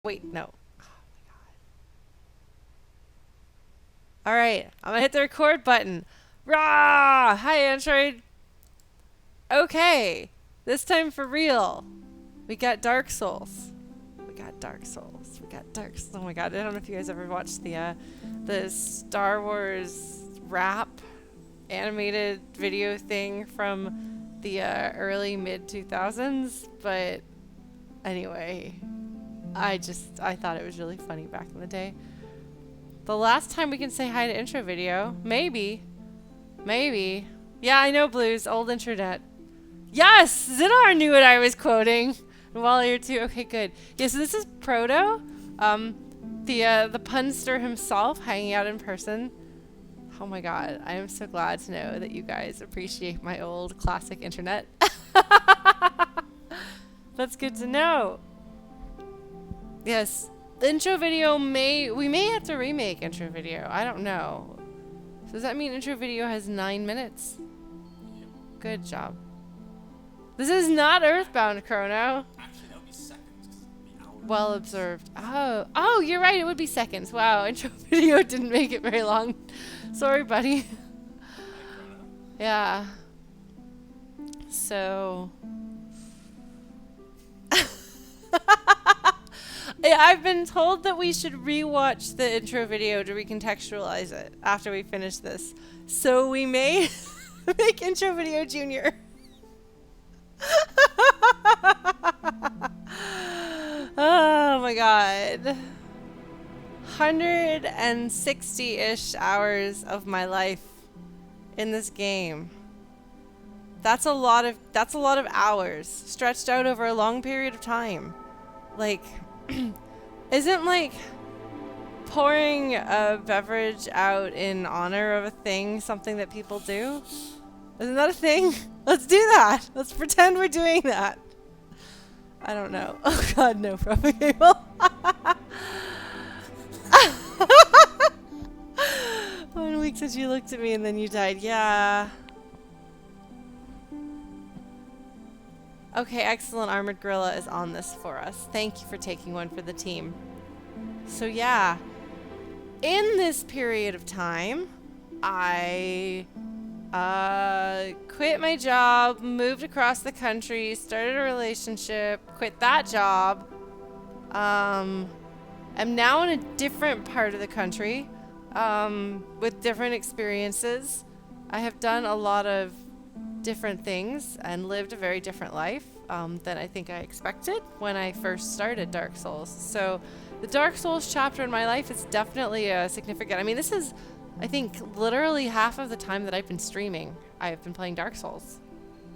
Wait, no. Oh my god. Alright, I'm gonna hit the record button. Rah! Hi, Android. Okay. This time for real. We got Dark Souls. We got Dark Souls. We got Dark Souls. Oh my god, I don't know if you guys ever watched the Star Wars rap animated video thing from the early mid 2000s, but anyway, I thought it was really funny back in the day. The last time we can say hi to intro video. Maybe. Maybe. Yeah, I know, Blues. Old internet. Yes! Zidar knew what I was quoting. And Wally here too. Okay, good. Yeah, so this is Proto. The punster himself hanging out in person. Oh my god. I am so glad to know that you guys appreciate my old classic internet. That's good to know. Yes. The intro video we may have to remake intro video. I don't know. So does that mean intro video has 9 minutes? Yep. Good job. This is not Earthbound, Chrono. Actually, that would be seconds. 'Cause it'd be hours. Well observed. Oh, you're right. It would be seconds. Wow, intro video didn't make it very long. Sorry, buddy. Like Chrono. Yeah. So. I've been told that we should rewatch the intro video to recontextualize it after we finish this. So we may make intro video junior. Oh my god. 160-ish hours of my life in this game. That's a lot of hours stretched out over a long period of time. Like isn't like pouring a beverage out in honor of a thing something that people do? Isn't that a thing? Let's do that. Let's pretend we're doing that. I don't know. Oh god, no, propagable. One week since you looked at me and then you died. Yeah. Okay, excellent. Armored Gorilla is on this for us. Thank you for taking one for the team. So yeah, in this period of time, I quit my job, moved across the country, started a relationship, quit that job. I'm now in a different part of the country, with different experiences. I have done a lot of different things and lived a very different life than I think I expected when I first started Dark Souls. So the Dark Souls chapter in my life is definitely significant. I mean, this is, I think, literally half of the time that I've been streaming. I've been playing Dark Souls.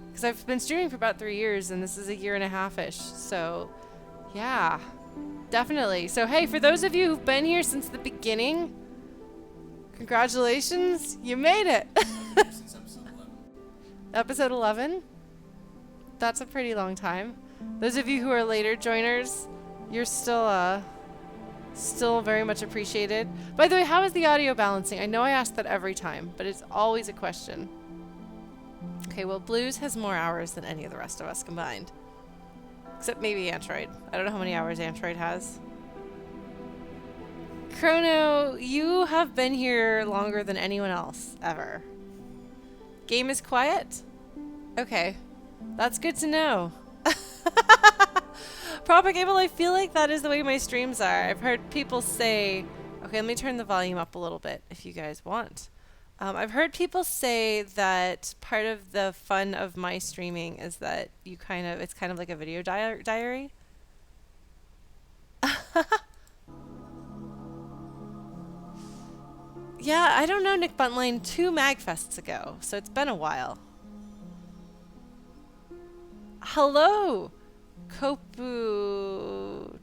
Because I've been streaming for about 3 years, and this is a 1.5-ish. So, yeah, definitely. So, hey, for those of you who've been here since the beginning, congratulations, you made it. Since episode 11. Episode 11? That's a pretty long time. Those of you who are later joiners, you're still very much appreciated. By the way, how is the audio balancing? I know I ask that every time, but it's always a question. Okay, well, Blues has more hours than any of the rest of us combined. Except maybe Android. I don't know how many hours Android has. Chrono, you have been here longer than anyone else, ever. Game is quiet? Okay. That's good to know. Propagable, I feel like that is the way my streams are. I've heard people say... Okay, let me turn the volume up a little bit if you guys want. I've heard people say that part of the fun of my streaming is that you it's kind of like a video diary. Yeah, I don't know Nick Buntline 2 Magfests ago, so it's been a while. Hello, Kopu.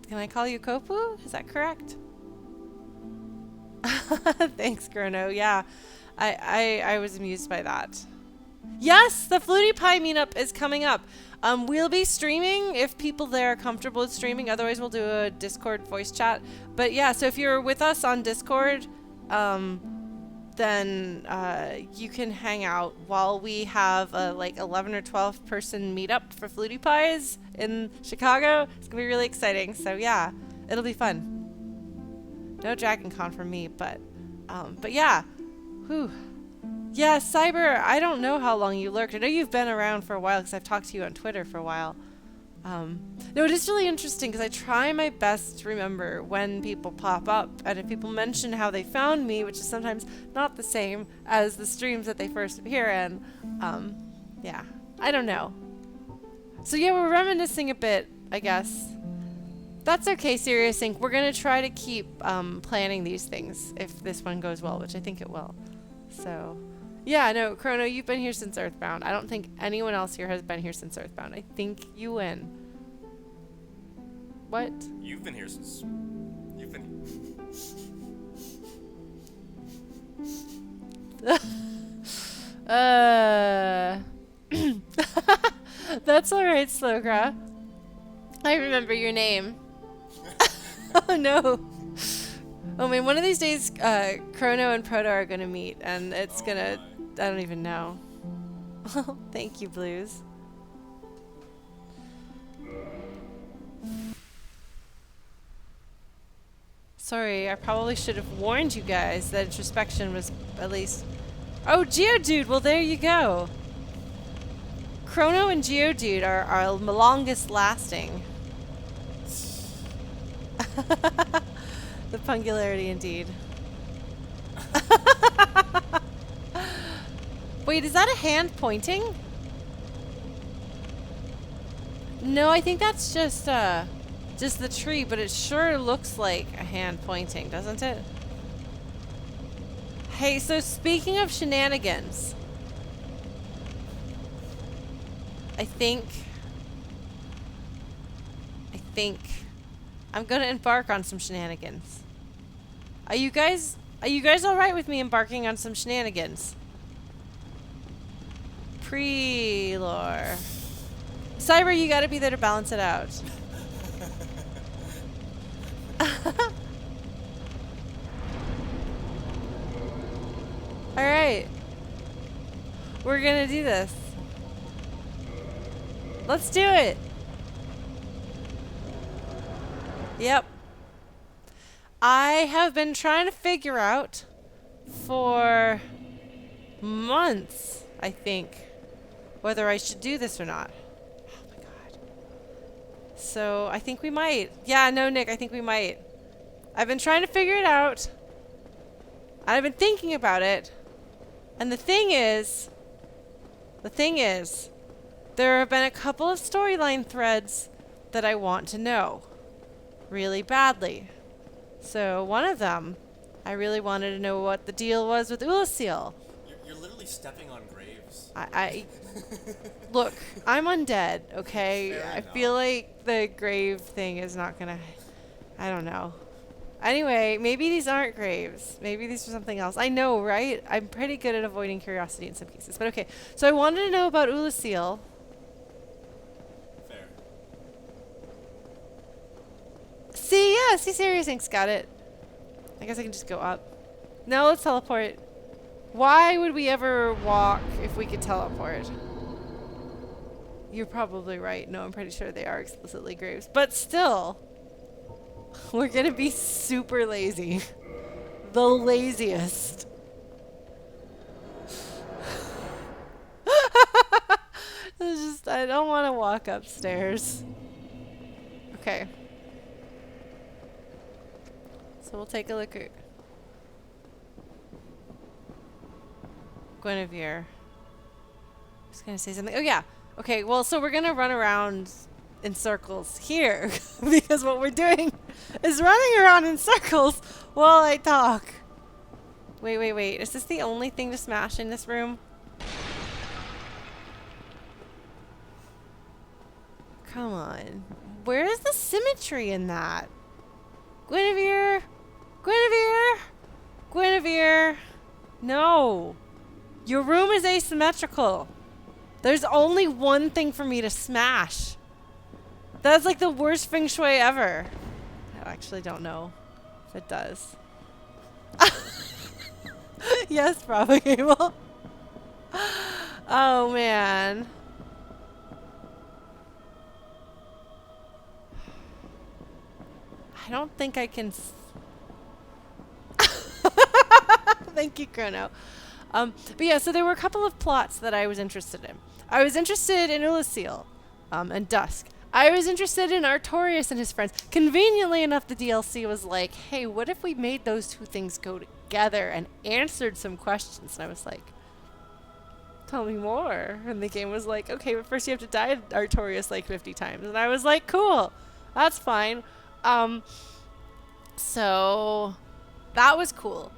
Can I call you Kopu? Is that correct? Thanks, Chrono. Yeah, I was amused by that. Yes, the Flutie Pie meetup is coming up. We'll be streaming if people there are comfortable with streaming. Otherwise, we'll do a Discord voice chat. But yeah, so if you're with us on Discord, then you can hang out while we have a like 11 or 12 person meetup for Flutie Pies in Chicago. It's gonna be really exciting. So yeah, it'll be fun. No Dragon Con for me, but yeah. Whew. Yeah, Cyber, I don't know how long you lurked. I know you've been around for a while because I've talked to you on Twitter for a while. No, it is really interesting because I try my best to remember when people pop up, and if people mention how they found me, which is sometimes not the same as the streams that they first appear in. Yeah, I don't know. So yeah, we're reminiscing a bit, I guess. That's okay, Serious Inc. We're gonna try to keep planning these things if this one goes well, which I think it will. So, yeah, no, Chrono, you've been here since Earthbound. I don't think anyone else here has been here since Earthbound. I think you win. What? You've been here since. You've been. That's alright, Slowgra. I remember your name. Oh no. Oh man, one of these days, Chrono and Proto are gonna meet, and it's gonna. I don't even know. Thank you, Blues. Sorry, I probably should have warned you guys that introspection was at least. Oh, Geodude! Well, there you go. Chrono and Geodude are our longest lasting. The pungularity indeed. Wait, is that a hand pointing? No, I think that's just the tree, but it sure looks like a hand pointing, doesn't it? Hey, so speaking of shenanigans, I think I'm gonna embark on some shenanigans. Are you guys alright with me embarking on some shenanigans? Pre-lore. Cyber, you gotta be there to balance it out. Alright. We're gonna do this. Let's do it. Yep. I have been trying to figure out for months, I think, whether I should do this or not. Oh my god. So I think we might. Yeah, no, Nick, I think we might. I've been trying to figure it out. I've been thinking about it. And the thing is, there have been a couple of storyline threads that I want to know really badly. So one of them, I really wanted to know what the deal was with Oolacile. You're literally stepping on graves. Look, I'm undead, okay? Fair I enough. feel like the grave thing is not gonna... I don't know. Anyway, maybe these aren't graves. Maybe these are something else. I know, right? I'm pretty good at avoiding curiosity in some cases. But okay, so I wanted to know about Oolacile. Fair. See, yeah, see, Serious Inc.'s got it. I guess I can just go up. No, let's teleport. Why would we ever walk if we could teleport? You're probably right. No, I'm pretty sure they are explicitly graves. But still, we're gonna be super lazy. The laziest. It's just, I don't want to walk upstairs. Okay. So we'll take a look at Guinevere. I was gonna say something. Oh yeah. Okay, well, so we're gonna run around in circles here because what we're doing is running around in circles while I talk. Wait. Is this the only thing to smash in this room? Come on. Where is the symmetry in that? Guinevere! Guinevere! Guinevere! No! Your room is asymmetrical. There's only one thing for me to smash. That's like the worst feng shui ever. I actually don't know if it does. Yes, propagable. Oh, man. I don't think I can... Thank you, Chrono. But yeah, so there were a couple of plots that I was interested in. I was interested in Oolacile, and Dusk. I was interested in Artorias and his friends. Conveniently enough, the DLC was like, hey, what if we made those two things go together and answered some questions? And I was like, tell me more. And the game was like, okay, but first you have to die Artorias like 50 times. And I was like, cool, that's fine. So that was cool.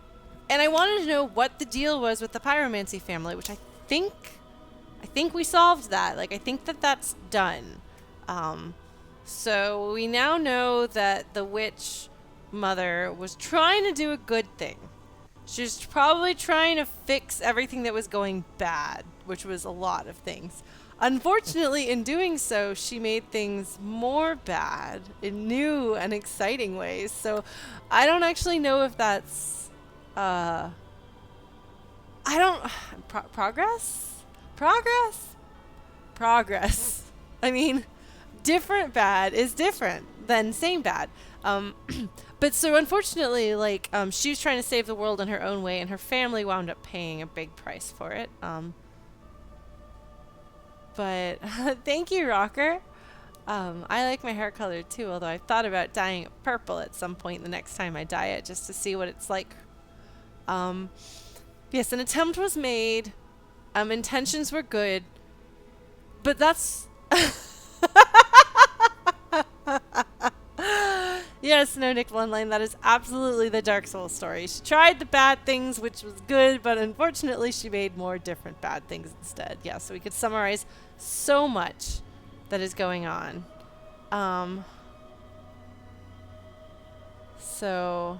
And I wanted to know what the deal was with the pyromancy family, which I think we solved that. Like, I think that that's done. So we now know that the witch mother was trying to do a good thing. She was probably trying to fix everything that was going bad, which was a lot of things. Unfortunately, in doing so, she made things more bad in new and exciting ways. So I don't actually know if that's, progress? Progress. I mean, different bad is different than same bad. But so unfortunately, like, she was trying to save the world in her own way, and her family wound up paying a big price for it. But thank you, Rocker. I like my hair color too, although I've thought about dyeing it purple at some point the next time I dye it, just to see what it's like. Yes, an attempt was made. Intentions were good. But that's... Yes, no, Nick Blundline, that is absolutely the Dark Souls story. She tried the bad things, which was good, but unfortunately she made more different bad things instead. Yeah, so we could summarize so much that is going on. So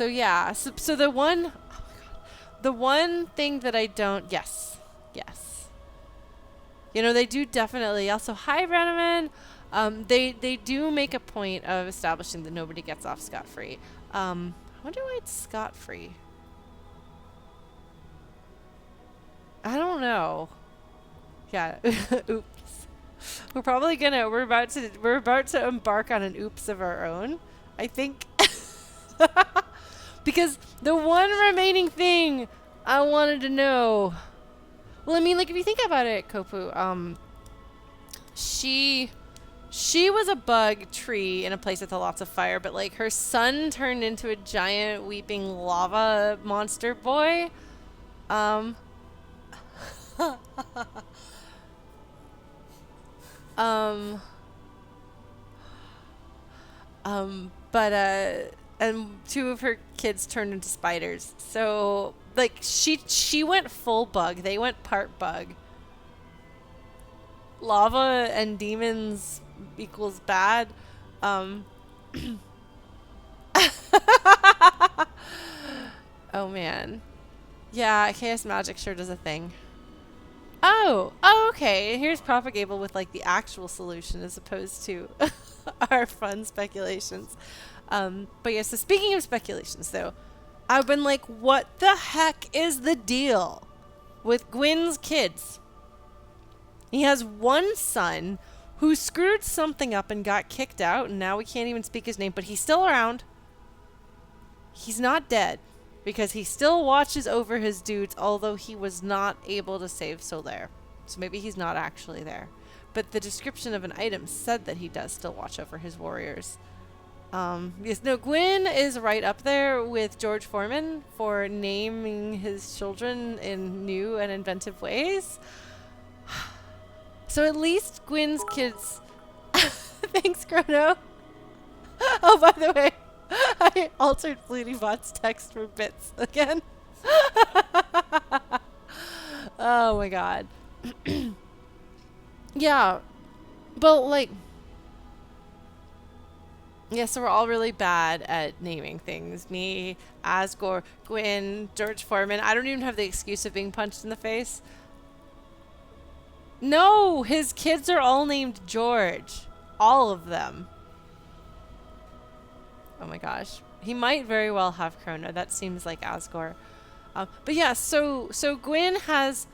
yeah, so the one, oh my God, the one thing that I don't, yes. You know, they do definitely, also, hi, Breneman. They do make a point of establishing that nobody gets off scot-free. I wonder why it's scot-free. I don't know. Yeah. Oops. We're about to embark on an oops of our own, I think. Because the one remaining thing I wanted to know. Well, I mean, like, if you think about it, Kopu, she was a bug tree in a place with lots of fire, but, like, her son turned into a giant weeping lava monster boy. But and two of her kids turned into spiders. So, like, she went full bug. They went part bug. Lava and demons equals bad. Oh man. Yeah, chaos magic sure does a thing. Oh, okay. Here's Propagable with, like, the actual solution as opposed to our fun speculations. But yeah, so speaking of speculations, though, I've been like, what the heck is the deal with Gwyn's kids? He has one son who screwed something up and got kicked out, and now we can't even speak his name, but he's still around. He's not dead, because he still watches over his dudes, although he was not able to save Solaire. So maybe he's not actually there. But the description of an item said that he does still watch over his warriors. Yes, no, Gwyn is right up there with George Foreman for naming his children in new and inventive ways. So at least Gwyn's kids... Thanks, Chrono. Oh, by the way, I altered Fleetybot's text for bits again. Oh my god. Yeah, but like... Yeah, so we're all really bad at naming things. Me, Asgore, Gwyn, George Foreman. I don't even have the excuse of being punched in the face. No, his kids are all named George. All of them. Oh my gosh. He might very well have Krona. That seems like Asgore. But yeah, so Gwyn has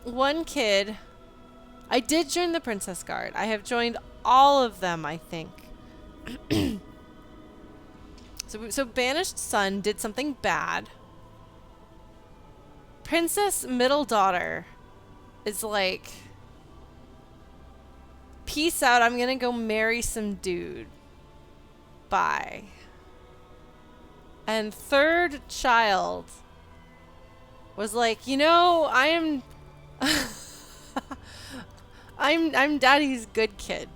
one kid. I did join the Princess Guard. I have joined all of them, I think. So banished son did something bad. Princess middle daughter is like, peace out, I'm gonna go marry some dude. Bye. And third child was like, you know, I'm daddy's good kid.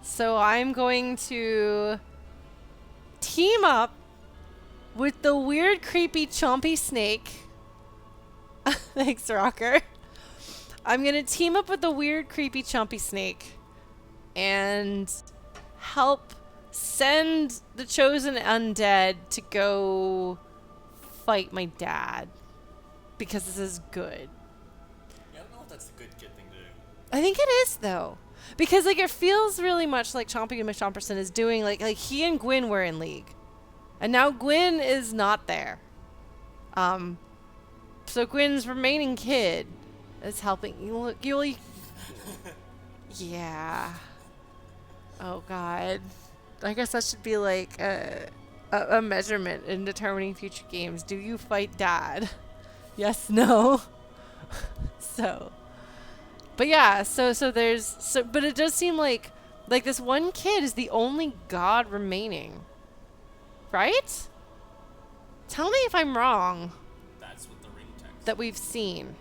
So I'm going to team up with the weird, creepy, chompy snake. Thanks, Rocker. I'm going to team up with the weird, creepy, chompy snake and help send the chosen undead to go fight my dad. Because this is good. Yeah, I don't know if that's a good kid thing to do. I think it is, though. Because, like, it feels really much like Chompy and Chomperson is doing, like he and Gwyn were in league. And now Gwyn is not there. So Gwyn's remaining kid is helping. Yeah. Oh, God. I guess that should be, like, a measurement in determining future games. Do you fight dad? Yes, no. But yeah, but it does seem like this one kid is the only god remaining. Right? Tell me if I'm wrong. That's what the ring text. That we've seen.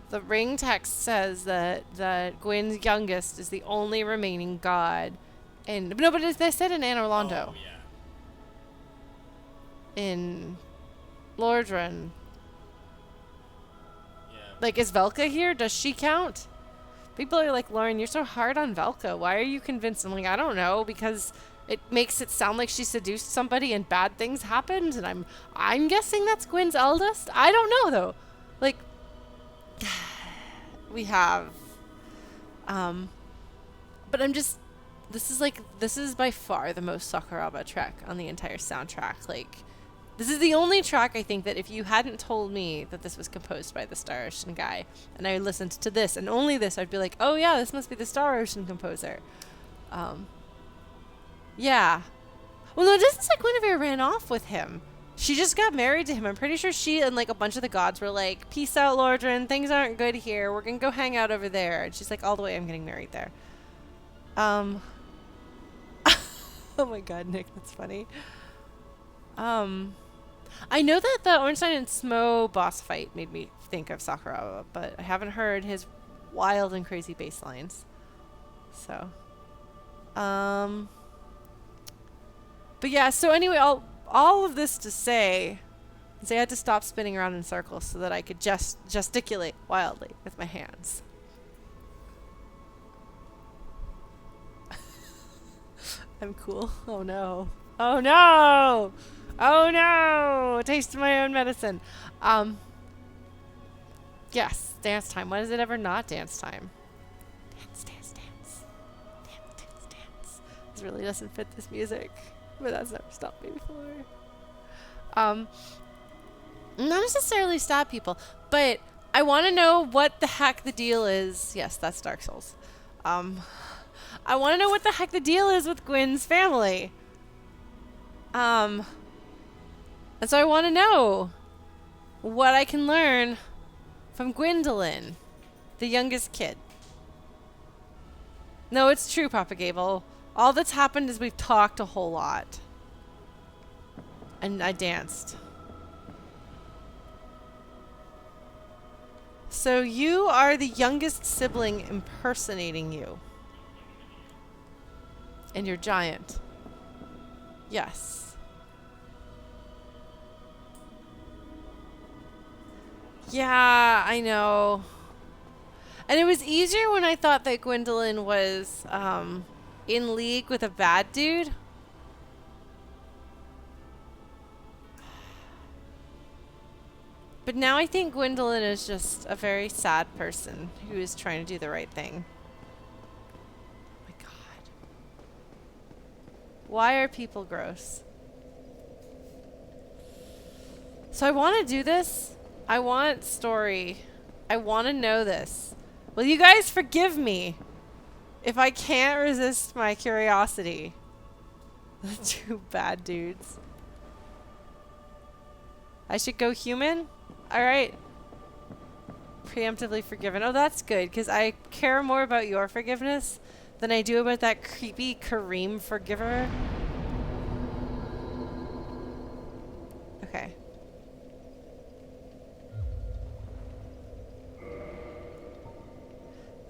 The ring text says that Gwyn's youngest is the only remaining god. And no, but they said in Anor Londo. Oh, yeah. In Lordran. Yeah. Like, is Velka here? Does she count? People are like, Lauren, you're so hard on Velka. Why are you convinced? I'm like, I don't know, because it makes it sound like she seduced somebody and bad things happened, and I'm guessing that's Gwyn's eldest. I don't know, though. Like, we have, but I'm just, this is by far the most Sakuraba track on the entire soundtrack. Like, this is the only track, I think, that if you hadn't told me that this was composed by the Star Ocean guy, and I listened to this, and only this, I'd be like, oh yeah, this must be the Star Ocean composer. Yeah. Well, no, it doesn't say Guinevere ran off with him. She just got married to him. I'm pretty sure she and, like, a bunch of the gods were like, peace out, Lordran, things aren't good here. We're gonna go hang out over there. And she's like, all the way, I'm getting married there. Oh my god, Nick, that's funny. I know that the Ornstein and Smo boss fight made me think of Sakuraba, but I haven't heard his wild and crazy bass lines. So, but yeah, so anyway, all of this to say is I had to stop spinning around in circles so that I could just gesticulate wildly with my hands. I'm cool. Oh no. Oh no! Oh no! Taste my own medicine. Yes, dance time. When is it ever not dance time? Dance, dance, dance. Dance, dance, dance. This really doesn't fit this music, but that's never stopped me before. Not necessarily stop people, but I want to know what the heck the deal is. Yes, that's Dark Souls. I want to know what the heck the deal is with Gwyn's family. And so I want to know what I can learn from Gwyndolin, the youngest kid. No, it's true, Papa Gable. All that's happened is we've talked a whole lot. And I danced. So you are the youngest sibling impersonating you. And you're giant. Yes. Yeah, I know. And it was easier when I thought that Gwyndolin was in league with a bad dude. But now I think Gwyndolin is just a very sad person who is trying to do the right thing. Oh my god. Why are people gross? So I want to do this. I want story. I want to know this. Will you guys forgive me if I can't resist my curiosity? The two bad dudes. I should go human? Alright. Preemptively forgiven. Oh, that's good, because I care more about your forgiveness than I do about that creepy Kareem forgiver. Okay.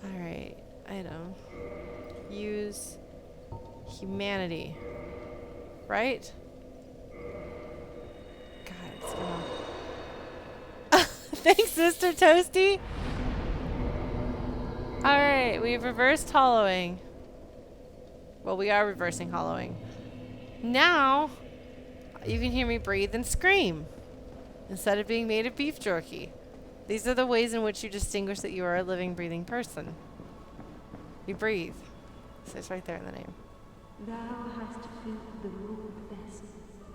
Alright. Item. Use humanity. Right? God, it's gonna... Thanks, Mr. Toasty. Alright, we've reversed hollowing. Well, we are reversing hollowing. Now, you can hear me breathe and scream instead of being made of beef jerky. These are the ways in which you distinguish that you are a living, breathing person. You breathe. So it's right there in the name. Thou hast filled the ruled vessel.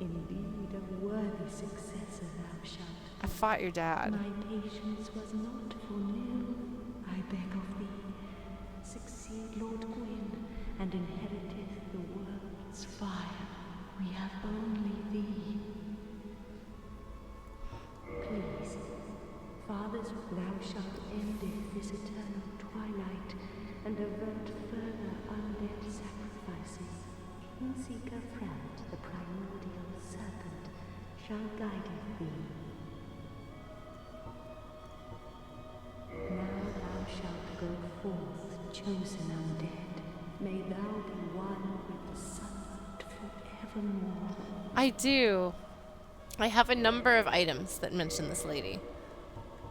Indeed, a worthy successor thou shalt. I fought your dad. My patience was not for nil. I beg of thee, succeed Lord Gwyn, and inheriteth the world's fire. We have only thee. Please, fathers, thou shalt endeth this eternal twilight, and avert further undead sacrifices. Inseeker Frant, the primordial serpent, shall guide thee. Now thou shalt go forth, chosen undead. May thou be one with the sunlight forevermore. I do. I have a number of items that mention this lady.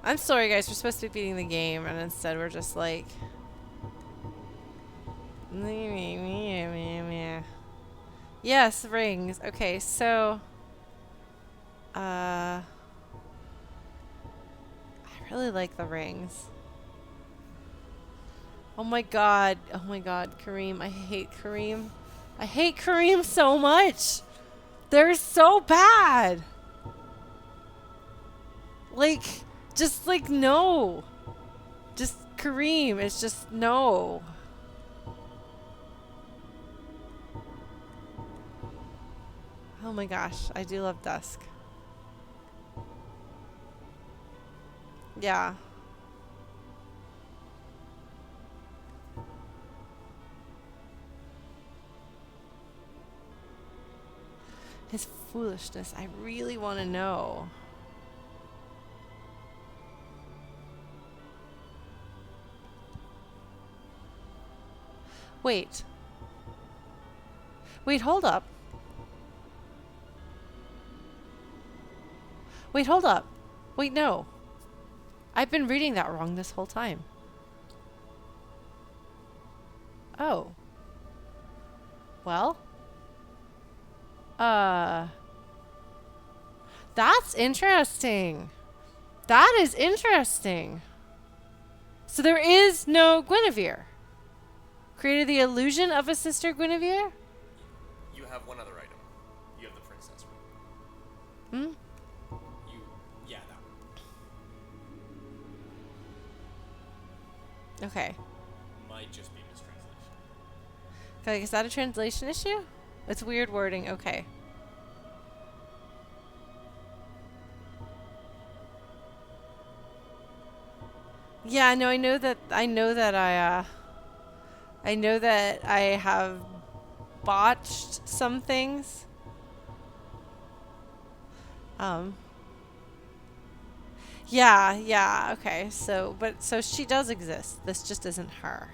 I'm sorry, guys. We're supposed to be beating the game, and instead we're just like... Yes, rings. Okay, so... I really like the rings. Oh my god. Oh my god, Kareem. I hate Kareem. I hate Kareem so much. They're so bad. Like, just like, no. Just Kareem. It's just no. Oh my gosh. I do love Dusk. Yeah. His foolishness. I really want to know. Wait. Wait, hold up. Wait, hold up. Wait, no. I've been reading that wrong this whole time. Oh. Well. That's interesting. That is interesting. So there is no Guinevere. Created the illusion of a sister Guinevere? You have one other item. You have the princess ring. Hmm? Yeah, that one. Okay. Might just be mistranslation. Okay, is that a translation issue? It's weird wording. Okay. Yeah, no, I know that I have botched some things. Yeah, okay. So she does exist. This just isn't her.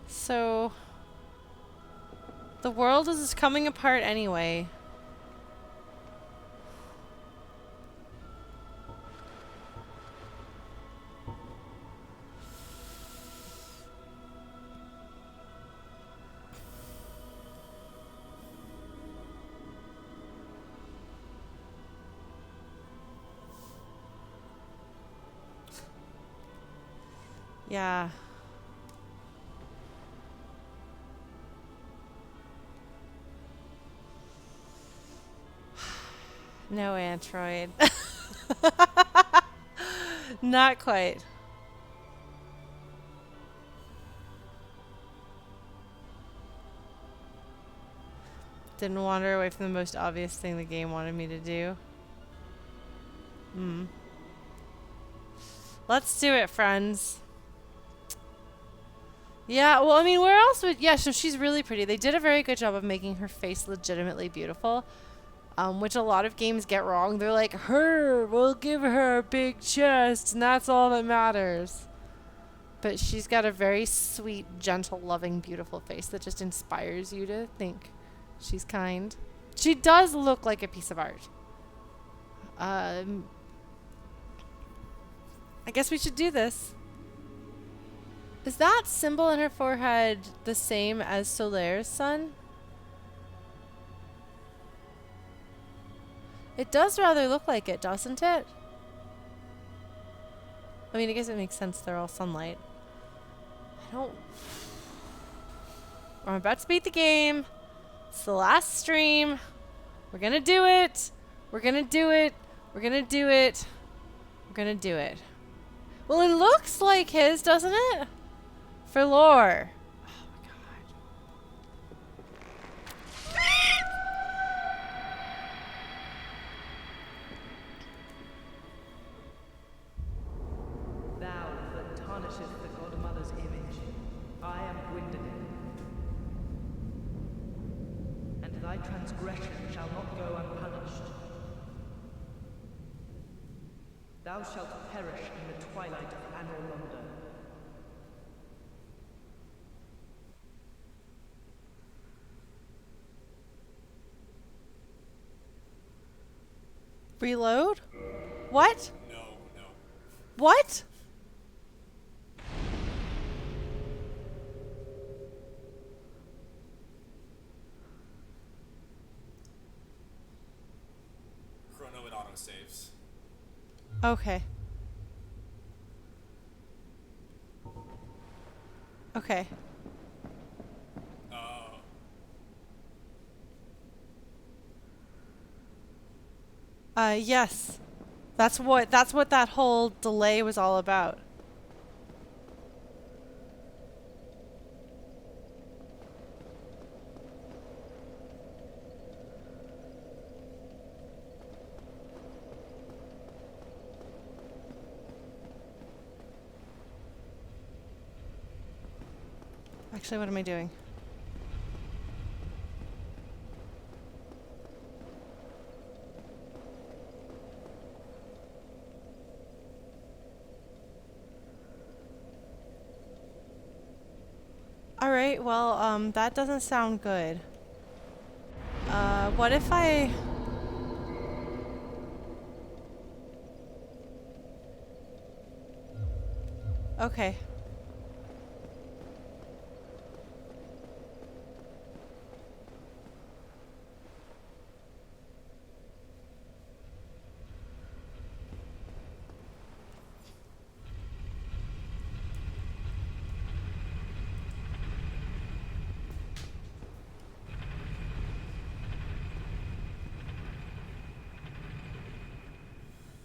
So the world is coming apart anyway. Yeah. No android. Not quite. Didn't wander away from the most obvious thing the game wanted me to do. Hmm. Let's do it, friends. Yeah, well, I mean, where else would... Yeah, so she's really pretty. They did a very good job of making her face legitimately beautiful, which a lot of games get wrong. They're like, we'll give her a big chest, and that's all that matters. But she's got a very sweet, gentle, loving, beautiful face that just inspires you to think she's kind. She does look like a piece of art. I guess we should do this. Is that symbol in her forehead the same as Solaire's sun? It does rather look like it, doesn't it? I mean, I guess it makes sense. They're all sunlight. I don't... I'm about to beat the game. It's the last stream. We're gonna do it. We're gonna do it. We're gonna do it. We're gonna do it. Well, it looks like his, doesn't it? For lore. Oh my god. Thou that tarnishest the godmother's image, I am Gwyndolin. And thy transgression shall not go unpunished. Thou shalt perish in the twilight of Anor Londo. Reload? What? No. What? Chrono, it auto-saves. Okay. Okay. Yes. That's what that whole delay was all about. Actually, what am I doing? Alright, well, that doesn't sound good. What if I... Okay.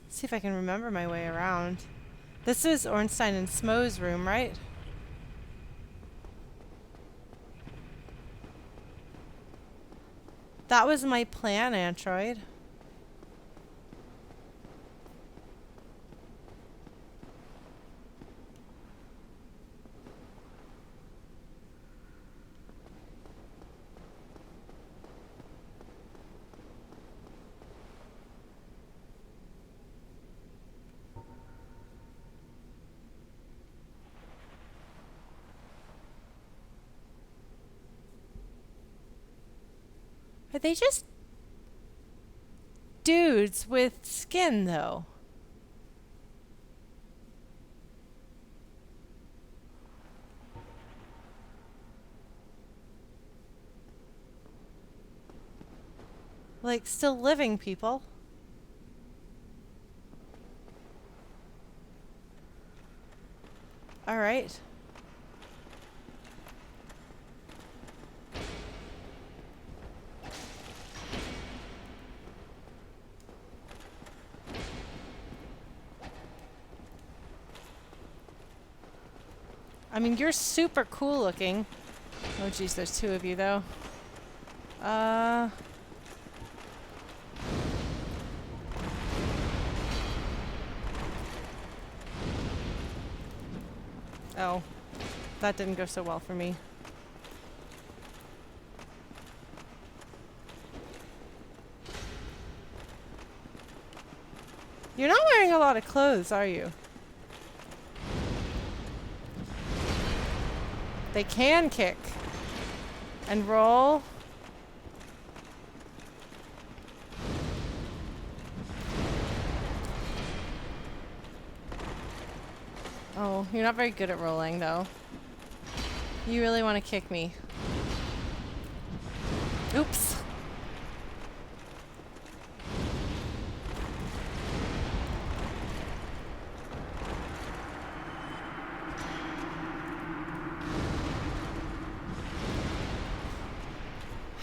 See if I can remember my way around. This is Ornstein and Smo's room, right? That was my plan, Android. Are they just dudes with skin, though? Like, still living people. All right. I mean, you're super cool looking. Oh, geez, there's two of you, though. Oh, that didn't go so well for me. You're not wearing a lot of clothes, are you? They can kick and roll. Oh, you're not very good at rolling, though. You really want to kick me. Oops.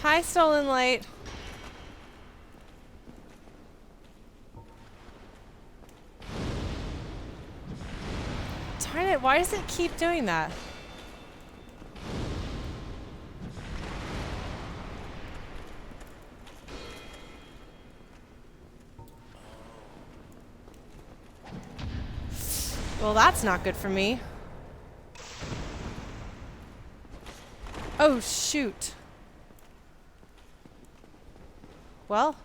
Hi, Stolen Light. Darn it, why does it keep doing that? Well, that's not good for me. Oh, shoot. Well.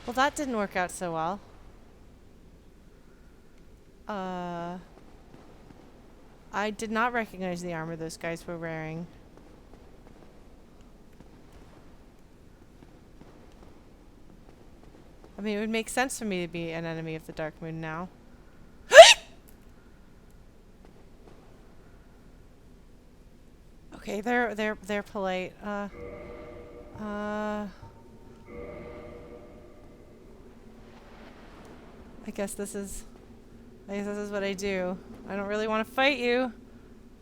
Well, that didn't work out so well. I did not recognize the armor those guys were wearing. I mean, it would make sense for me to be an enemy of the Dark Moon now. Okay, they're polite. I guess this is what I do. I don't really want to fight you,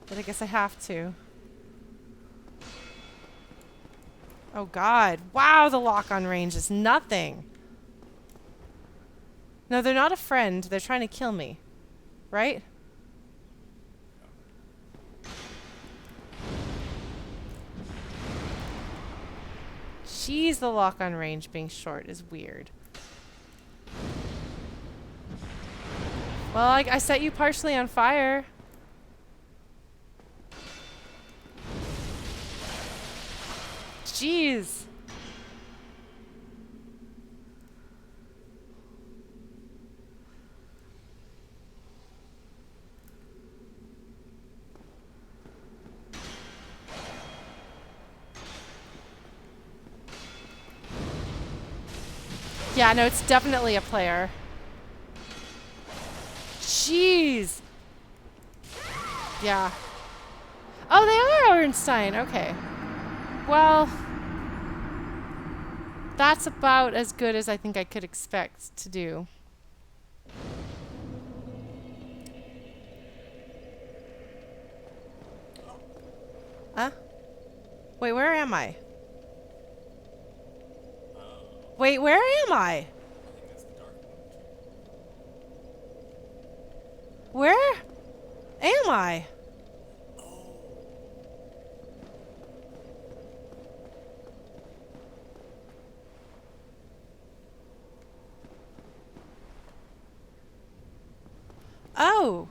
but I guess I have to. Oh God. Wow, the lock on range is nothing. No, they're not a friend. They're trying to kill me. Right? Jeez, the lock on range being short is weird. Well, I set you partially on fire. Jeez. Yeah, no, it's definitely a player. Jeez. Yeah. Oh, they are Ornstein. Okay. Well, that's about as good as I think I could expect to do. Huh? Wait, where am I? Wait, where am I? Where am I? Oh.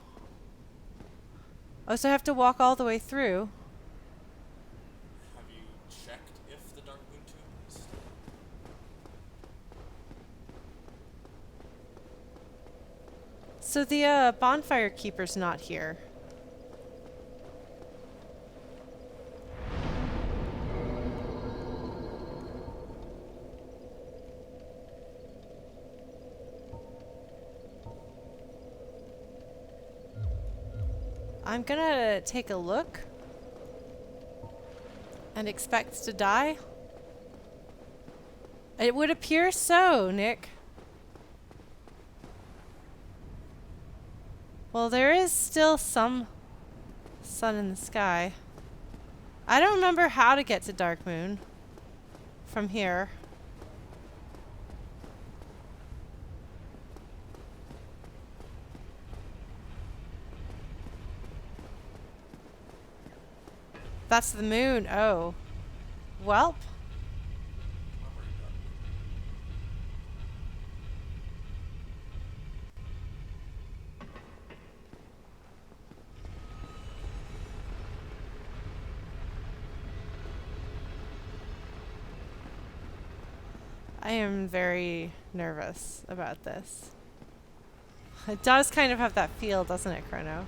Oh, so I have to walk all the way through. Have you checked if the Dark Moon tomb is still? So the bonfire keeper's not here. I'm gonna take a look and expect to die. It would appear so, Nick. Well, there is still some sun in the sky. I don't remember how to get to Dark Moon from here. That's the moon. Oh. Welp. I am very nervous about this. It does kind of have that feel, doesn't it, Chrono?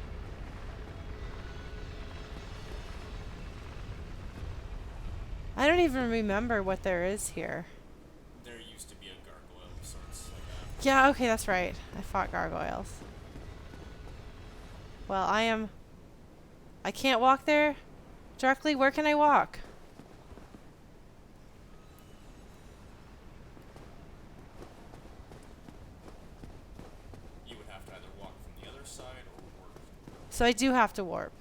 I don't even remember what there is here. There used to be a gargoyle of sorts like that. Yeah, okay, that's right. I fought gargoyles. Well, I can't walk there directly. Where can I walk? You would have to either walk from the other side or warp. So I do have to warp.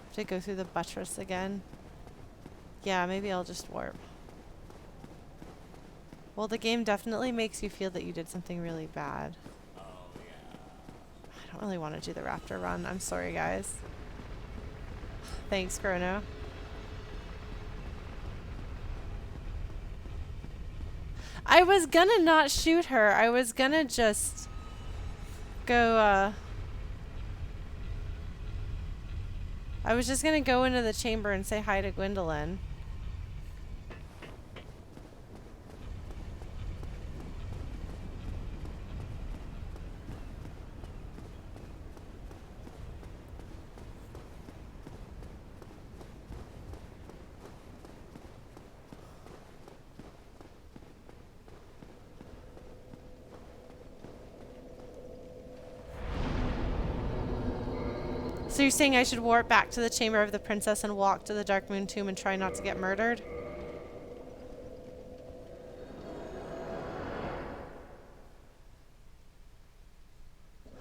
Have to go through the buttress again. Yeah, maybe I'll just warp. Well, the game definitely makes you feel that you did something really bad. Oh, yeah. I don't really want to do the raptor run. I'm sorry, guys. Thanks, Chrono. I was gonna not shoot her. I was gonna just go, I was just gonna go into the chamber and say hi to Gwyndolin. So you're saying I should warp back to the chamber of the princess and walk to the Dark Moon tomb and try not to get murdered?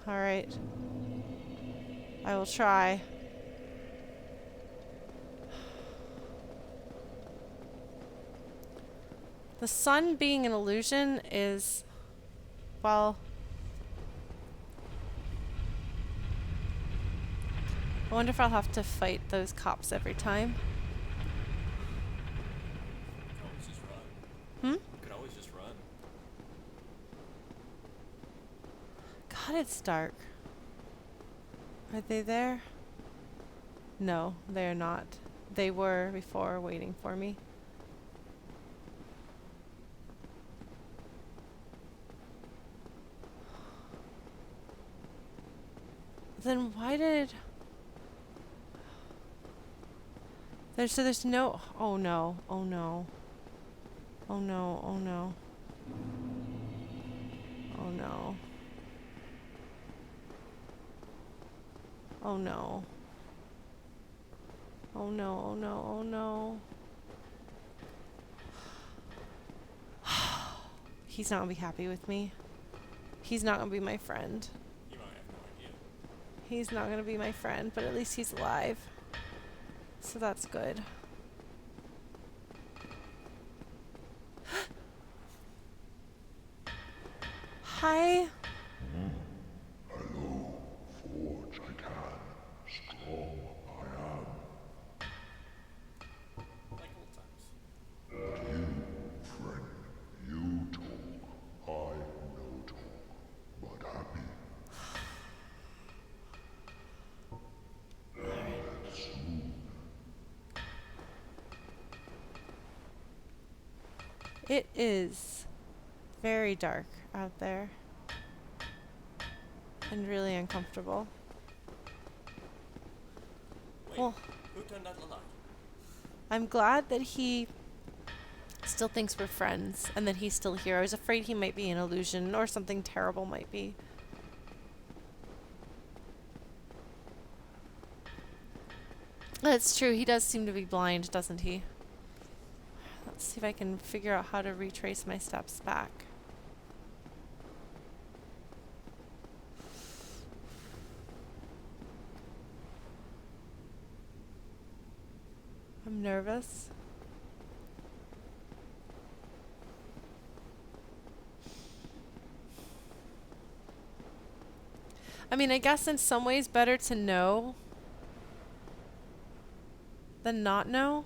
Alright. I will try. The sun being an illusion is, well, I wonder if I'll have to fight those cops every time. You could always just run. Hmm? You could always just run. God, it's dark. Are they there? No, they are not. They were before, waiting for me. Then why did... There's no... Oh no, oh no. Oh no, oh no. Oh no. Oh no. Oh no, oh no, oh no. He's not gonna be happy with me. He's not gonna be my friend. You might have no idea. He's not gonna be my friend, but at least he's alive. So that's good. Hi. Hello, forge I can, strong I am. Like old times. But you, friend, you talk, I no talk, but happy. And soon. It is very dark out there. And really uncomfortable. Wait, Well, who turned out the light? I'm glad that he still thinks we're friends and that he's still here. I was afraid he might be an illusion or something terrible might be. That's true. He does seem to be blind, doesn't he? Let's see if I can figure out how to retrace my steps back. I'm nervous. I mean, I guess in some ways better to know than not know.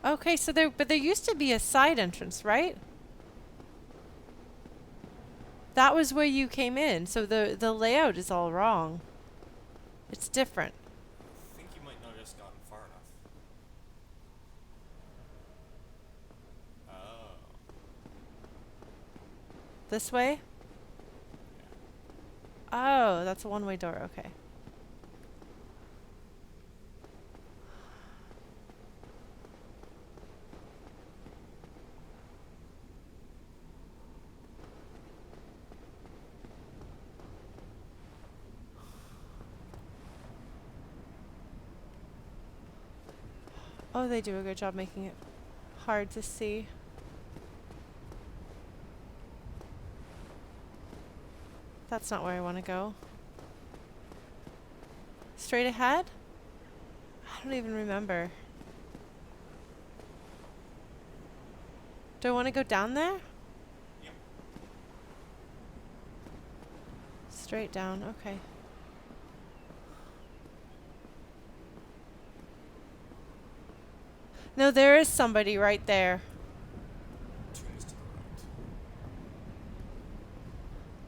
Okay, so there used to be a side entrance, right? That was where you came in, so the layout is all wrong. It's different. I think you might not have just gotten far enough. Oh. This way? Oh, that's a one-way door, okay. Oh, they do a good job making it hard to see. That's not where I want to go. Straight ahead? I don't even remember. Do I want to go down there? Yep. Straight down, okay. No, there is somebody right there. Tomb is to the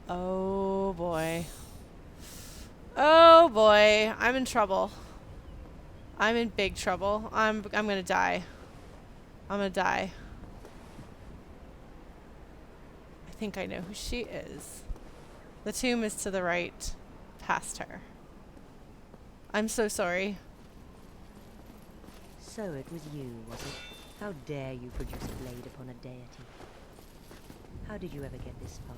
right. Oh boy. Oh boy, I'm in trouble. I'm in big trouble. I'm gonna die. I'm gonna die. I think I know who she is. The tomb is to the right, past her. I'm so sorry. So it was you, was it? How dare you produce a blade upon a deity? How did you ever get this far?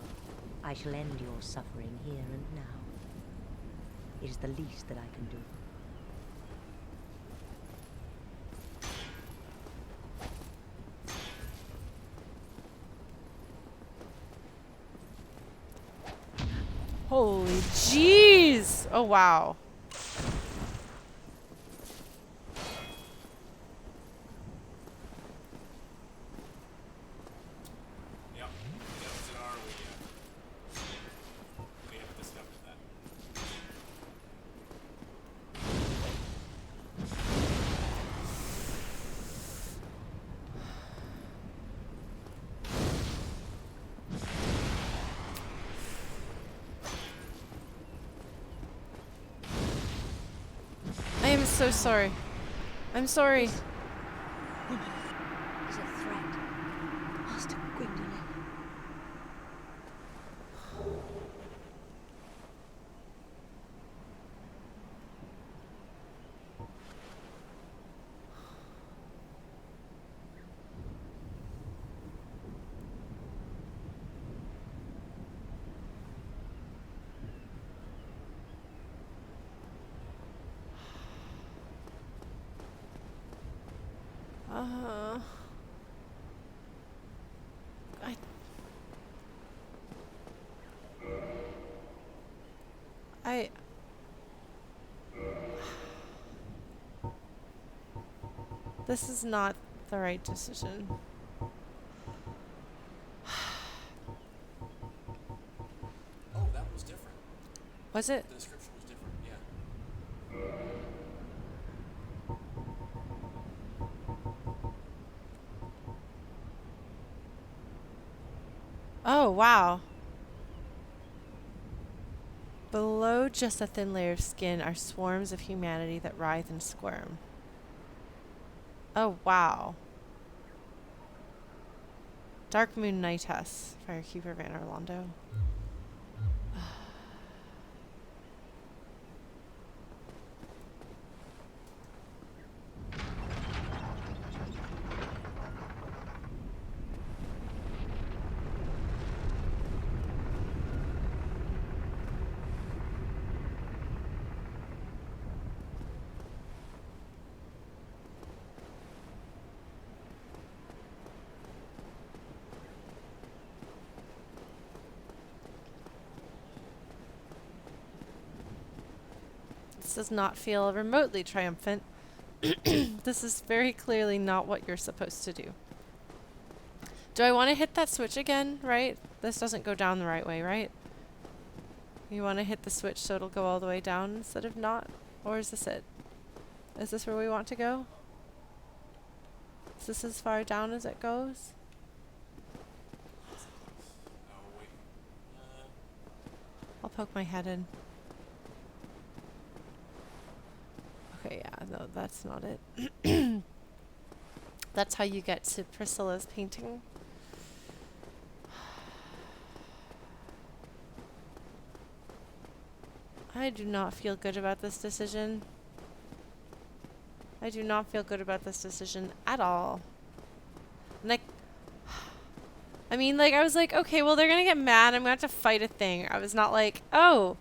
I shall end your suffering here and now. It is the least that I can do. Holy jeez! Oh wow. Yep. Yep, we have discovered that. I am so sorry. I'm sorry. Woman is a threat. Master Gwyndolin. I This is not the right decision. Oh, that was different. Was it? The description was different, yeah. Oh, wow. Below just a thin layer of skin are swarms of humanity that writhe and squirm. Oh, wow. Dark Moon Nightess, Firekeeper Van Orlando. This does not feel remotely triumphant. This is very clearly not what you're supposed to do. Do I want to hit that switch again, right? This doesn't go down the right way, right? You want to hit the switch so it'll go all the way down instead of not? Or is this it? Is this where we want to go? Is this as far down as it goes? Oh, wait. I'll poke my head in. Okay, yeah, no, that's not it. That's how you get to Priscilla's painting. I do not feel good about this decision. I do not feel good about this decision at all. Like, I mean, like, I was like, okay, well, they're gonna get mad. I'm gonna have to fight a thing. I was not like, oh,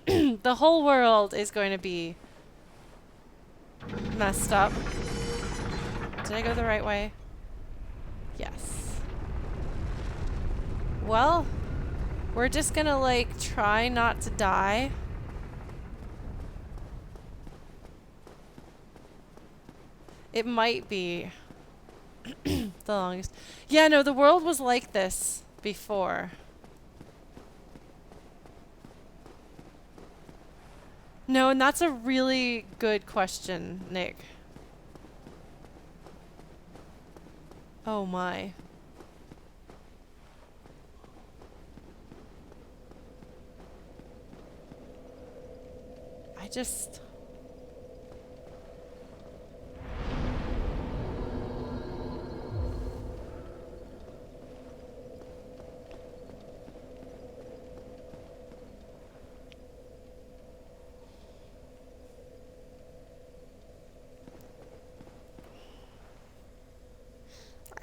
the whole world is going to be messed up. Did I go the right way? Yes. Well, we're just gonna, like, try not to die. It might be the longest. Yeah, no, the world was like this before. No, and that's a really good question, Nick. Oh my. I just...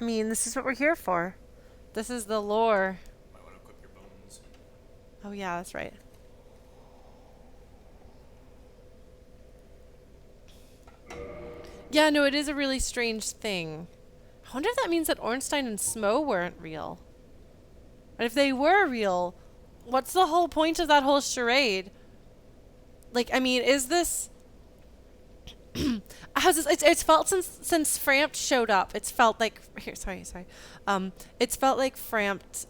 I mean, this is what we're here for. This is the lore. Might want to equip your bones. Oh yeah, that's right. Yeah, no, it is a really strange thing. I wonder if that means that Ornstein and Smo weren't real. And if they were real, what's the whole point of that whole charade? Like, I mean, is this... it's felt since Frampt showed up. It's felt like sorry. It's felt like Frampt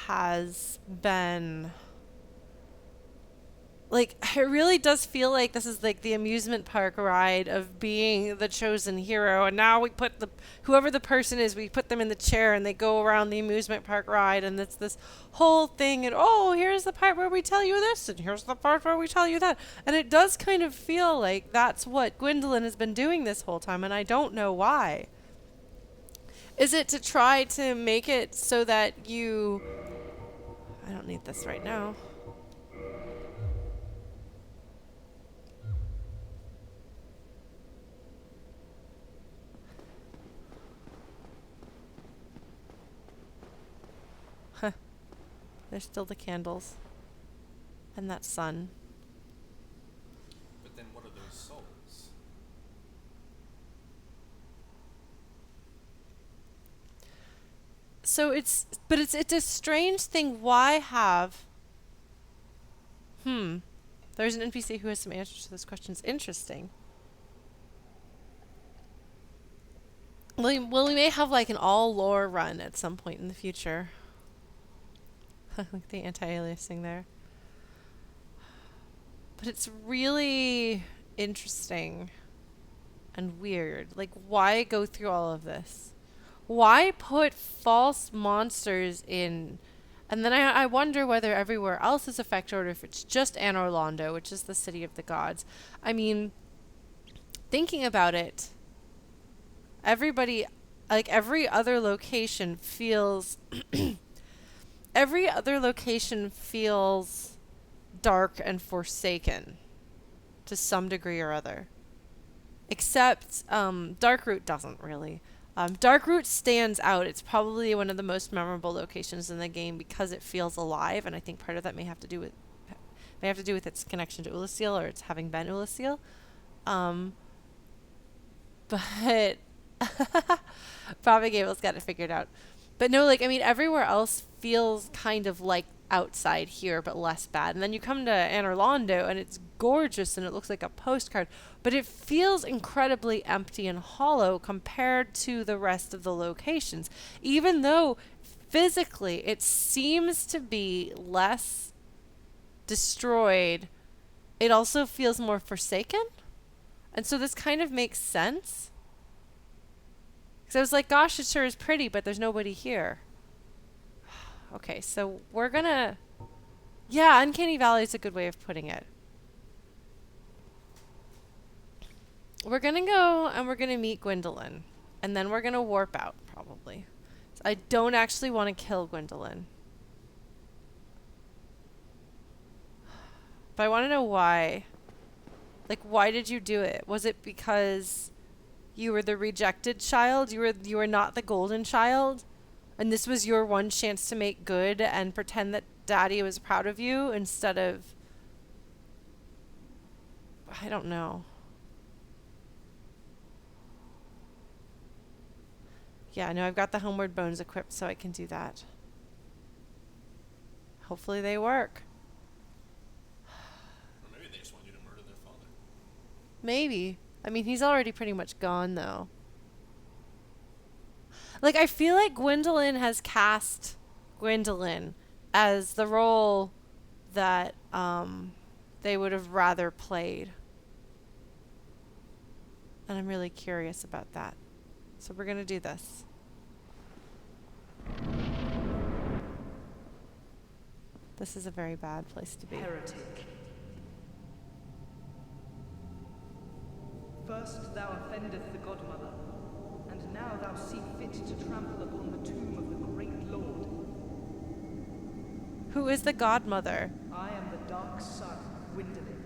has been like, it really does feel like this is like the amusement park ride of being the chosen hero, and now we put whoever the person is, we put them in the chair and they go around the amusement park ride, and it's this whole thing, and oh, here's the part where we tell you this, and here's the part where we tell you that. And it does kind of feel like that's what Gwyndolin has been doing this whole time, and I don't know why. Is it to try to make it so that you... I don't need this right now. There's still the candles. And that sun. But then what are those souls? So it's a strange thing. Why have... There's an NPC who has some answers to this question. It's interesting. Well, we may have like an all lore run at some point in the future. Like the anti-aliasing there. But it's really interesting and weird. Like, why go through all of this? Why put false monsters in? And then I wonder whether everywhere else is affected or if it's just Anor Londo, which is the city of the gods. I mean, thinking about it, everybody, like every other location feels... every other location feels dark and forsaken to some degree or other. Except Darkroot doesn't really. Darkroot stands out. It's probably one of the most memorable locations in the game because it feels alive, and I think part of that may have to do with its connection to Oolacile, or its having been Oolacile. But Papa Gable's got it figured out. But no, like, I mean, everywhere else feels kind of like outside here, but less bad. And then you come to Anor Londo, and it's gorgeous, and it looks like a postcard, but it feels incredibly empty and hollow compared to the rest of the locations. Even though physically it seems to be less destroyed, it also feels more forsaken. And so this kind of makes sense. Because I was like, gosh, it sure is pretty, but there's nobody here. Okay, so we're gonna... Yeah, Uncanny Valley is a good way of putting it. We're gonna go and we're gonna meet Gwyndolin. And then we're gonna warp out, probably. So I don't actually want to kill Gwyndolin. But I want to know why. Like, why did you do it? Was it because you were the rejected child? You were not the golden child? And this was your one chance to make good and pretend that Daddy was proud of you instead of... I don't know. Yeah, no, I've got the Homeward Bones equipped, so I can do that. Hopefully they work. Or maybe they just want you to murder their father. Maybe. I mean, he's already pretty much gone, though. Like, I feel like Gwyndolin has cast Gwyndolin as the role that they would have rather played. And I'm really curious about that. So we're going to do this. This is a very bad place to be. Heretic. First thou offendeth the Godmother, and now thou see fit to trample upon the tomb of the great Lord. Who is the Godmother? I am the dark son, Gwyndolin.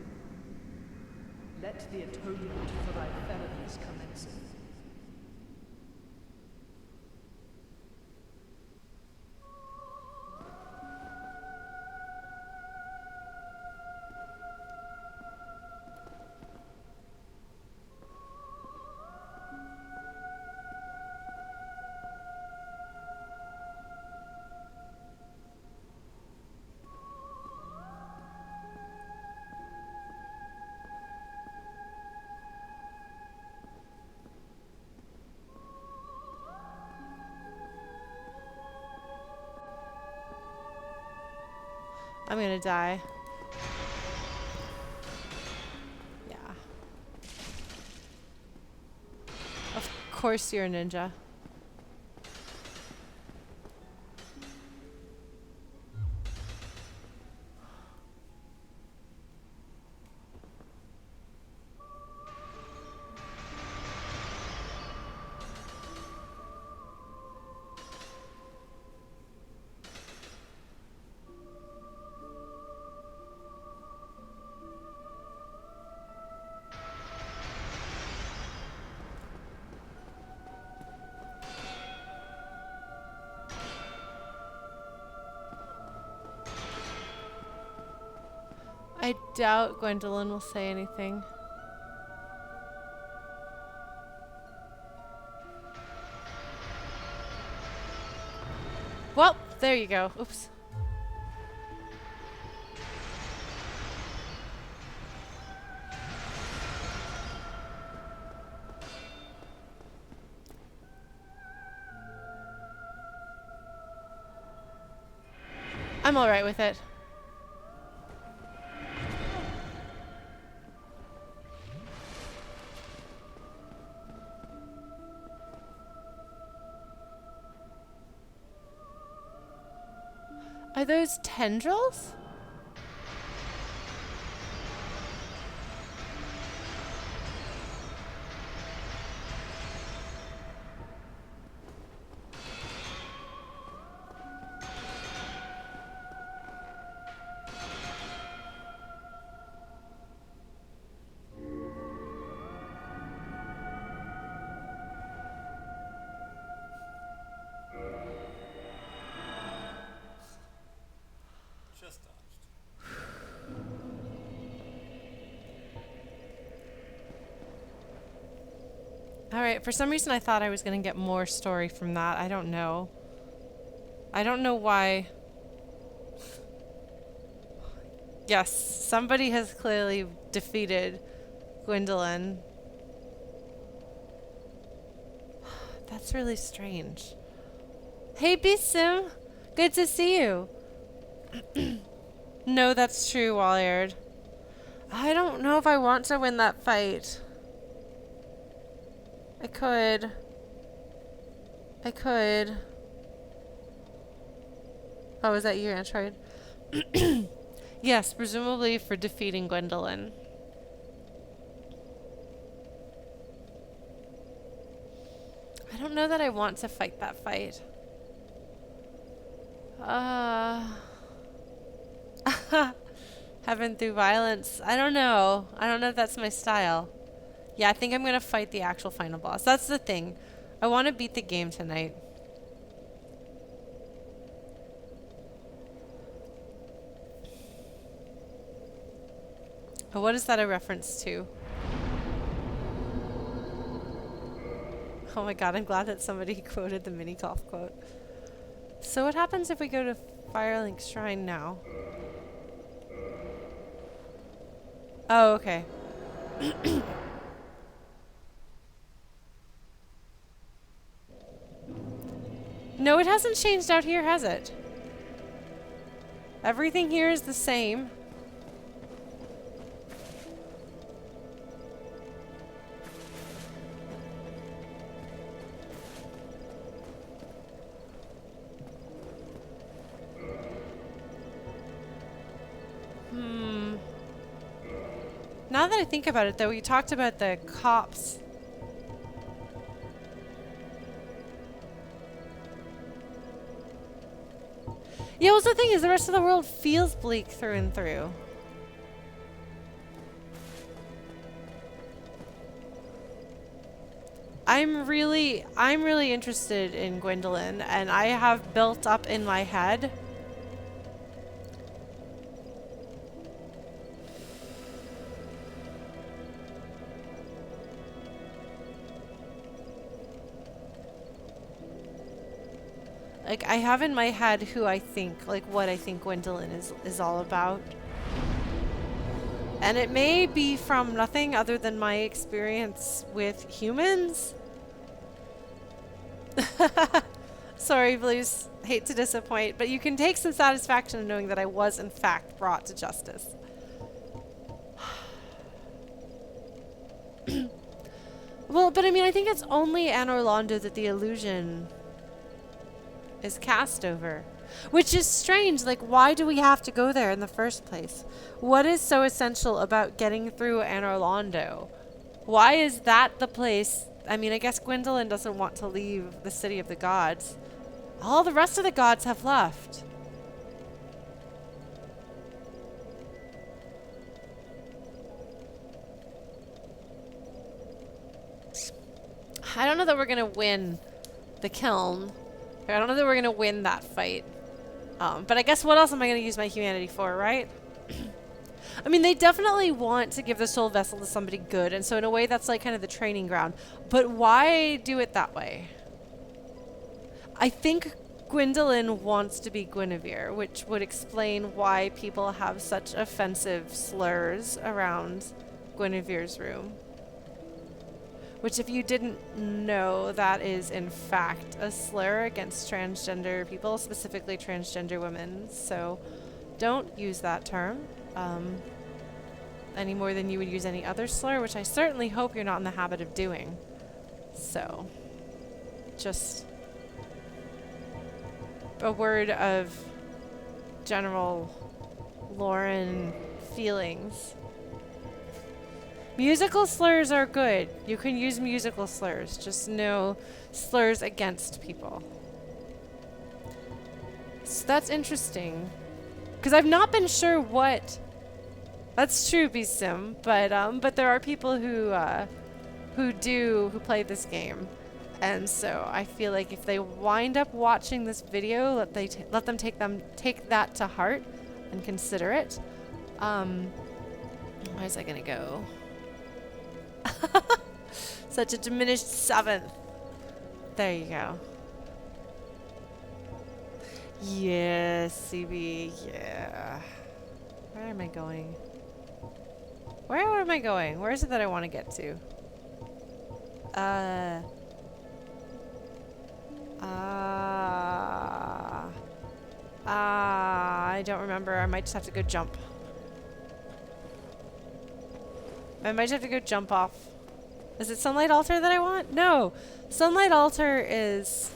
Let the atonement for thy felonies commence. I'm gonna die. Yeah. Of course you're a ninja. I doubt Gwyndolin will say anything. Well, there you go. Oops. I'm all right with it. Are those tendrils? Just dodged. Alright, for some reason I thought I was going to get more story from that. I don't know. I don't know why. Yes, somebody has clearly defeated Gwyndolin. That's really strange. Hey, Bisim! Good to see you! No, that's true, Walliard. I don't know if I want to win that fight. I could. Oh, is that you, Android? Yes, presumably for defeating Gwyndolin. I don't know that I want to fight that fight. Heaven through violence. I don't know. I don't know if that's my style. Yeah, I think I'm going to fight the actual final boss. That's the thing. I want to beat the game tonight. Oh, what is that a reference to? Oh my god, I'm glad that somebody quoted the mini golf quote. So what happens if we go to Firelink Shrine now? Oh, okay. No, it hasn't changed out here, has it? Everything here is the same. Now that I think about it, though, we talked about the cops. Yeah, well, the thing is, the rest of the world feels bleak through and through. I'm really interested in Gwyndolin, and I have built up in my head like, I have in my head who I think, like, what I think Gwyndolin is all about. And it may be from nothing other than my experience with humans. Sorry, Blues. Hate to disappoint, but you can take some satisfaction in knowing that I was, in fact, brought to justice. Well, but I mean, I think it's only Anor Londo that the illusion is cast over. Which is strange. Like, why do we have to go there in the first place? What is so essential about getting through Anor Londo? Why is that the place? I mean, I guess Gwyndolin doesn't want to leave the City of the Gods. All the rest of the gods have left. I don't know that we're going to win the kiln. I don't know that we're going to win that fight. But I guess what else am I going to use my humanity for, right? I mean, they definitely want to give the soul vessel to somebody good, and so in a way that's like kind of the training ground. But why do it that way? I think Gwyndolin wants to be Guinevere, which would explain why people have such offensive slurs around Guinevere's room. Which, if you didn't know, that is in fact a slur against transgender people, specifically transgender women. So don't use that term any more than you would use any other slur, which I certainly hope you're not in the habit of doing. So just a word of general Lauren feelings. Musical slurs are good. You can use musical slurs, just no slurs against people. So that's interesting. Because I've not been sure what... That's true, Bsim, but there are people who play this game. And so I feel like if they wind up watching this video, let them take that to heart and consider it. Where's that gonna go? Such a diminished seventh. There you go. Yes, CB, yeah. Where am I going? Where am I going? Where is it that I want to get to? I don't remember. I might just have to go jump. I might just have to go jump off. Is it Sunlight Altar that I want? No! Sunlight Altar is...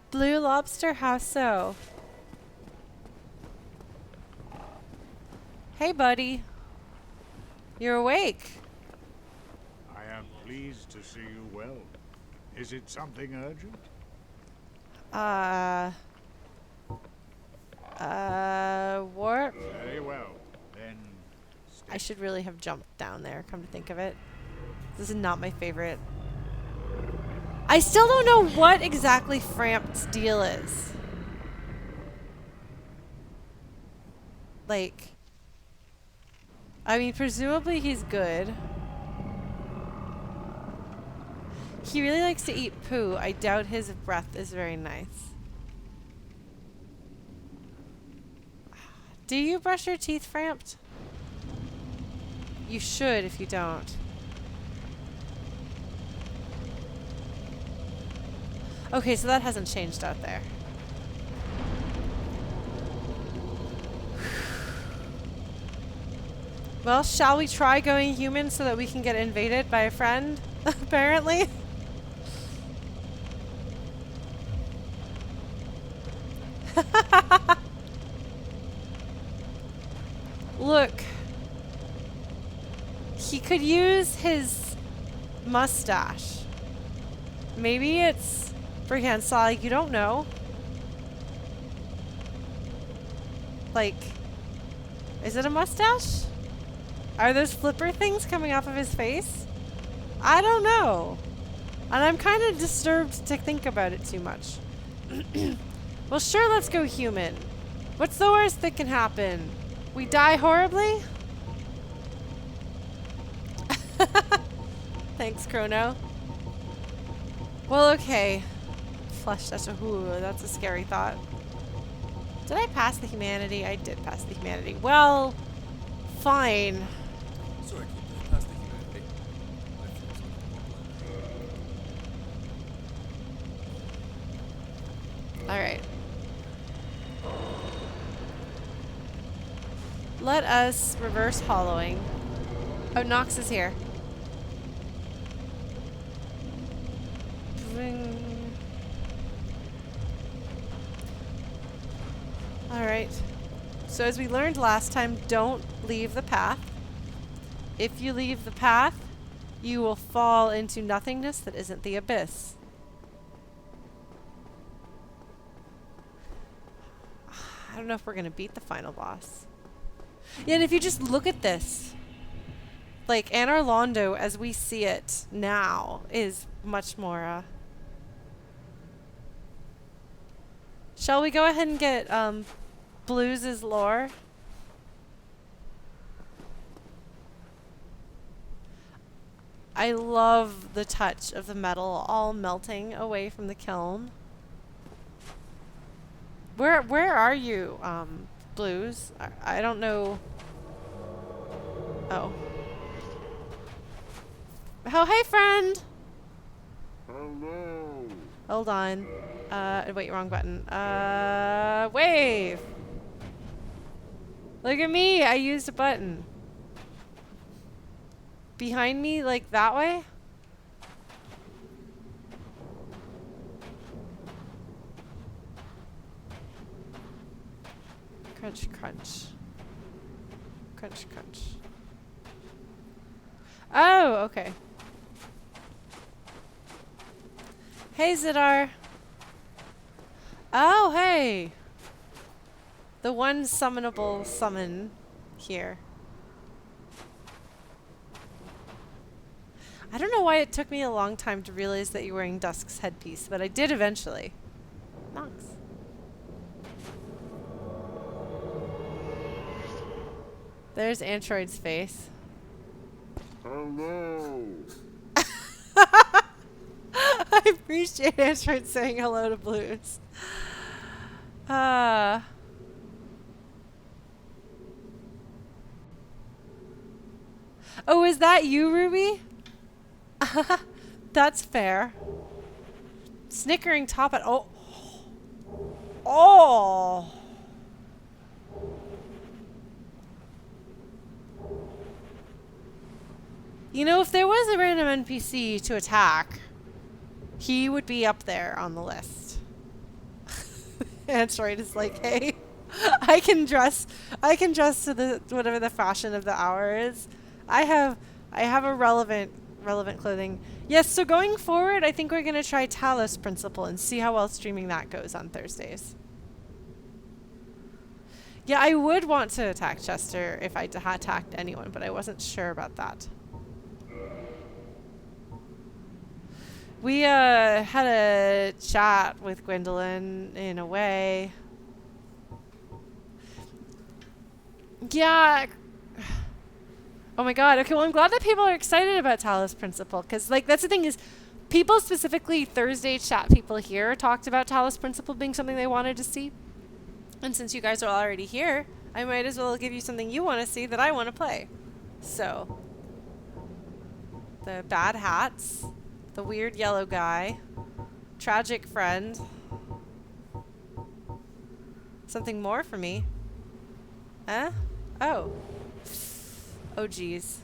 Blue Lobster, how so? Hey, buddy. You're awake. I am pleased to see you well. Is it something urgent? Warp? Very well. Then I should really have jumped down there, come to think of it. This is not my favorite. I still don't know what exactly Framp's deal is. Like... I mean, presumably he's good. He really likes to eat poo. I doubt his breath is very nice. Do you brush your teeth, Frampt? You should if you don't. Okay, so that hasn't changed out there. Well, shall we try going human so that we can get invaded by a friend? Apparently. Look. He could use his mustache. Maybe it's prehensile, you don't know. Like, is it a mustache? Are those flipper things coming off of his face? I don't know. And I'm kind of disturbed to think about it too much. Well, sure, let's go human. What's the worst that can happen? We die horribly? Thanks, Chrono. Well, okay. Flesh, that's a scary thought. Did I pass the humanity? I did pass the humanity. Well, fine. Sorry, can you just pass the humanity? Alright. Let us reverse hollowing. Oh, Nox is here. Alright. So as we learned last time, don't leave the path. If you leave the path, you will fall into nothingness that isn't the abyss. I don't know if we're gonna beat the final boss. Yeah, and if you just look at this, like, Anar Londo, as we see it now, is much more, Shall we go ahead and get, Blues' lore? I love the touch of the metal all melting away from the kiln. Where are you, Blues? I don't know. Oh. Oh, hey, friend! Hello. Hold on. Wait, wrong button. Wave! Look at me! I used a button. Behind me, like that way? Crunch, crunch. Crunch, crunch. Oh, okay. Hey, Zidar. Oh, hey. The one summonable summon here. I don't know why it took me a long time to realize that you're wearing Dusk's headpiece, but I did eventually. Nox. There's Antroid's face. Hello. I Appreciate Android saying hello to Blues. Oh, is that you, Ruby? That's fair. Snickering top at oh. Oh. You know, if there was a random NPC to attack, he would be up there on the list. Android is like, hey, I can dress to the whatever the fashion of the hour is. I have a relevant clothing. Yes, so going forward, I think we're going to try Talos Principle and see how well streaming that goes on Thursdays. Yeah, I would want to attack Chester if I attacked anyone, but I wasn't sure about that. We had a chat with Gwyndolin in a way. Yeah. Oh my god. Okay, well, I'm glad that people are excited about Talos Principle, because, like, that's the thing is, people, specifically Thursday chat people here, talked about Talos Principle being something they wanted to see. And since you guys are already here, I might as well give you something you want to see that I want to play. So, the bad hats, the weird yellow guy, tragic friend. Something more for me. Huh? Oh. Oh, geez.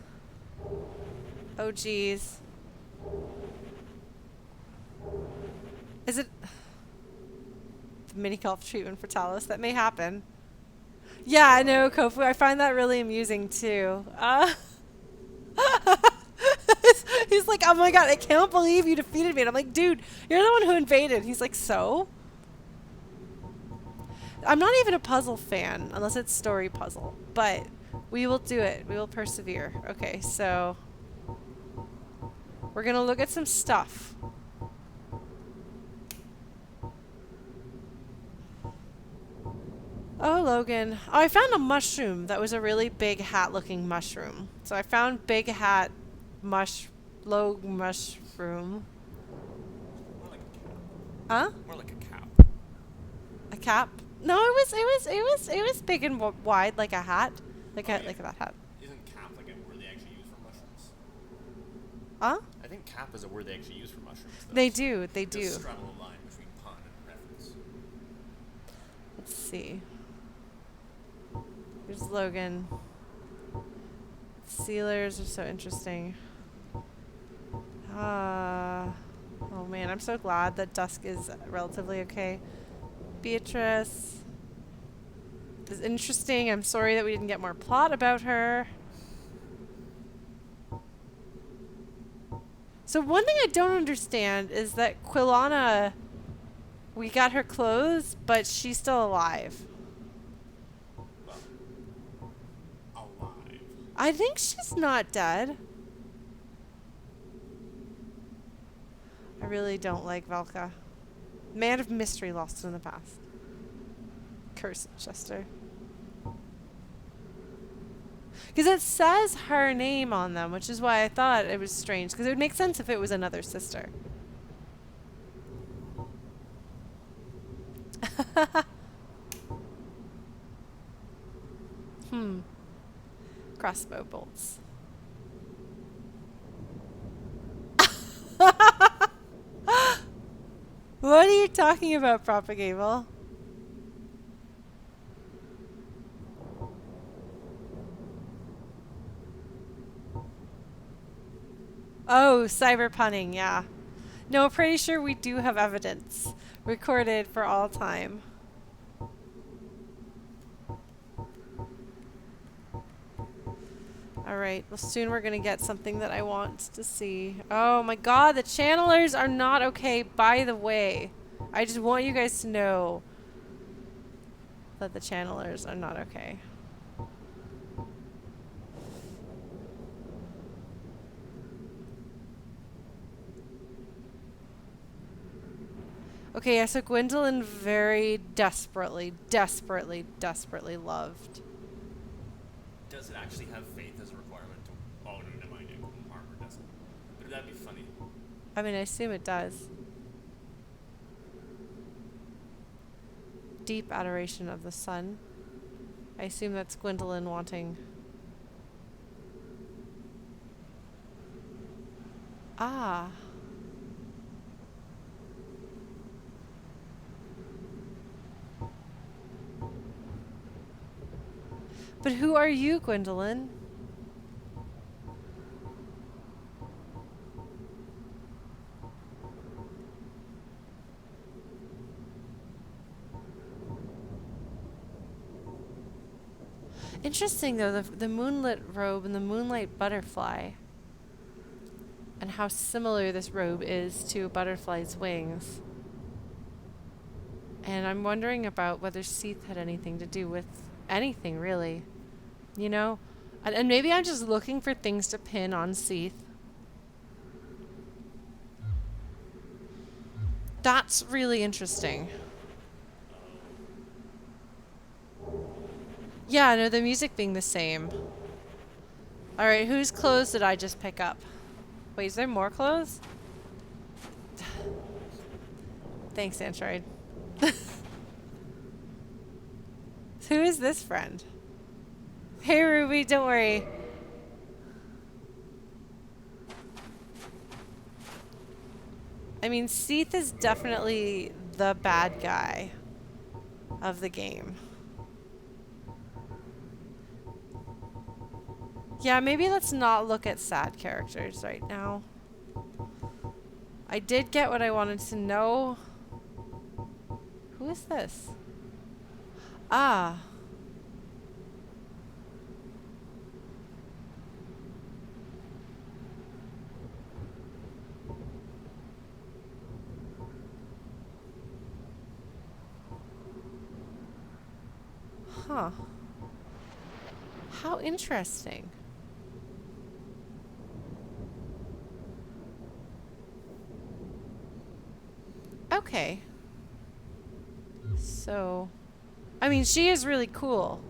Oh, geez. Is it the mini golf treatment for Talos? That may happen. Yeah, I know, Kofu. I find that really amusing, too. He's like, oh my god, I can't believe you defeated me. And I'm like, dude, you're the one who invaded. He's like, so? I'm not even a puzzle fan, unless it's story puzzle. But we will do it. We will persevere. Okay, so we're going to look at some stuff. Oh, Logan. Oh, I found a mushroom that was a really big hat-looking mushroom. So I found big hat mushroom. Huh? More like a cap. A cap? No, it was big and wide like a hat. Like that hat. Isn't cap like a word they actually use for mushrooms? Huh? I think cap is a word they actually use for mushrooms. Though. They do. Just straddle a line between pun and reference. Let's see. Here's Logan. Sealers are so interesting. Oh man, I'm so glad that Dusk is relatively okay. Beatrice is interesting. I'm sorry that we didn't get more plot about her. So one thing I don't understand is that Quilana, we got her clothes, but she's still alive. Alive. I think she's not dead. I really don't like Velka. Man of mystery lost in the past. Curse Chester. Because it says her name on them, which is why I thought it was strange. Because it would make sense if it was another sister. Crossbow bolts. What are you talking about, Propagable? Oh, cyber punning, yeah. No, pretty sure we do have evidence recorded for all time. Alright, well soon we're gonna get something that I want to see. Oh my god, the channelers are not okay, by the way. I just want you guys to know that the channelers are not okay. Okay, yeah, so Gwyndolin very desperately loved. Does it actually have faith as a requirement to... Oh, no, never mind. Armor doesn't. But that'd be funny. I mean, I assume it does. deep adoration of the sun. I assume that's Gwyndolin wanting... Ah. But who are you, Gwyndolin? Interesting, though, the moonlit robe and the moonlight butterfly, and how similar this robe is to a butterfly's wings. And I'm wondering about whether Seath had anything to do with anything, really. You know? And maybe I'm just looking for things to pin on Seath. That's really interesting. Yeah, no, the music being the same. Alright, whose clothes did I just pick up? Wait, is there more clothes? Thanks, Android. Who is this friend? Hey, Ruby, don't worry. I mean, Seath is definitely the bad guy of the game. Yeah, maybe let's not look at sad characters right now. I did get what I wanted to know. Who is this? Ah. Huh. How interesting. Okay. So, I mean, she is really cool.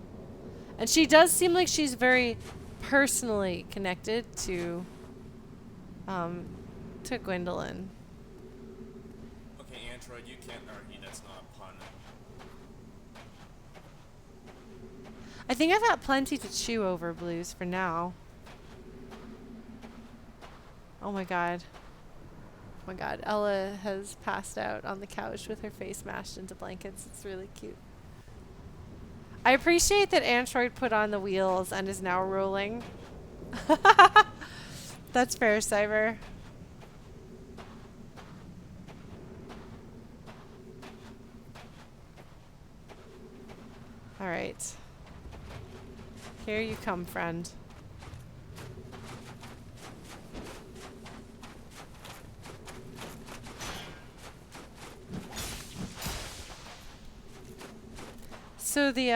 And she does seem like she's very personally connected to Gwyndolin. Okay, Android, you can't argue that's not a pun. I think I've got plenty to chew over, Blues, for now. Oh my god. Oh my god, Ella has passed out on the couch with her face mashed into blankets. It's really cute. I appreciate that Android put on the wheels and is now rolling. That's fair, Cyber. Alright. Here you come, friend. So the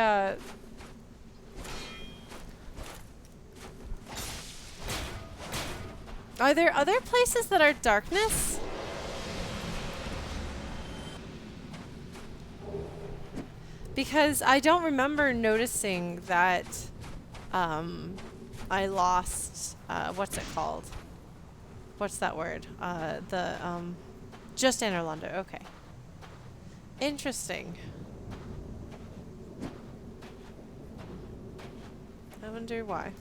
are there other places that are darkness? Because I don't remember noticing that I lost what's it called? What's that word? Just Anor Londo. Okay. Interesting. I wonder why.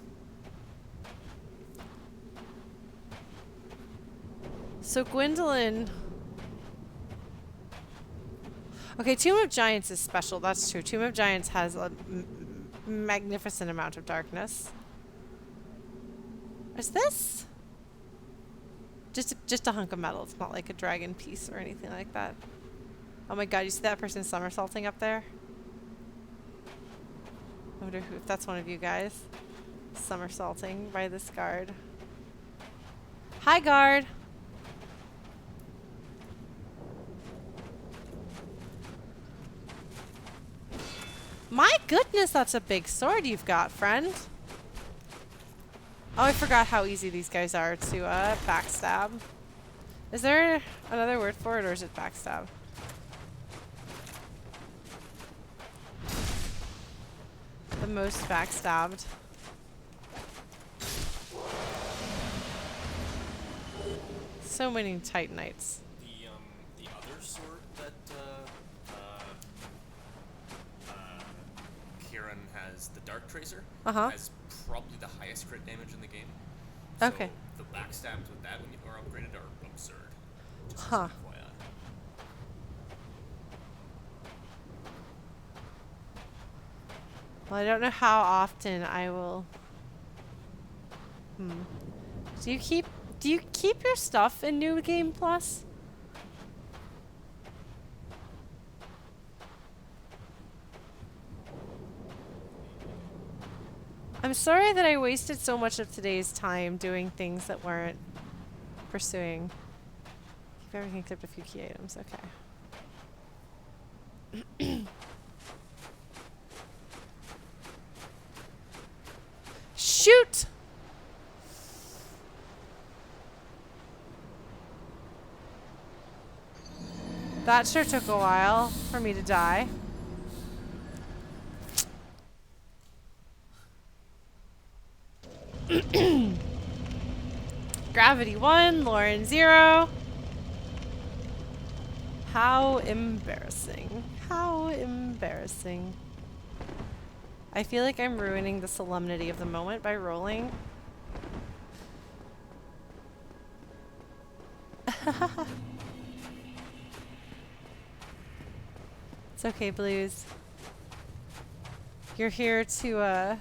So Gwyndolin... Okay, Tomb of Giants is special. That's true. Tomb of Giants has a magnificent amount of darkness. Is this? Just a hunk of metal. It's not like a dragon piece or anything like that. Oh my god, you see that person somersaulting up there? I wonder if that's one of you guys. Somersaulting by this guard. Hi, guard! My goodness, that's a big sword you've got, friend. Oh, I forgot how easy these guys are to backstab. Is there another word for it, or is it backstab? The most backstabbed. So many Titanites. The other sword that Tracer Uh-huh. has probably the highest crit damage in the game. So Okay. the backstabs with that when you are upgraded are absurd. Just as Huh. an FYI. Well, I don't know how often I will. Do you keep your stuff in New Game Plus? I'm sorry that I wasted so much of today's time doing things that weren't pursuing. Keep everything except a few key items. Okay. Shoot! That sure took a while for me to die. Gravity 1, Lauren 0. How embarrassing. How embarrassing. I feel like I'm ruining the solemnity of the moment by rolling. It's okay, Blues. You're here to,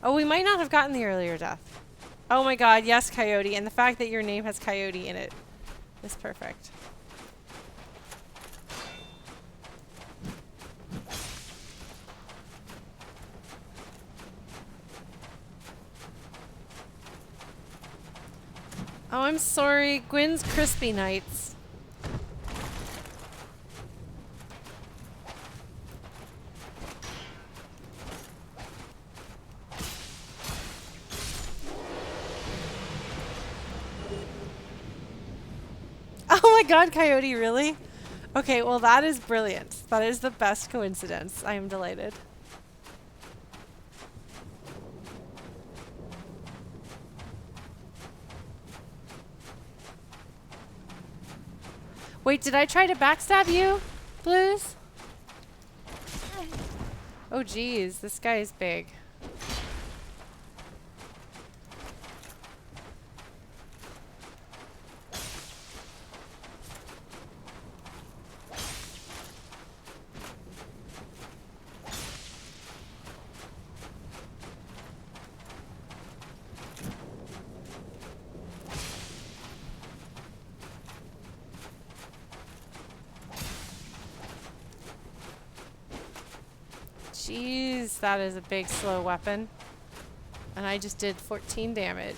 Oh, we might not have gotten the earlier death. Oh my god, yes, Coyote. And the fact that your name has Coyote in it is perfect. Oh, I'm sorry. Gwyn's Crispy Nights. Oh my god, Coyote, really? Okay, well that is brilliant. That is the best coincidence. I am delighted. Wait, did I try to backstab you, Blues? Oh geez, this guy is big. Jeez, that is a big slow weapon. And I just did 14 damage.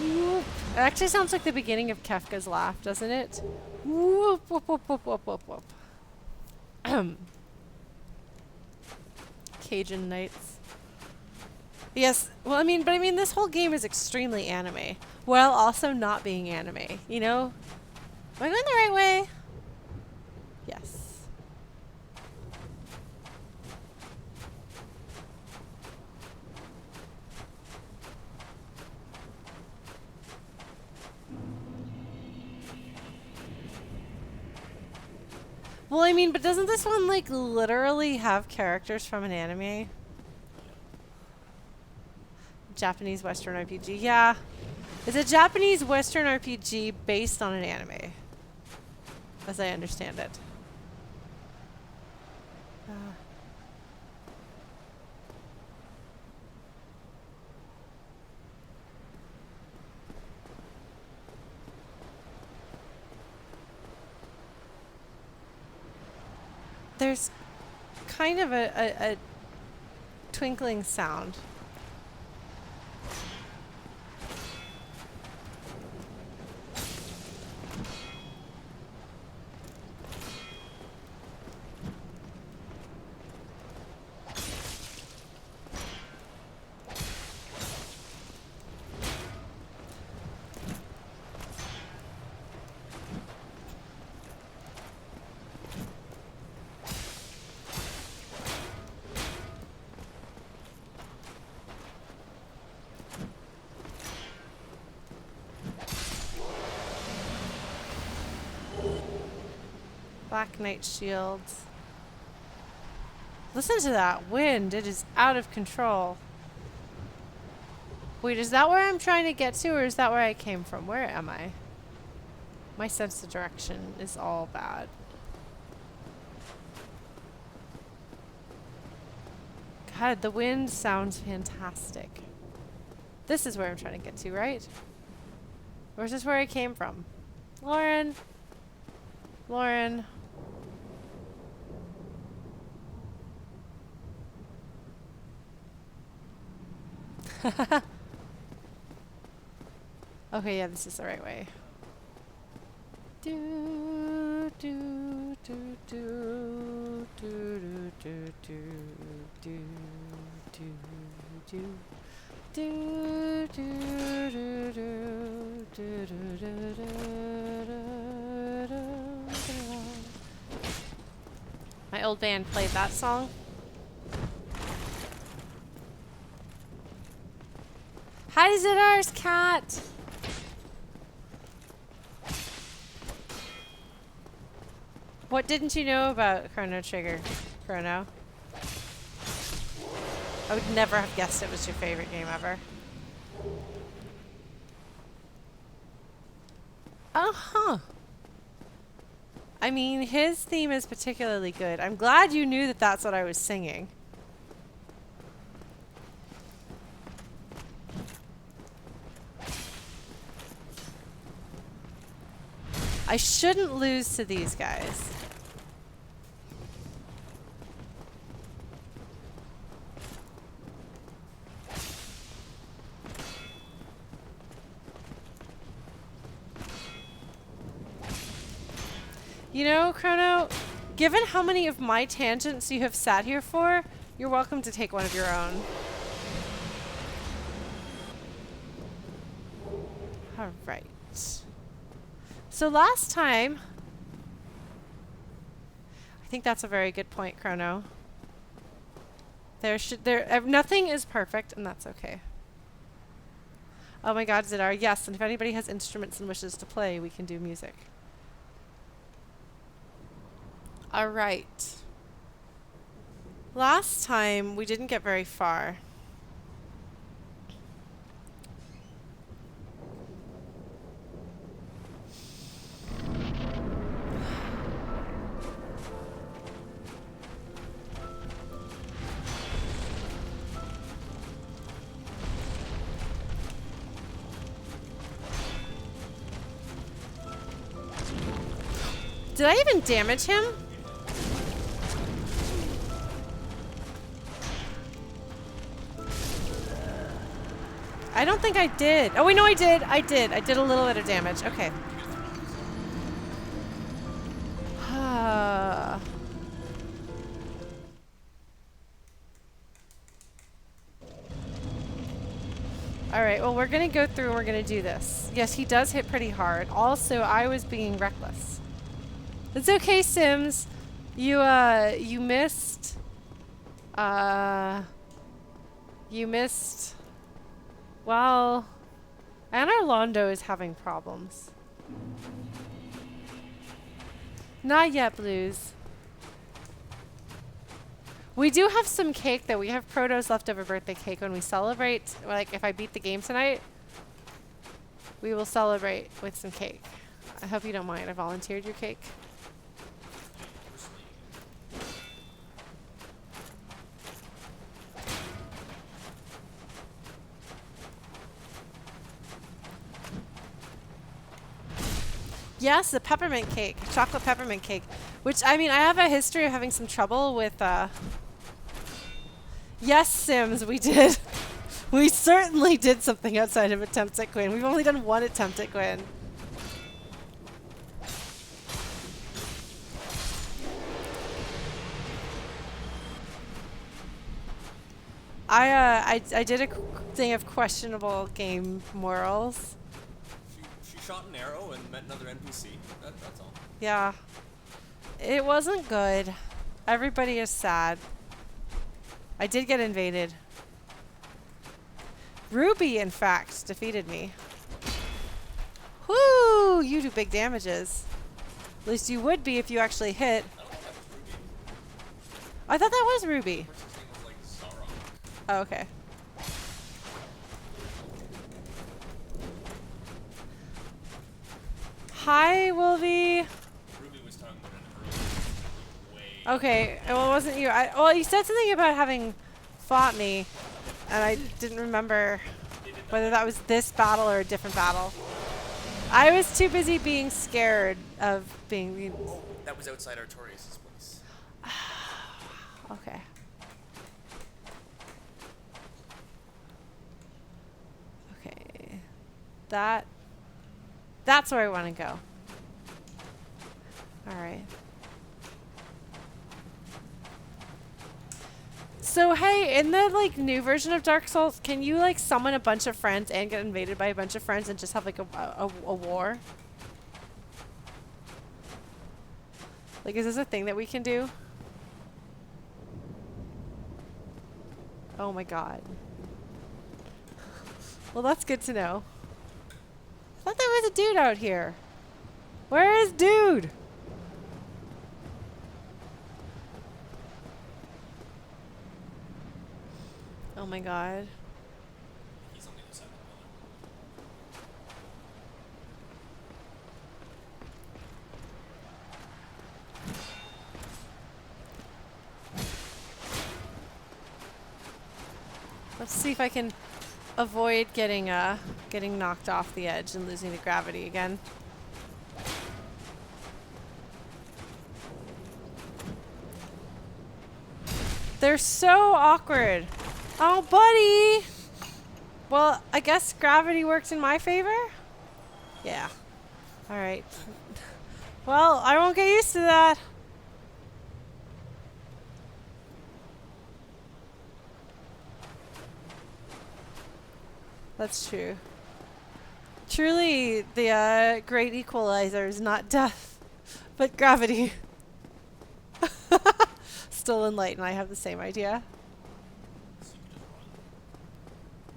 Whoop. It actually sounds like the beginning of Kefka's laugh, doesn't it? Whoop, whoop, whoop, whoop, whoop, whoop, whoop. Cajun Nights. Yes, well, I mean, this whole game is extremely anime, while also not being anime, you know? Am I going the right way? Yes. Well, I mean, but doesn't this one, like, literally have characters from an anime? Japanese Western RPG. Yeah. It's a Japanese Western RPG based on an anime, as I understand it. There's kind of a twinkling sound. Black Knight shields. Listen to that wind. It is out of control. Wait, is that where I'm trying to get to, or is that where I came from? Where am I? My sense of direction is all bad. God, the wind sounds fantastic. This is where I'm trying to get to, right? Or is this where I came from? Lauren. Lauren. Okay, yeah, this is the right way. Do do do do do do do do do do do do do do do. My old band played that song. Hi, Zidar's cat. What didn't you know about Chrono Trigger, Chrono? I would never have guessed it was your favorite game ever. Uh-huh. I mean, his theme is particularly good. I'm glad you knew that that's what I was singing. I shouldn't lose to these guys. You know, Chrono, given how many of my tangents you have sat here for, you're welcome to take one of your own. All right. So last time, I think that's a very good point, Chrono. Nothing is perfect, and that's okay. Oh my God, Zidar, yes, and if anybody has instruments and wishes to play, we can do music. All right. Last time, we didn't get very far. Did I even damage him? I don't think I did. Oh, wait, no, I did. I did a little bit of damage. Okay. Alright, well, we're going to go through and we're going to do this. Yes, he does hit pretty hard. Also, I was being reckless. It's okay, Sims. You missed. You missed. Well, Anna Londo is having problems. Not yet, Blues. We do have some cake, though. We have Proto's leftover birthday cake when we celebrate. Like, if I beat the game tonight, we will celebrate with some cake. I hope you don't mind. I volunteered your cake. Yes, the peppermint cake. Chocolate peppermint cake. Which, I mean, I have a history of having some trouble with, Yes, Sims, we did. We certainly did something outside of attempts at Gwyn. We've only done one attempt at Gwyn. I did a thing of questionable game morals. She shot an arrow and met another NPC. That's all. Yeah. It wasn't good. Everybody is sad. I did get invaded. Ruby, in fact, defeated me. Whoo! You do big damages. At least you would be if you actually hit. I thought that was Ruby. Oh, okay. Hi, Wolvie. Ruby was talking about an early way. Okay, well, it wasn't you. Well, you said something about having fought me, and I didn't remember whether that was this battle or a different battle. I was too busy being scared of being... That was outside Artorias' place. Okay. Okay. That's where I want to go. Alright. So hey, in the like new version of Dark Souls, can you like summon a bunch of friends and get invaded by a bunch of friends and just have like a war? Like, is this a thing that we can do? Oh my god. Well, that's good to know. I thought there was a dude out here. Where is dude? Oh my god. He's on the other side of the Let's see if I can avoid getting knocked off the edge and losing to gravity again. They're so awkward. Oh, buddy! Well, I guess gravity works in my favor? Yeah. Alright. Well, I won't get used to that. That's true. Truly, the great equalizer is not death, but gravity. Still enlightened, I have the same idea.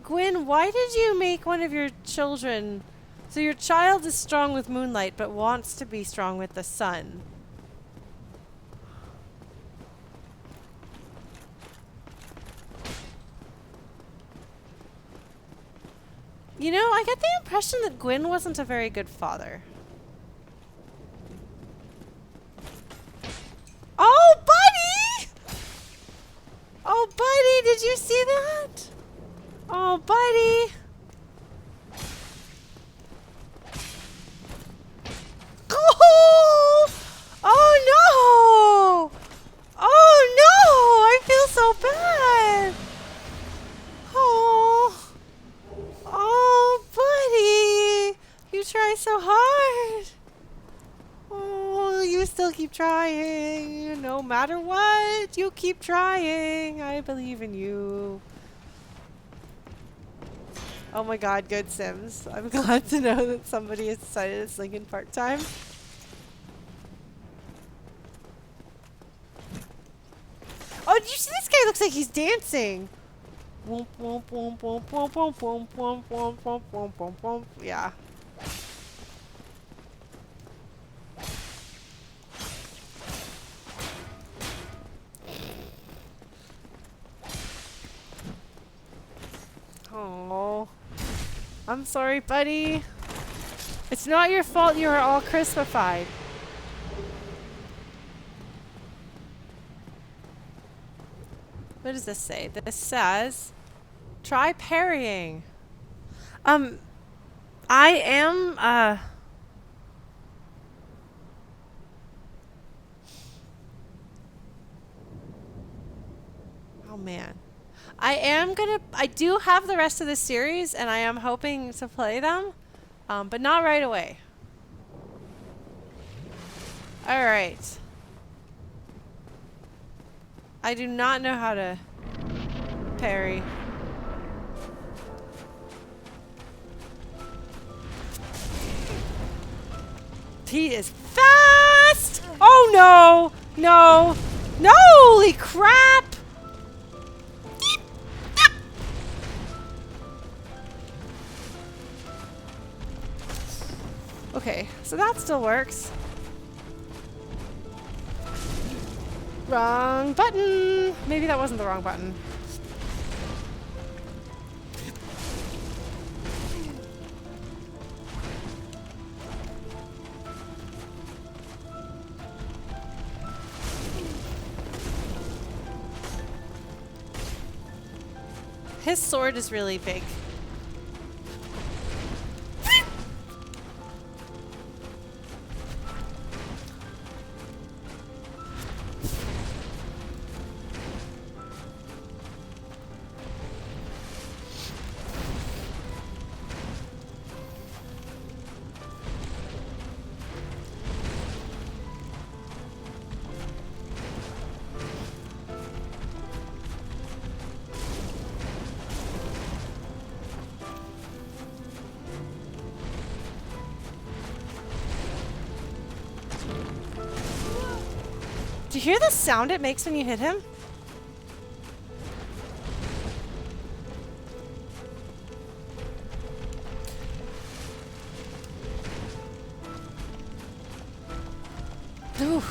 Gwyn, why did you make one of your children... So your child is strong with moonlight, but wants to be strong with the sun. You know, I get the impression that Gwyn wasn't a very good father. Oh, buddy! Oh, buddy, did you see that? Oh, buddy! Oh! Oh, no! Oh, no! I feel so bad! Oh! Oh, buddy! You try so hard! Oh, you still keep trying. No matter what, you keep trying. I believe in you. Oh my god, good Sims. I'm glad to know that somebody has decided it's Linkin Park time. Oh, did you see this guy? Looks like he's dancing. Womp, womp, womp, womp, womp, womp, womp, womp, womp, womp, womp, womp, womp. Yeah. Oh, I'm sorry, buddy. It's not your fault you are all crispified. What does this say? This says, try parrying. I am, oh man. I do have the rest of the series and I am hoping to play them, but not right away. Alright. I do not know how to parry. He is fast! Oh no! No! No! Holy crap! Okay, so that still works. Wrong button. Maybe that wasn't the wrong button. His sword is really big. Do you hear the sound it makes when you hit him? Ooh.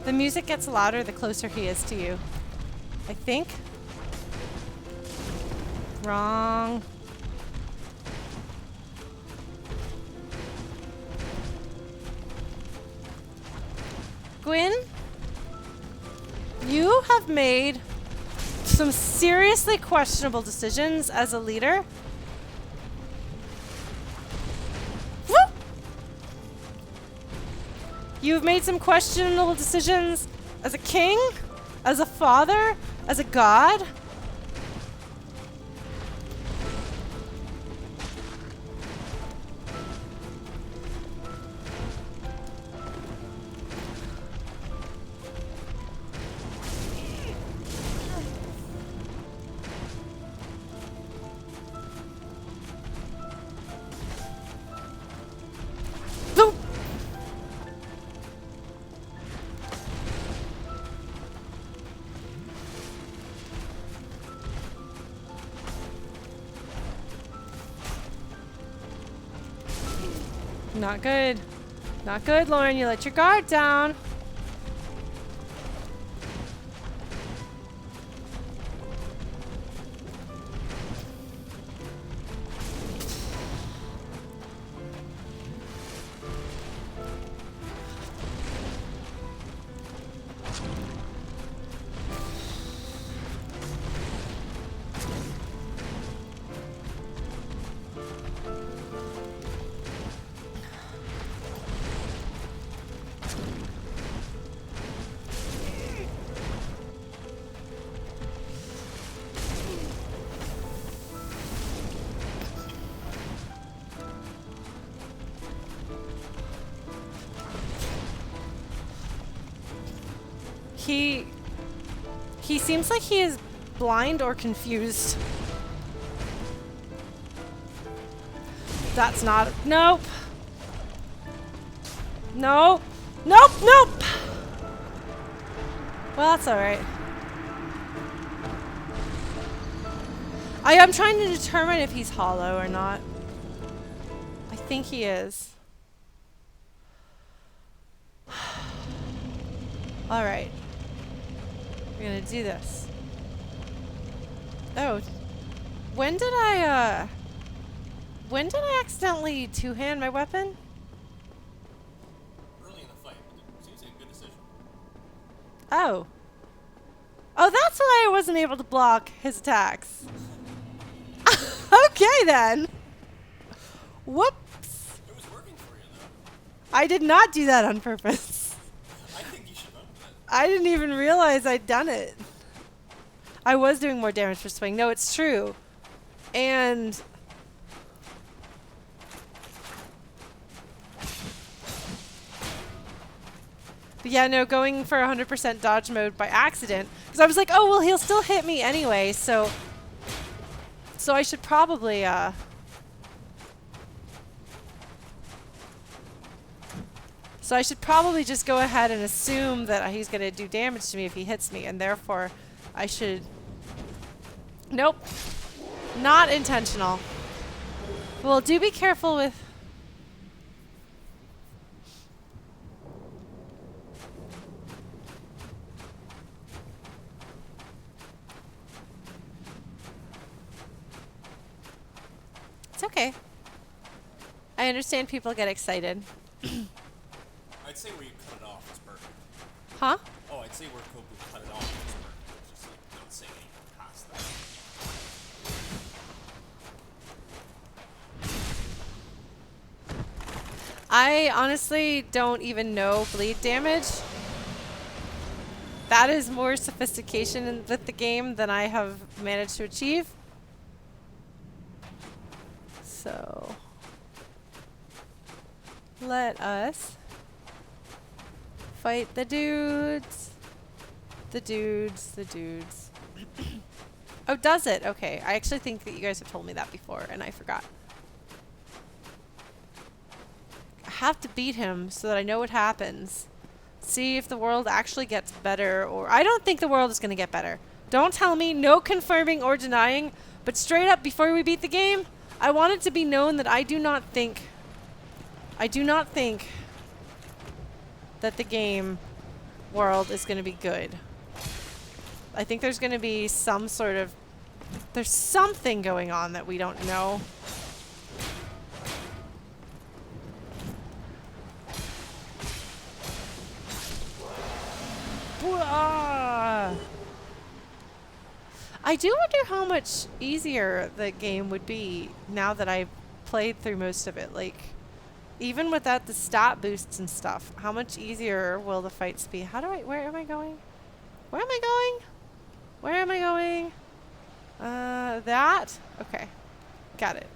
The music gets louder the closer he is to you. I think. Wrong. Gwyn, you have made some seriously questionable decisions as a leader. You've made some questionable decisions as a king, as a father, as a god. Not good. Not good, Lauren. You let your guard down. He seems like he is blind or confused. That's not... Nope. No. Nope, nope. Well, that's alright. I am trying to determine if he's hollow or not. I think he is. Alright. We're gonna do this. Oh. When did I accidentally two-hand my weapon? Early in the fight, but it seems like a good decision. Oh. Oh, that's why I wasn't able to block his attacks. Okay, then. Whoops. It was working for you, though. I did not do that on purpose. I think you should know that. I didn't even realize I'd done it. I was doing more damage per swing. No, it's true. And but yeah, no, going for 100% dodge mode by accident, because I was like, oh well, he'll still hit me anyway, so I should probably just go ahead and assume that he's going to do damage to me if he hits me, and therefore I should... Nope. Not intentional. Well, do be careful with... It's okay. I understand people get excited. I'd say where you cut it off is perfect. Huh? Oh, I'd say where Koku cut it off is perfect. It's just like not saying anything past that. I honestly don't even know bleed damage. That is more sophistication with the game than I have managed to achieve. So let us fight the dudes. The dudes. Oh, does it? Okay. I actually think that you guys have told me that before and I forgot. I have to beat him so that I know what happens. See if the world actually gets better, or... I don't think the world is going to get better. Don't tell me, no confirming or denying, but straight up before we beat the game, I want it to be known that I do not think that the game world is going to be good. I think there's going to be some sort of... There's something going on that we don't know. I do wonder how much easier the game would be now that I've played through most of it. Like, even without the stat boosts and stuff, how much easier will the fights be? Where am I going? Where am I going? Where am I going? That? Okay. Got it.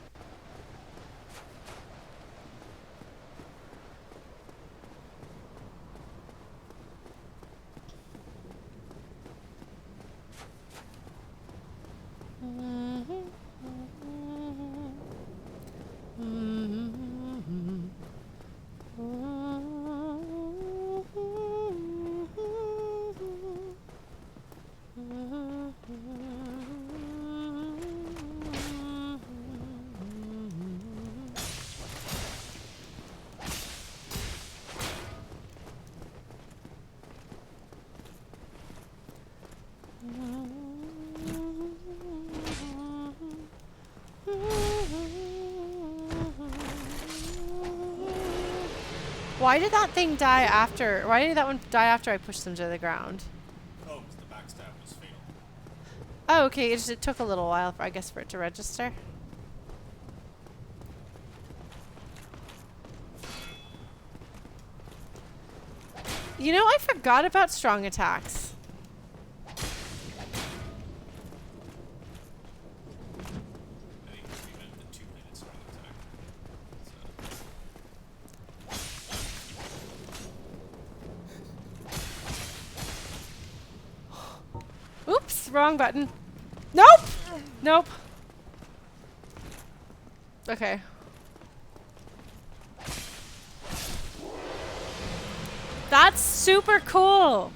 Why did that thing die after? Why did that one die after I pushed them to the ground? Oh, because the backstab was fatal. Oh, okay. It took a little while, I guess, for it to register. You know, I forgot about strong attacks. I think we meant the 2-minute strong attack. Oops, wrong button. Nope! Nope. Okay. That's super cool.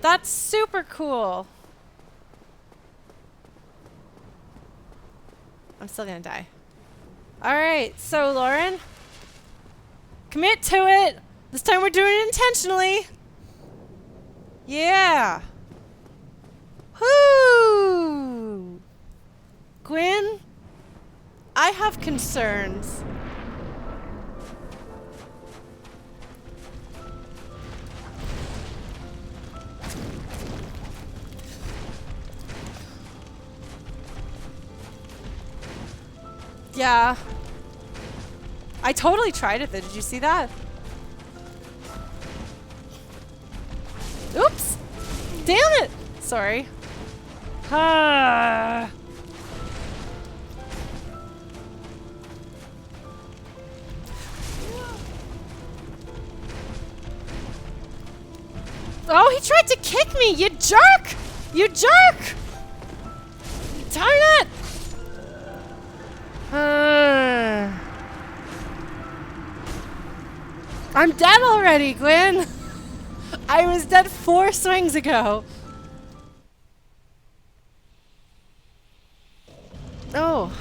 That's super cool. I'm still gonna die. Alright, so Lauren. Commit to it. This time we're doing it intentionally. Yeah. Whoo! Gwyn, I have concerns. Yeah. I totally tried it though. Did you see that? Oops! Damn it! Sorry. Oh, he tried to kick me, you jerk! You jerk! Darn it! I'm dead already, Gwyn! I was dead 4 swings ago. Oh.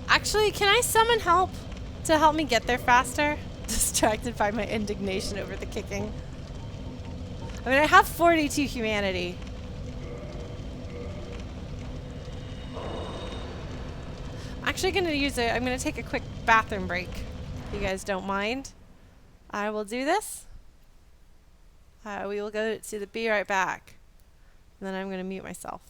Actually, can I summon help to help me get there faster? Distracted by my indignation over the kicking. I mean, I have 42 humanity. Actually gonna use it. I'm gonna take a quick bathroom break. If you guys don't mind. I will do this. We will go to the be right back. And then I'm gonna mute myself.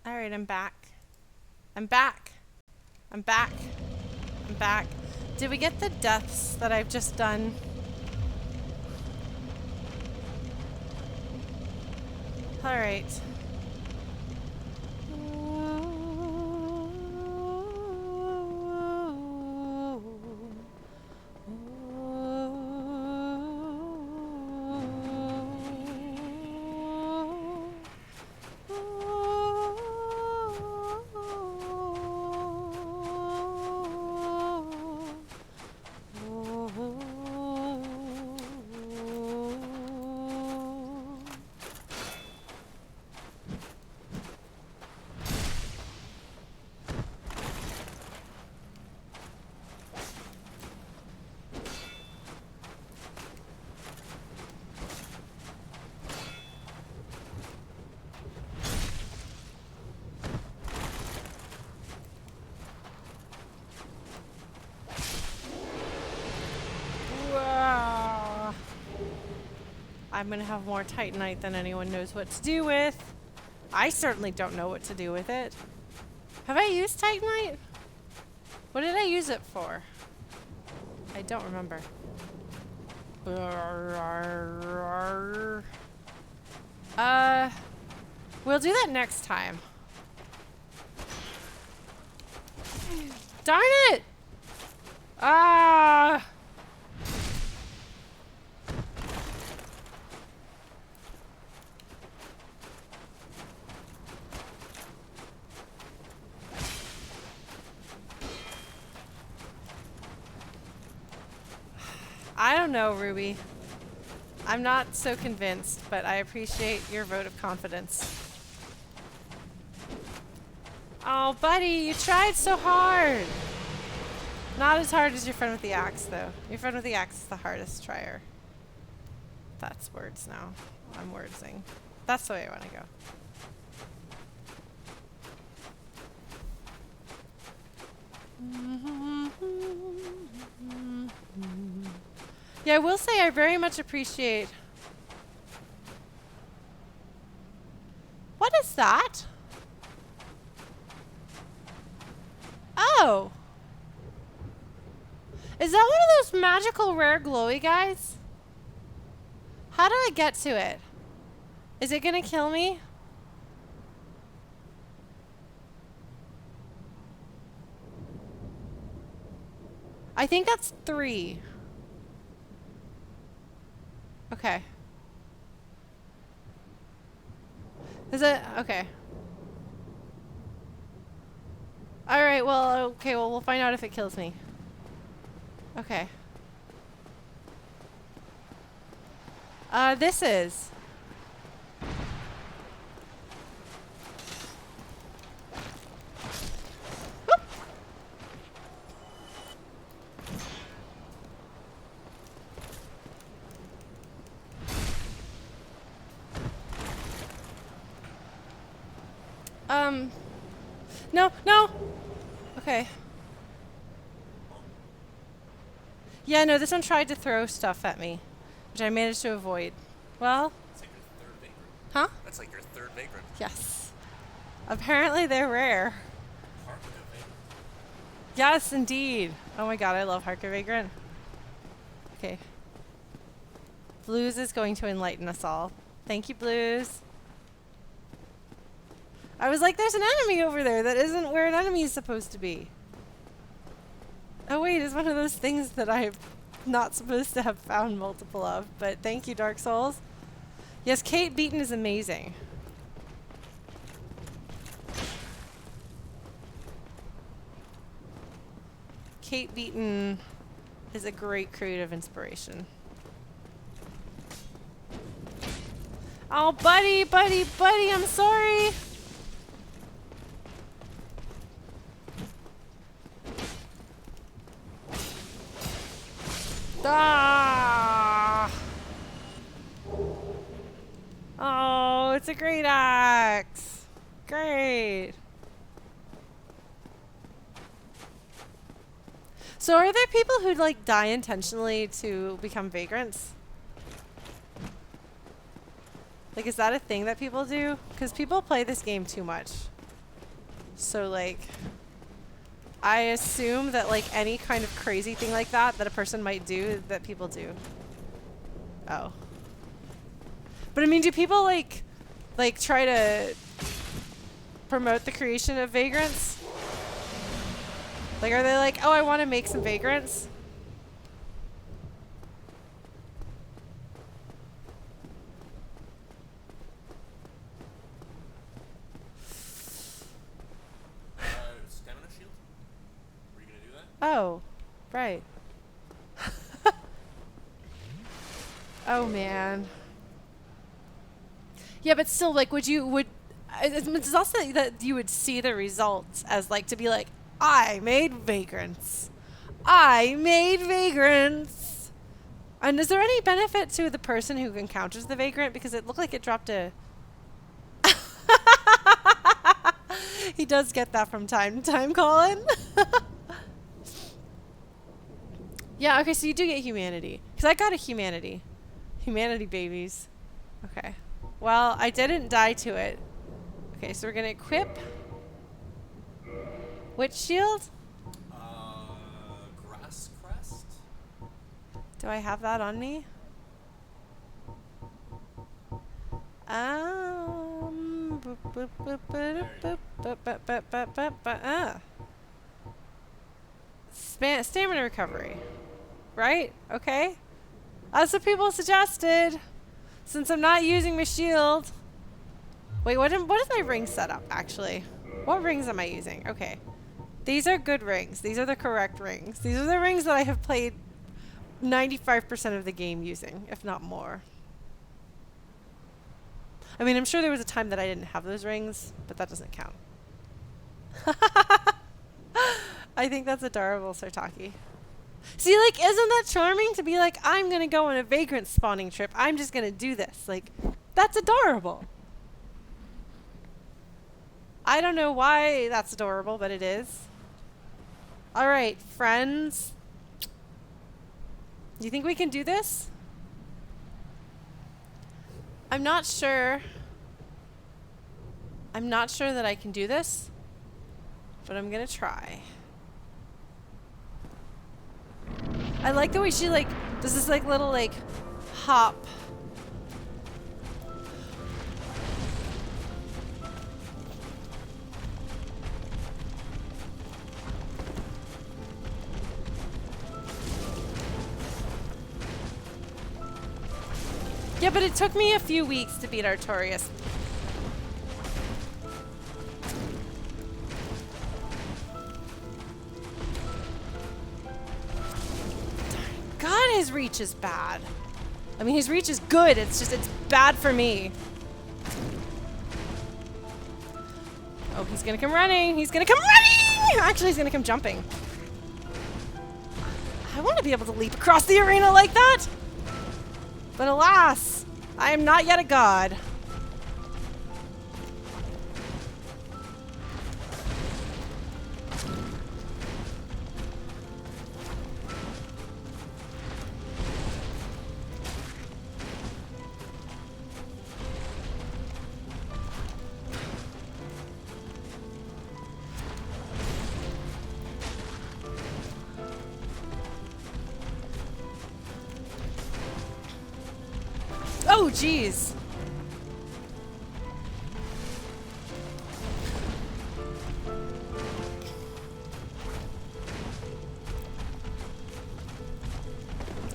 Alright, I'm back. I'm back. I'm back. I'm back. Did we get the deaths that I've just done? Alright. I'm gonna have more Titanite than anyone knows what to do with. I certainly don't know what to do with it. Have I used Titanite? What did I use it for? I don't remember. We'll do that next time. Darn it! Ah! I don't know, Ruby. I'm not so convinced, but I appreciate your vote of confidence. Oh, buddy, you tried so hard. Not as hard as your friend with the axe, though. Your friend with the axe is the hardest trier. That's words now. I'm wordsing. That's the way I want to go. Yeah, I will say I very much appreciate... What is that? Oh! Is that one of those magical rare glowy guys? How do I get to it? Is it gonna kill me? I think that's 3. Okay. Is it? Okay. Alright, well, okay, well, we'll find out if it kills me. Okay. This is. Whoop. No, no! Okay. Yeah, no, this one tried to throw stuff at me, which I managed to avoid. Well? That's like your third vagrant. Huh? That's like your third vagrant. Yes. Apparently they're rare. Harker vagrant. Yes, indeed. Oh my god, I love Harker Vagrant. Okay. Blues is going to enlighten us all. Thank you, Blues. I was like, there's an enemy over there that isn't where an enemy is supposed to be. Oh wait, it's one of those things that I'm not supposed to have found multiple of, but thank you, Dark Souls. Yes, Kate Beaton is amazing. Kate Beaton is a great creative inspiration. Oh, buddy, buddy, buddy, I'm sorry. Ah! Oh, it's a great axe. Great. So are there people who like die intentionally to become vagrants? Like, is that a thing that people do? Because people play this game too much. So like, I assume that like any kind of crazy thing like that that a person might do, that people do. Oh. But I mean, do people like try to promote the creation of vagrants? Like, are they like, oh, I want to make some vagrants? Stamina shield? Were you gonna do that? Oh, right. Oh man. Yeah, but still, like, it's also that you would see the results as like to be like, I made vagrants. I made vagrants. And is there any benefit to the person who encounters the vagrant? Because it looked like it dropped a... He does get that from time to time, Colin. Yeah, okay, so you do get humanity. Because I got a humanity. Humanity babies. Okay. Well, I didn't die to it. Okay, so we're going to equip... Which shield? Grass crest? Do I have that on me? Stamina recovery. Right? Okay. That's what people suggested. Since I'm not using my shield. Wait, what is my ring setup, actually? What rings am I using? Okay. These are good rings. These are the correct rings. These are the rings that I have played 95% of the game using, if not more. I mean, I'm sure there was a time that I didn't have those rings, but that doesn't count. I think that's adorable, Sartaki. See, like, isn't that charming to be like, I'm going to go on a vagrant spawning trip. I'm just going to do this. Like, that's adorable. I don't know why that's adorable, but it is. All right, friends. Do you think we can do this? I'm not sure. I'm not sure that I can do this, but I'm going to try. I like the way she, like, does this, like, little, like, hop. Yeah, but it took me a few weeks to beat Artorias. God, his reach is bad. I mean, his reach is good. It's just, it's bad for me. Oh, he's gonna come running. He's gonna come running! Actually, he's gonna come jumping. I want to be able to leap across the arena like that. But alas, I am not yet a god. Oh, jeez.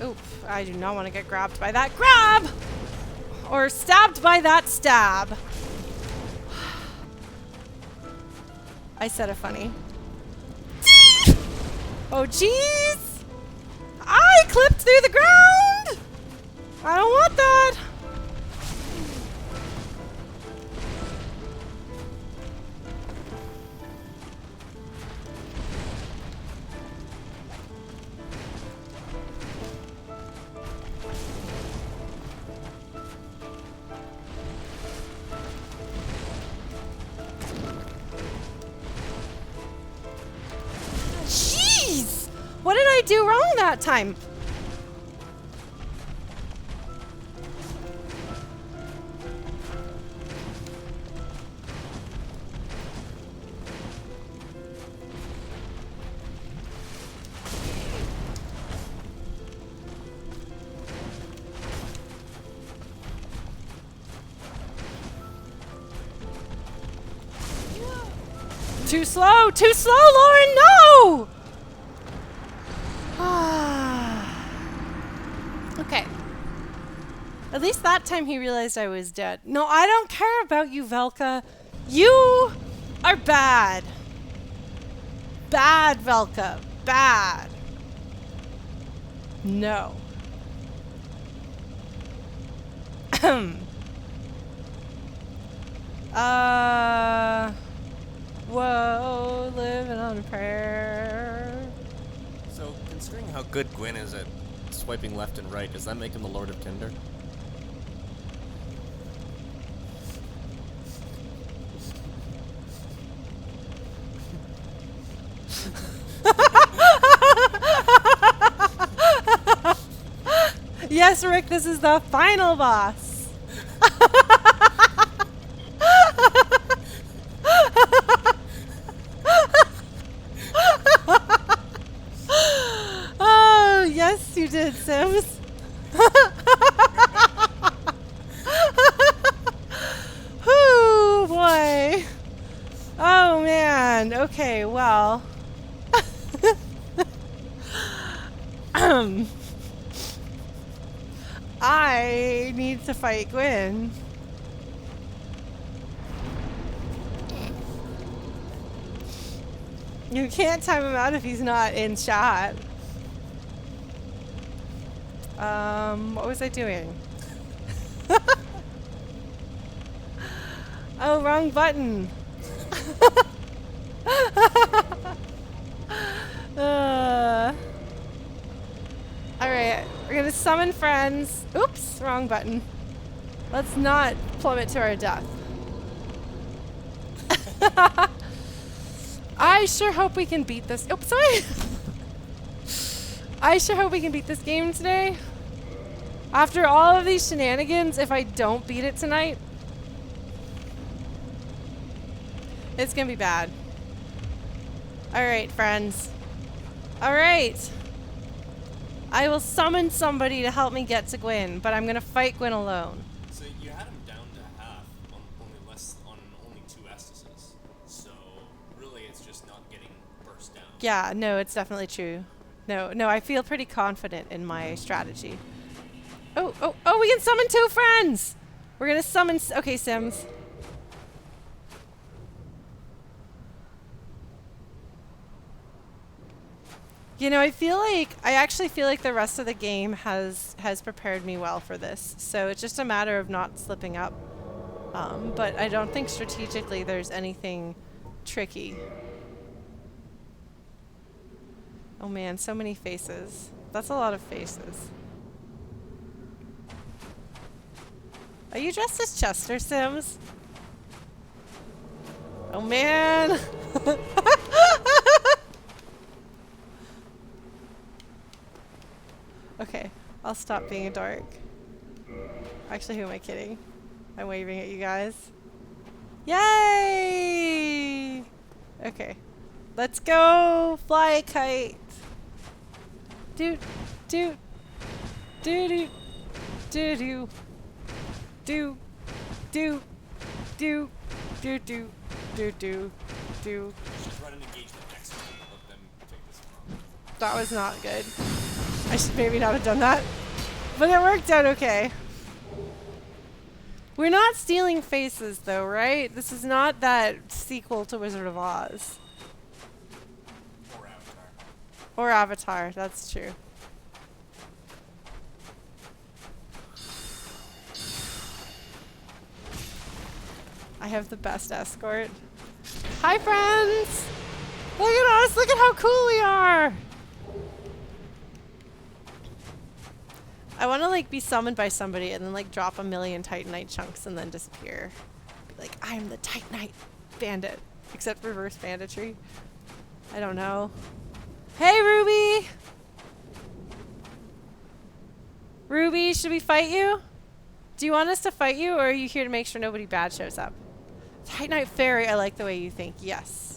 Oop, I do not want to get grabbed by that grab! Or stabbed by that stab. I said a funny. Oh, jeez! I clipped through the ground! I don't want that! Jeez! What did I do wrong that time? Too slow! Too slow, Lauren! No! Okay. At least that time he realized I was dead. No, I don't care about you, Velka. You are bad. Bad, Velka. Bad. No. Whoa, living on a prayer. So, considering how good Gwyn is at swiping left and right, does that make him the Lord of Tinder? Yes, Rick, this is the final boss. Oh, yes, you did, Sims. Whoo, boy. Oh, man. Okay, well. I need to fight Gwyn. You can't time him out if he's not in shot. What was I doing? Oh, wrong button. Alright, we're gonna summon friends. Oops, wrong button. Let's not plummet to our death. I sure hope we can beat this. Oops, sorry. I sure hope we can beat this game today. After all of these shenanigans, if I don't beat it tonight, it's gonna be bad. Alright, friends. Alright. I will summon somebody to help me get to Gwyn, but I'm gonna fight Gwyn alone. So you had him down to half on only 2 Estuses. So really it's just not getting burst down. Yeah, no, it's definitely true. No, I feel pretty confident in my strategy. Oh, we can summon 2 friends! We're gonna summon... Okay, Sims. You know, I actually feel like the rest of the game has prepared me well for this. So it's just a matter of not slipping up. But I don't think strategically there's anything tricky. Oh man, so many faces. That's a lot of faces. Are you dressed as Chester, Sims? Oh man! Okay, I'll stop being a dork. Actually, who am I kidding? I'm waving at you guys. Yay! Okay. Let's go fly a kite. Doot, doot, doo doo, doo doo, do, do, do, do, do, do, do, do. Just run an engagement next time and let them take this from. That was not good. I should maybe not have done that. But it worked out okay. We're not stealing faces though, right? This is not that sequel to Wizard of Oz. Or Avatar. Or Avatar, that's true. I have the best escort. Hi friends! Look at us! Look at how cool we are! I want to like be summoned by somebody and then like drop a million Titanite chunks and then disappear. Be like, I'm the Titanite bandit. Except reverse banditry. I don't know. Hey Ruby! Ruby, should we fight you? Do you want us to fight you or are you here to make sure nobody bad shows up? Titanite Fairy, I like the way you think. Yes.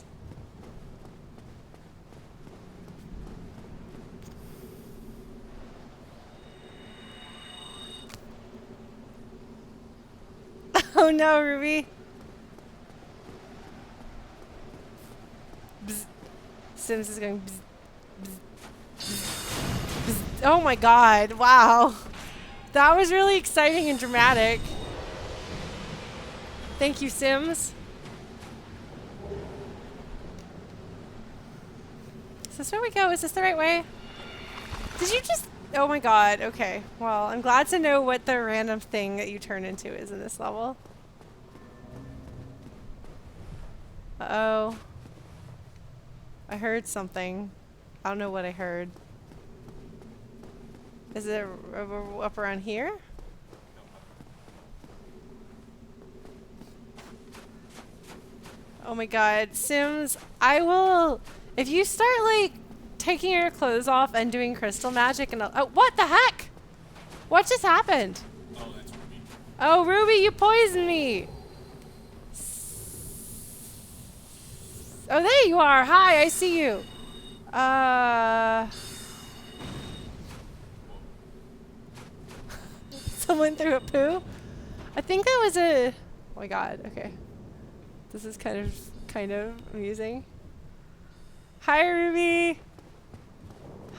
Oh no, Ruby. Bzz. Sims is going bzz, bzz, bzz, bzz. Oh my god, wow. That was really exciting and dramatic. Thank you, Sims. Is this where we go? Is this the right way? Did you just... Oh my god, okay. Well, I'm glad to know what the random thing that you turn into is in this level. Uh-oh. I heard something. I don't know what I heard. Is it up around here? Oh my god, Sims, I will... If you start, like, taking your clothes off and doing crystal magic and... Oh, what the heck? What just happened? Oh, that's Ruby. Oh, Ruby, you poisoned me! Oh, there you are! Hi, I see you! Someone threw a poo? I think that was a... Oh my god, okay. This is kind of amusing. Hi, Ruby!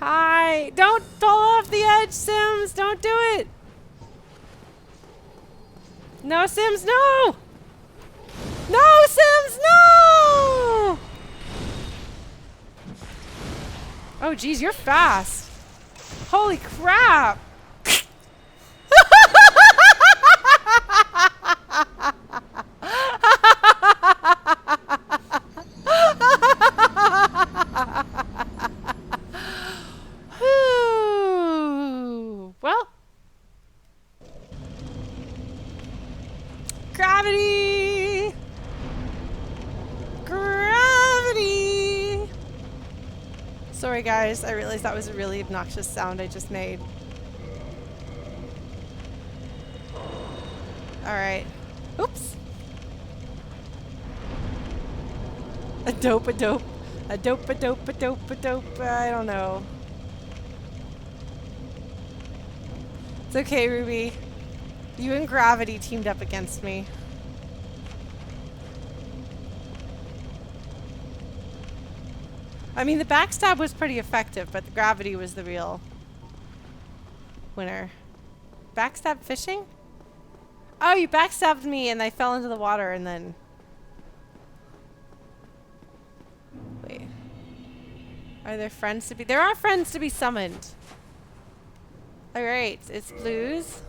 Hi! Don't fall off the edge, Sims! Don't do it! No, Sims, no! No, Sims, no! Oh, geez, you're fast. Holy crap! Well, gravity! Gravity! Sorry guys, I realized that was a really obnoxious sound I just made. Alright. Oops. A dope, a dope. A dope, a dope, a dope, a dope. I don't know. It's okay, Ruby. You and Gravity teamed up against me. I mean, the backstab was pretty effective, but the Gravity was the real winner. Backstab fishing? Oh, you backstabbed me and I fell into the water and then... Wait. Are there friends to be... There are friends to be summoned. Alright, it's blues.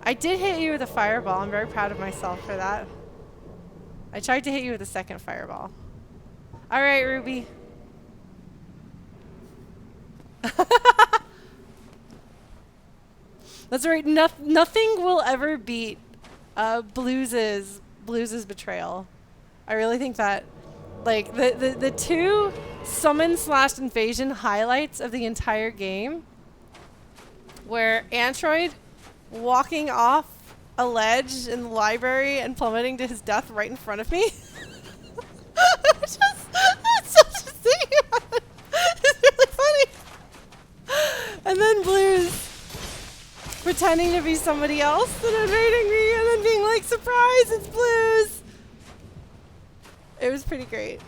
I did hit you with a fireball. I'm very proud of myself for that. I tried to hit you with a second fireball. Alright, Ruby. That's right. Nothing will ever beat Blues's betrayal. I really think that, like, the two summon / invasion highlights of the entire game, where Antroid walking off a ledge in the library and plummeting to his death right in front of me. That's such a thing. It's really funny. And then Blues pretending to be somebody else and invading me and then being like, surprise, it's Blues. It was pretty great.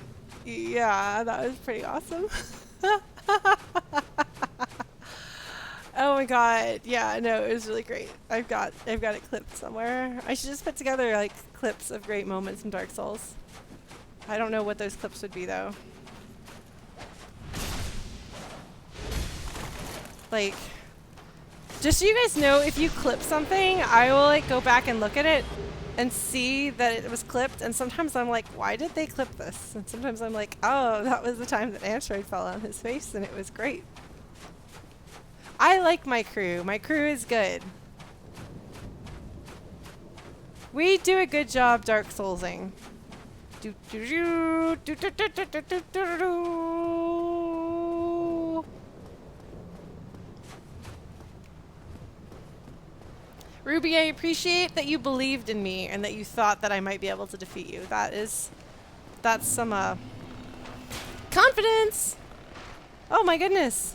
Yeah, that was pretty awesome. Oh my god, yeah, no, it was really great. I've got it clipped somewhere. I should just put together like clips of great moments in Dark Souls. I don't know what those clips would be though. Like, just so you guys know, if you clip something, I will like go back and look at it and see that it was clipped, and sometimes I'm like, why did they clip this? And sometimes I'm like, oh, that was the time that Asteroid fell on his face and it was great. I like my crew. My crew is good. We do a good job Dark Soulsing. Ruby, I appreciate that you believed in me and that you thought that I might be able to defeat you. That's some confidence. Oh my goodness.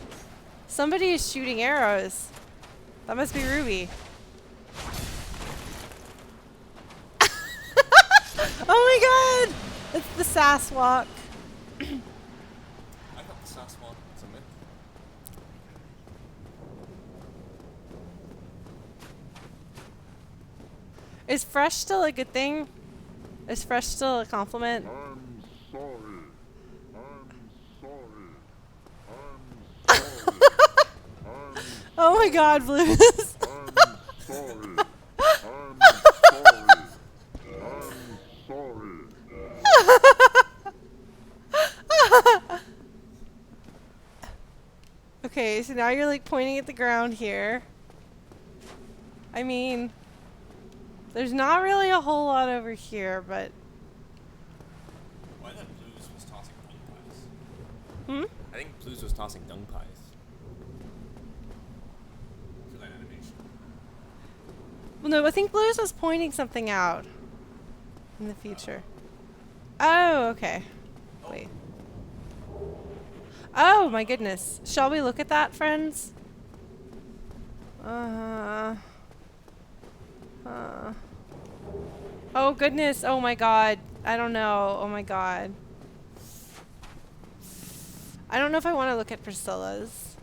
Somebody is shooting arrows. That must be Ruby. Oh my god! It's the sass walk. I thought the sass walk was a myth. Is fresh still a good thing? Is fresh still a compliment? I'm sorry. I'm sorry. Oh my god, Blues. I'm sorry. I'm sorry. Okay, so now you're like pointing at the ground here. I mean, there's not really a whole lot over here, but... Well, I thought Blues was tossing dung pies. Hmm? I think Blues was tossing dung pies. For that animation. Well, no, I think Blues was pointing something out in the future. Oh, okay. Wait. Oh, my goodness. Shall we look at that, friends? Oh goodness, oh my god. I don't know, oh my god. I don't know if I want to look at Priscilla's.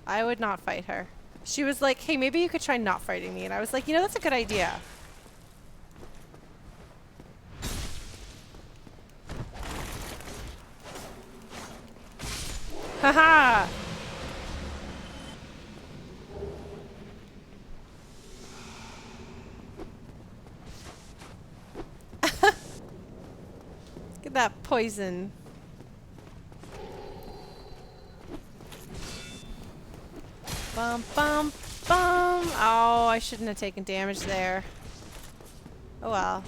I would not fight her. She was like, hey, maybe you could try not fighting me. And I was like, you know, that's a good idea. Haha! Look at that poison. Bum, bum, bum. Oh, I shouldn't have taken damage there. Oh well.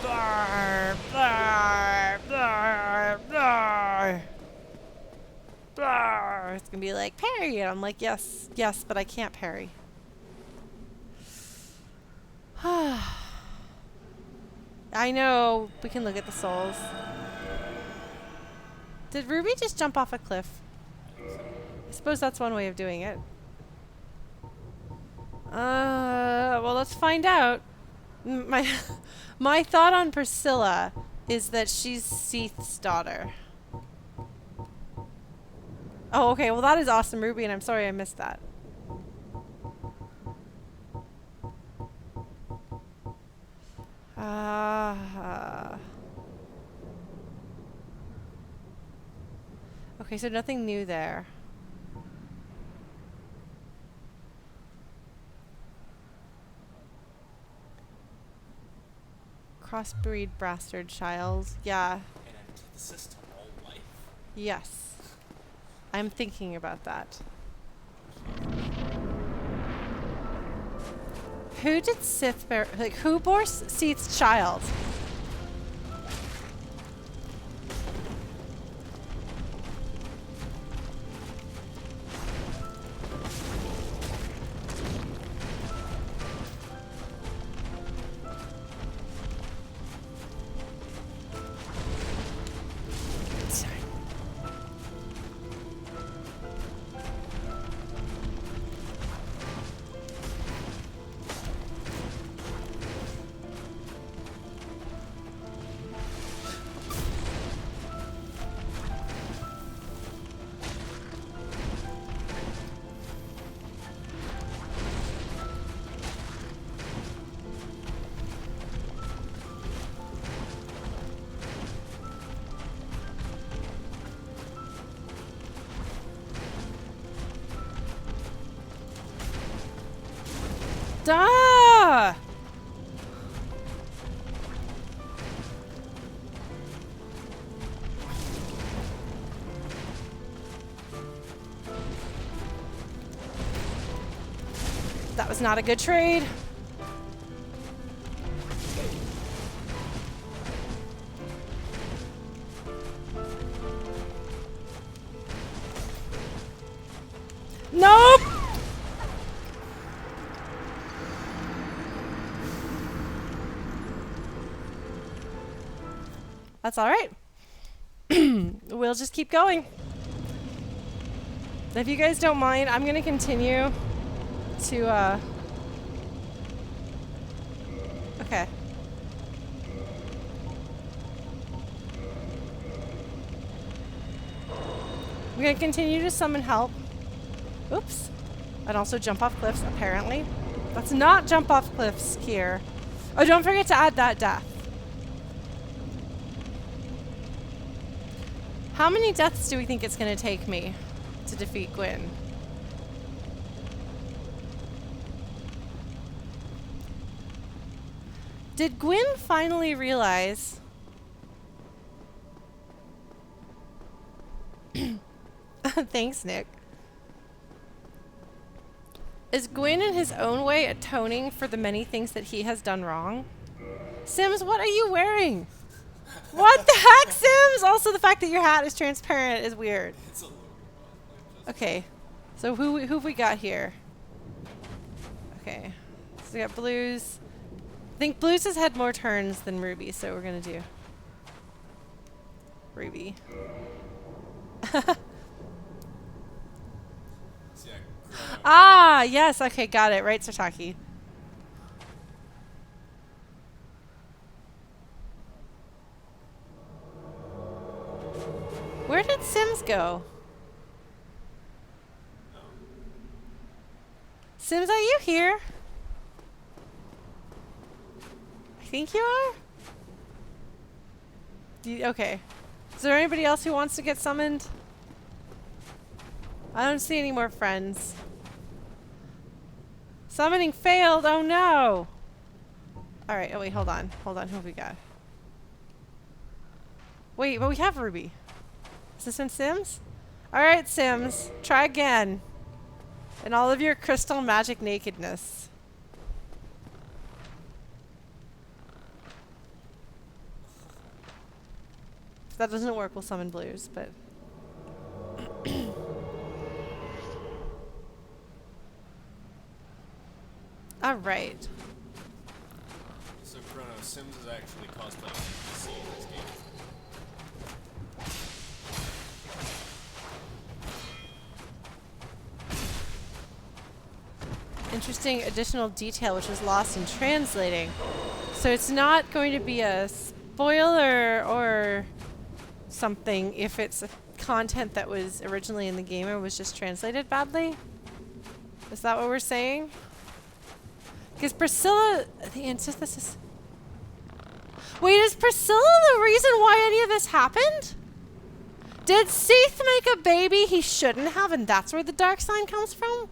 Blar, blar, blar, blar. Blar. It's gonna be like, parry! And I'm like, yes, yes, but I can't parry. I know. We can look at the souls. Did Ruby just jump off a cliff? I suppose that's one way of doing it. Well, let's find out. My thought on Priscilla is that she's Seath's daughter. Oh, okay. Well, that is awesome, Ruby, and I'm sorry I missed that. Okay, so nothing new there. Crossbreed bastard child. Yeah. An antithesis to all life. Yes. I'm thinking about that. Who did Sith bear? Like, who bore Seath's child? Duh! That was not a good trade. Nope! That's all right. We'll just keep going. If you guys don't mind, I'm going to continue to, okay. I'm going to continue to summon help. Oops. And also jump off cliffs, apparently. Let's not jump off cliffs here. Oh, don't forget to add that death. How many deaths do we think it's going to take me to defeat Gwyn? Did Gwyn finally realize... Thanks, Nick. Is Gwyn in his own way atoning for the many things that he has done wrong? Sims, what are you wearing? What the heck, Sims? Also, the fact that your hat is transparent is weird. Okay, so who have we got here? Okay, so we got Blues. I think Blues has had more turns than Ruby, so we're gonna do Ruby. So yeah, Chrono. Ah, yes. Okay, got it. Right, Sataki. Where did Sims go? Sims, are you here? I think you are? Okay. Is there anybody else who wants to get summoned? I don't see any more friends. Summoning failed. Oh no. Alright, oh wait, hold on. Hold on, who have we got? Wait, but we have Ruby. Is this in Sims? Alright, Sims. Try again. In all of your crystal magic nakedness. If that doesn't work, we'll summon Blues, but... Alright. So Chrono, Sims is actually cosplaying NPC in this game. Interesting additional detail which was lost in translating. So it's not going to be a spoiler or something if it's a content that was originally in the game or was just translated badly? Is that what we're saying? Because Priscilla, the antithesis. Wait, is Priscilla the reason why any of this happened? Did Seath make a baby he shouldn't have and that's where the dark sign comes from?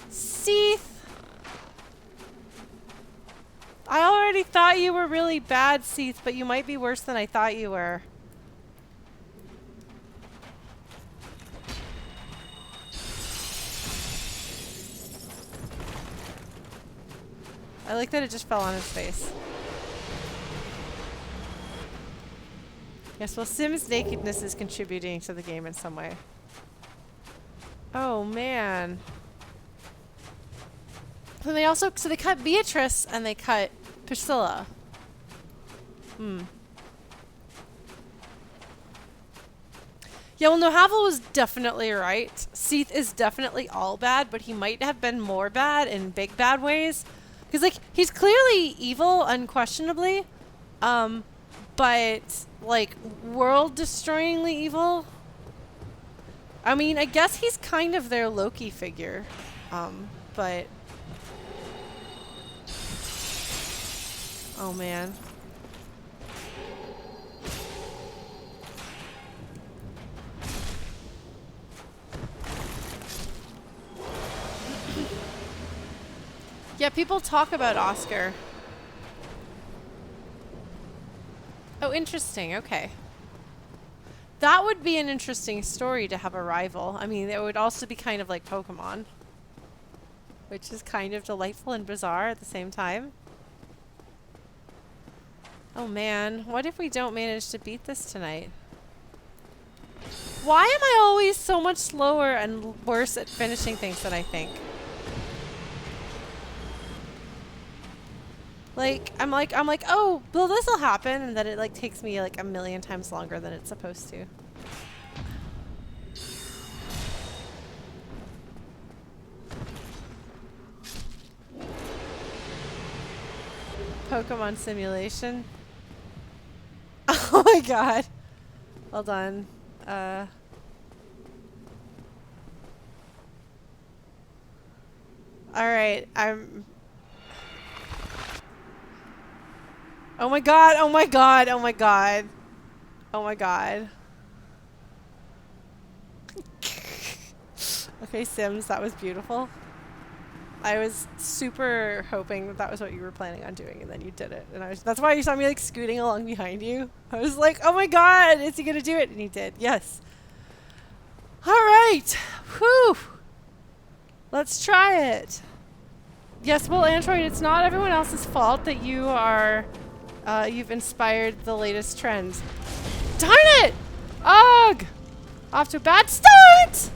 Seath. I already thought you were really bad, Seath, but you might be worse than I thought you were. I like that it just fell on his face. Yes, well, Sim's nakedness is contributing to the game in some way. Oh, man. And they also, so they cut Beatrice and they cut Priscilla. Yeah, well, no, Havel was definitely right. Seath is definitely all bad, but he might have been more bad in big bad ways. Because, like, he's clearly evil, unquestionably. But, like, world-destroyingly evil. I mean, I guess he's kind of their Loki figure. But... Oh, man. Yeah, people talk about Oscar. Oh, interesting. Okay. That would be an interesting story to have a rival. I mean, it would also be kind of like Pokemon. Which is kind of delightful and bizarre at the same time. Oh man, what if we don't manage to beat this tonight? Why am I always so much slower and worse at finishing things than I think? Like, I'm like, oh, well, this'll happen, and then it like takes me like a million times longer than it's supposed to. Pokemon simulation. Oh my god. Hold on. Alright, I'm... Oh my god, oh my god, oh my god. Oh my god. Okay, Sims, that was beautiful. I was super hoping that that was what you were planning on doing, and then you did it. And that's why you saw me like scooting along behind you. I was like, oh my god, is he gonna do it? And he did, yes. Alright, whew. Let's try it. Yes, well, Android, it's not everyone else's fault that you are, you've inspired the latest trends. Darn it! Ugh! Off to a bad start!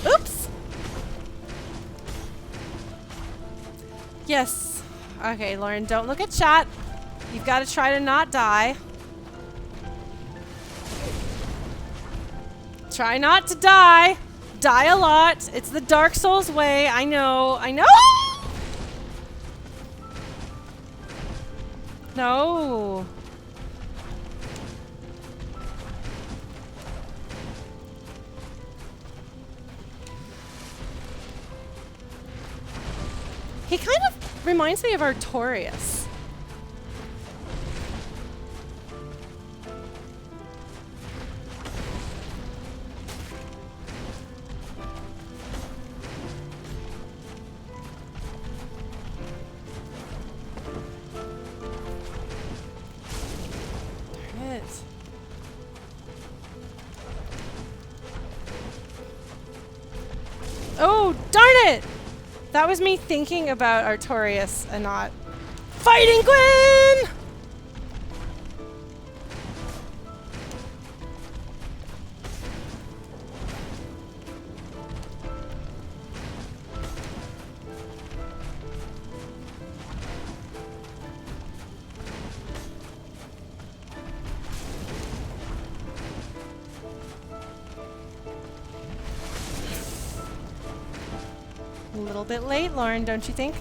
Oops! Yes. Okay, Lauren, don't look at chat. You've got to try to not die. Try not to die. Die a lot. It's the Dark Souls way. I know. I know. No. He kind of reminds me of Artorias. Darn it. Oh, darn it! That was me thinking about Artorias and not fighting Gwyn! A little bit late, Lauren, don't you think?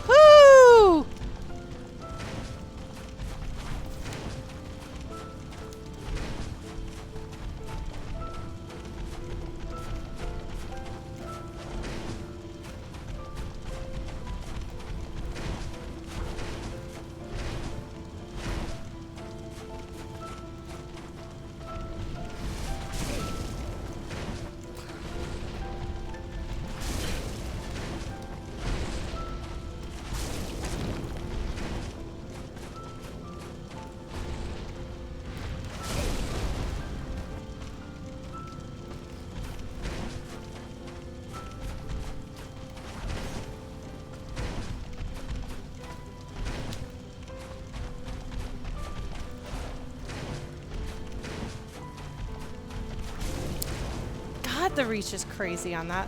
Woo! God, the reach is crazy on that.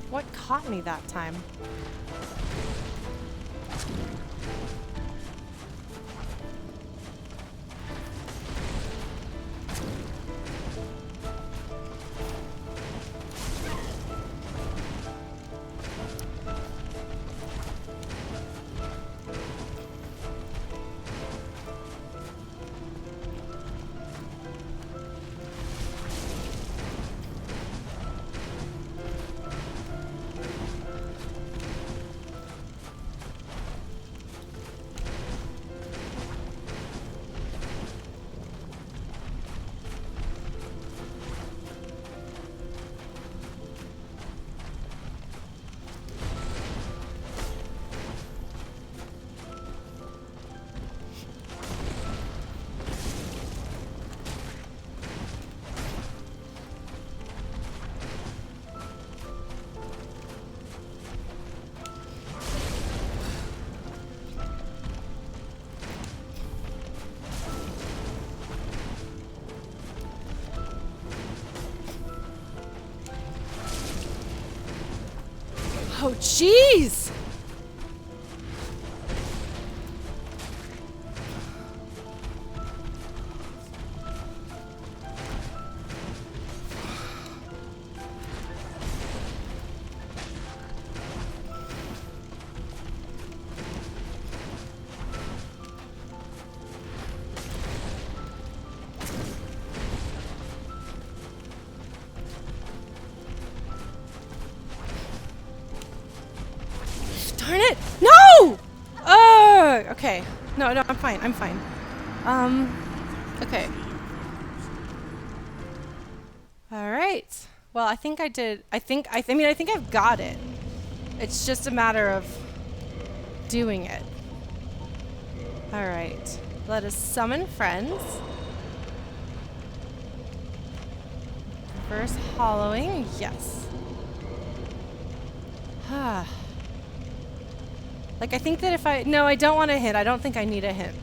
What caught me that time? Oh, jeez! Darn it! No! Oh, okay. No, I'm fine. I'm fine. Okay. All right. Well, I think I did. I think I've got it. It's just a matter of doing it. All right. Let us summon friends. Reverse hollowing. Yes. Like, I think that if no, I don't want a hint. I don't think I need a hint.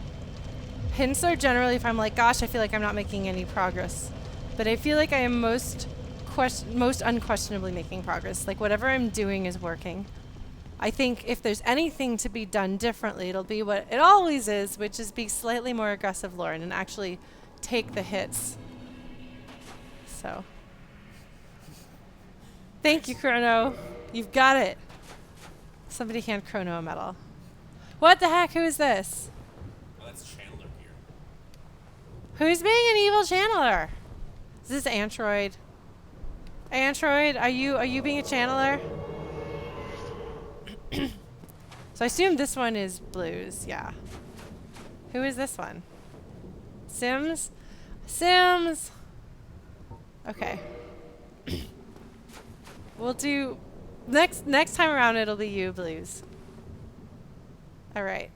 Hints are generally if I'm like, gosh, I feel like I'm not making any progress. But I feel like I am most unquestionably making progress. Like, whatever I'm doing is working. I think if there's anything to be done differently, it'll be what it always is, which is be slightly more aggressive, Lauren, and actually take the hits. So. Thank you, Chrono. You've got it. Somebody hand Chrono a medal. What the heck? Who is this? Oh, that's Chandler here. Who's being an evil channeler? Is this Android? Android, are you being a channeler? So I assume this one is Blues, yeah. Who is this one? Sims? Sims! Okay. We'll do... Next time around, it'll be you, Blues. Alright.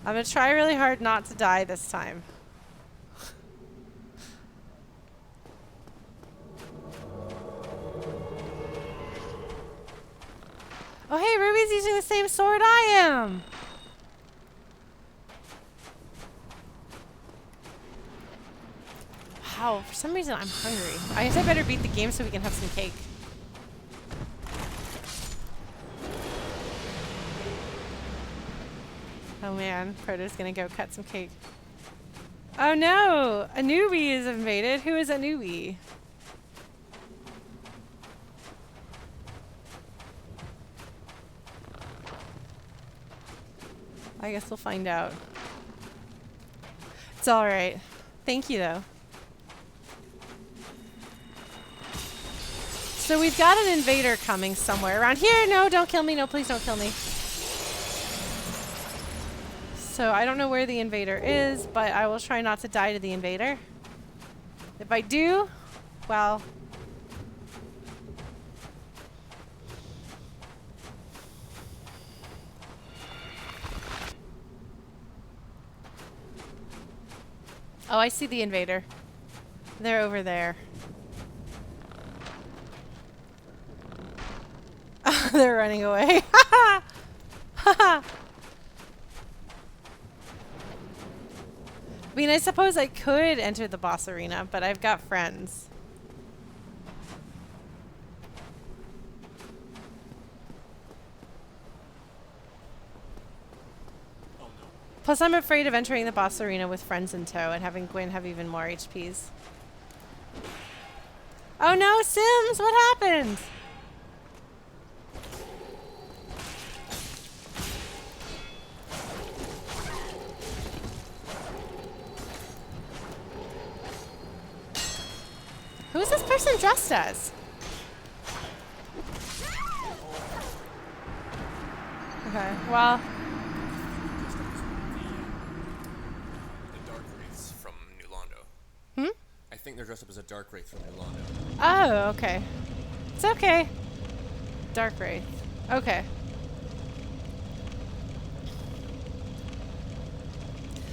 I'm gonna try really hard not to die this time. Oh, hey, Ruby's using the same sword I am! Wow, for some reason I'm hungry. I guess I better beat the game so we can have some cake. Oh man, Proto's gonna go cut some cake. Oh no! A newbie is invaded. Who is a newbie? I guess we'll find out. It's alright. Thank you though. So we've got an invader coming somewhere around here. No, don't kill me. No, please don't kill me. So I don't know where the invader is, but I will try not to die to the invader. If I do, well... Oh, I see the invader. They're over there. They're running away. I mean, I suppose I could enter the boss arena, but I've got friends. Oh no. Plus, I'm afraid of entering the boss arena with friends in tow and having Gwyn have even more HPs. Oh no, Sims! What happened? Who's this person dressed as? Okay, well... The Dark Wraiths from New Londo. Hmm? I think they're dressed up as a Dark Wraith from New Londo. Oh, okay. It's okay. Dark Wraith. Okay.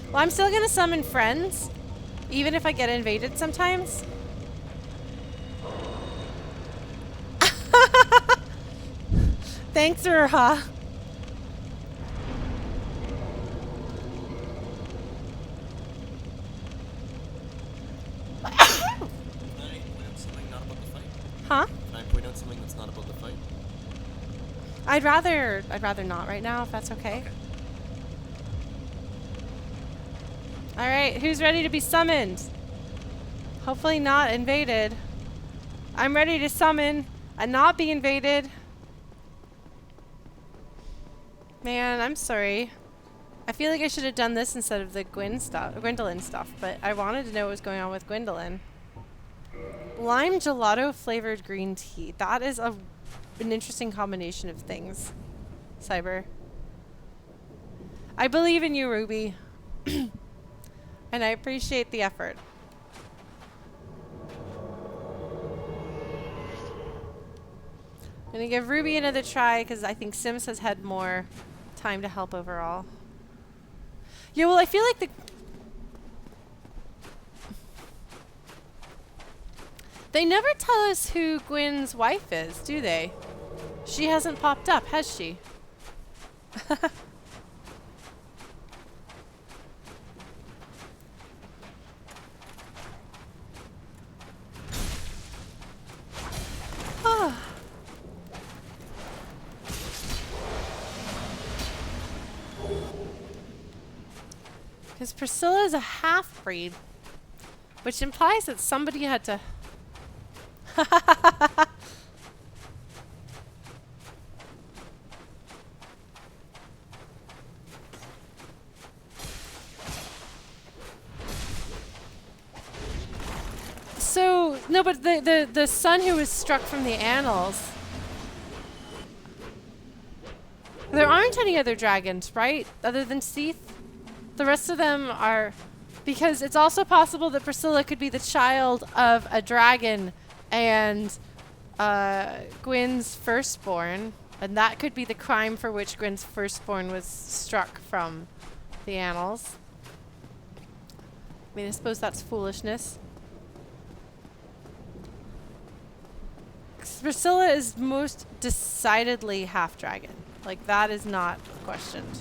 Well, I'm still gonna summon friends, even if I get invaded sometimes. Thanks, Urha. Can I point out something not about the fight? Huh? Can I point out something that's not about the fight? I'd rather not right now, if that's okay. All right, who's ready to be summoned? Hopefully not invaded. I'm ready to summon and not be invaded. Man, I'm sorry. I feel like I should have done this instead of the Gwyndolin stuff, but I wanted to know what was going on with Gwyndolin. Lime gelato flavored green tea. That is an interesting combination of things. Cyber. I believe in you, Ruby. And I appreciate the effort. I'm gonna give Ruby another try because I think Sims has had more time to help overall. Yeah, well, I feel like they never tell us who Gwyn's wife is, do they? She hasn't popped up, has she? Because Priscilla is a half-breed, which implies that somebody had to... So, no, but the son who was struck from the annals... There aren't any other dragons, right? Other than Seath? The rest of them are... Because it's also possible that Priscilla could be the child of a dragon and Gwyn's firstborn. And that could be the crime for which Gwyn's firstborn was struck from the annals. I mean, I suppose that's foolishness. 'Cause Priscilla is most decidedly half-dragon. Like, that is not questioned.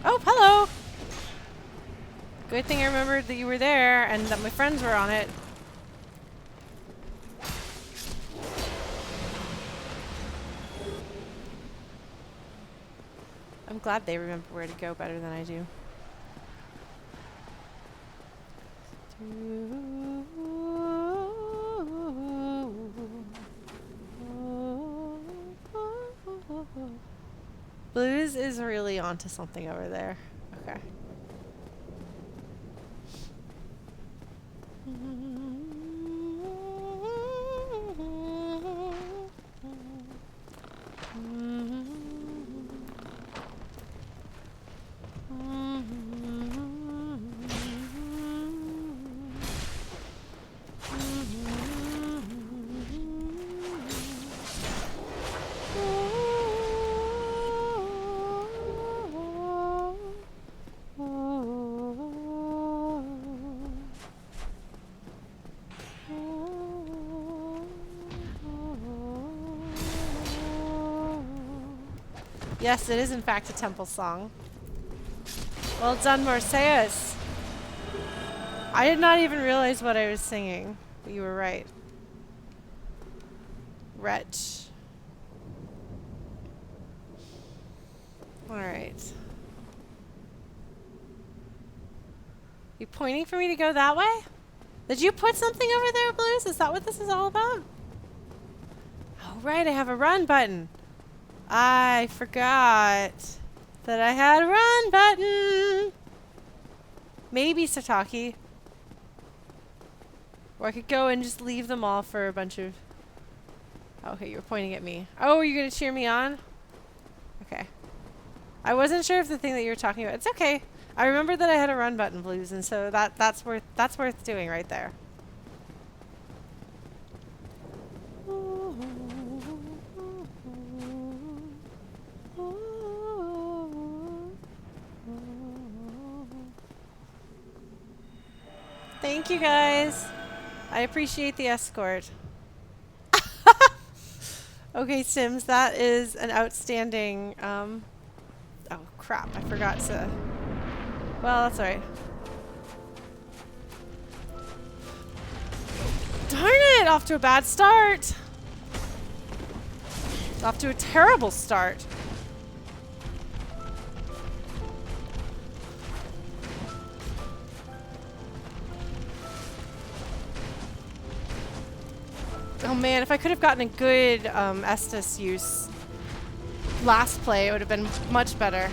Oh, hello! Good thing I remembered that you were there and that my friends were on it. I'm glad they remember where to go better than I do. Blues is really onto something over there. Okay. Yes, it is in fact a temple song. Well done, Marseilles. I did not even realize what I was singing, but you were right. Wretch. Alright. You pointing for me to go that way? Did you put something over there, Blues? Is that what this is all about? Oh, right, I have a run button. I forgot that I had a run button. Maybe Sataki. Or I could go and just leave them all for a bunch of... Okay, you were pointing at me. Oh, are you going to cheer me on? Okay. I wasn't sure if the thing that you were talking about... It's okay. I remember that I had a run button, Blues, and so that's worth doing right there. Thank you, guys. I appreciate the escort. Okay, Sims, that is an outstanding... oh, crap. I forgot to... Well, that's alright. Darn it! Off to a bad start! Off to a terrible start. Oh man, if I could have gotten a good Estus use last play, it would have been much better.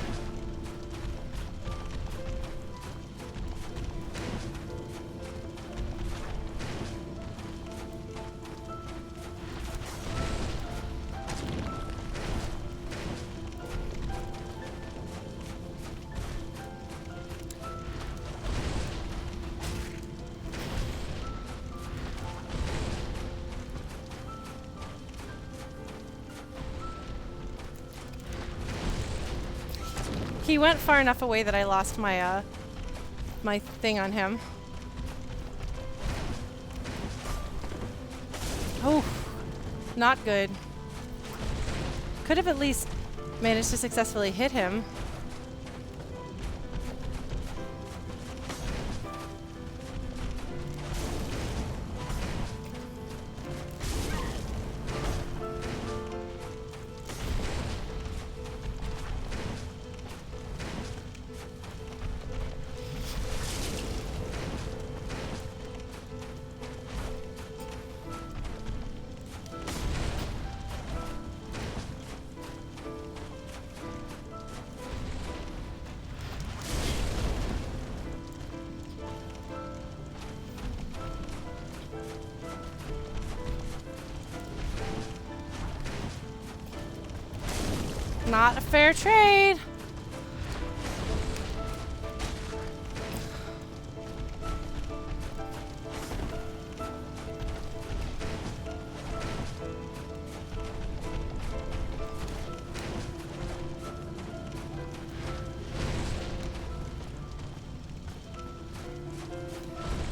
He went far enough away that I lost my my thing on him. Oh, not good. Could have at least managed to successfully hit him. Not a fair trade.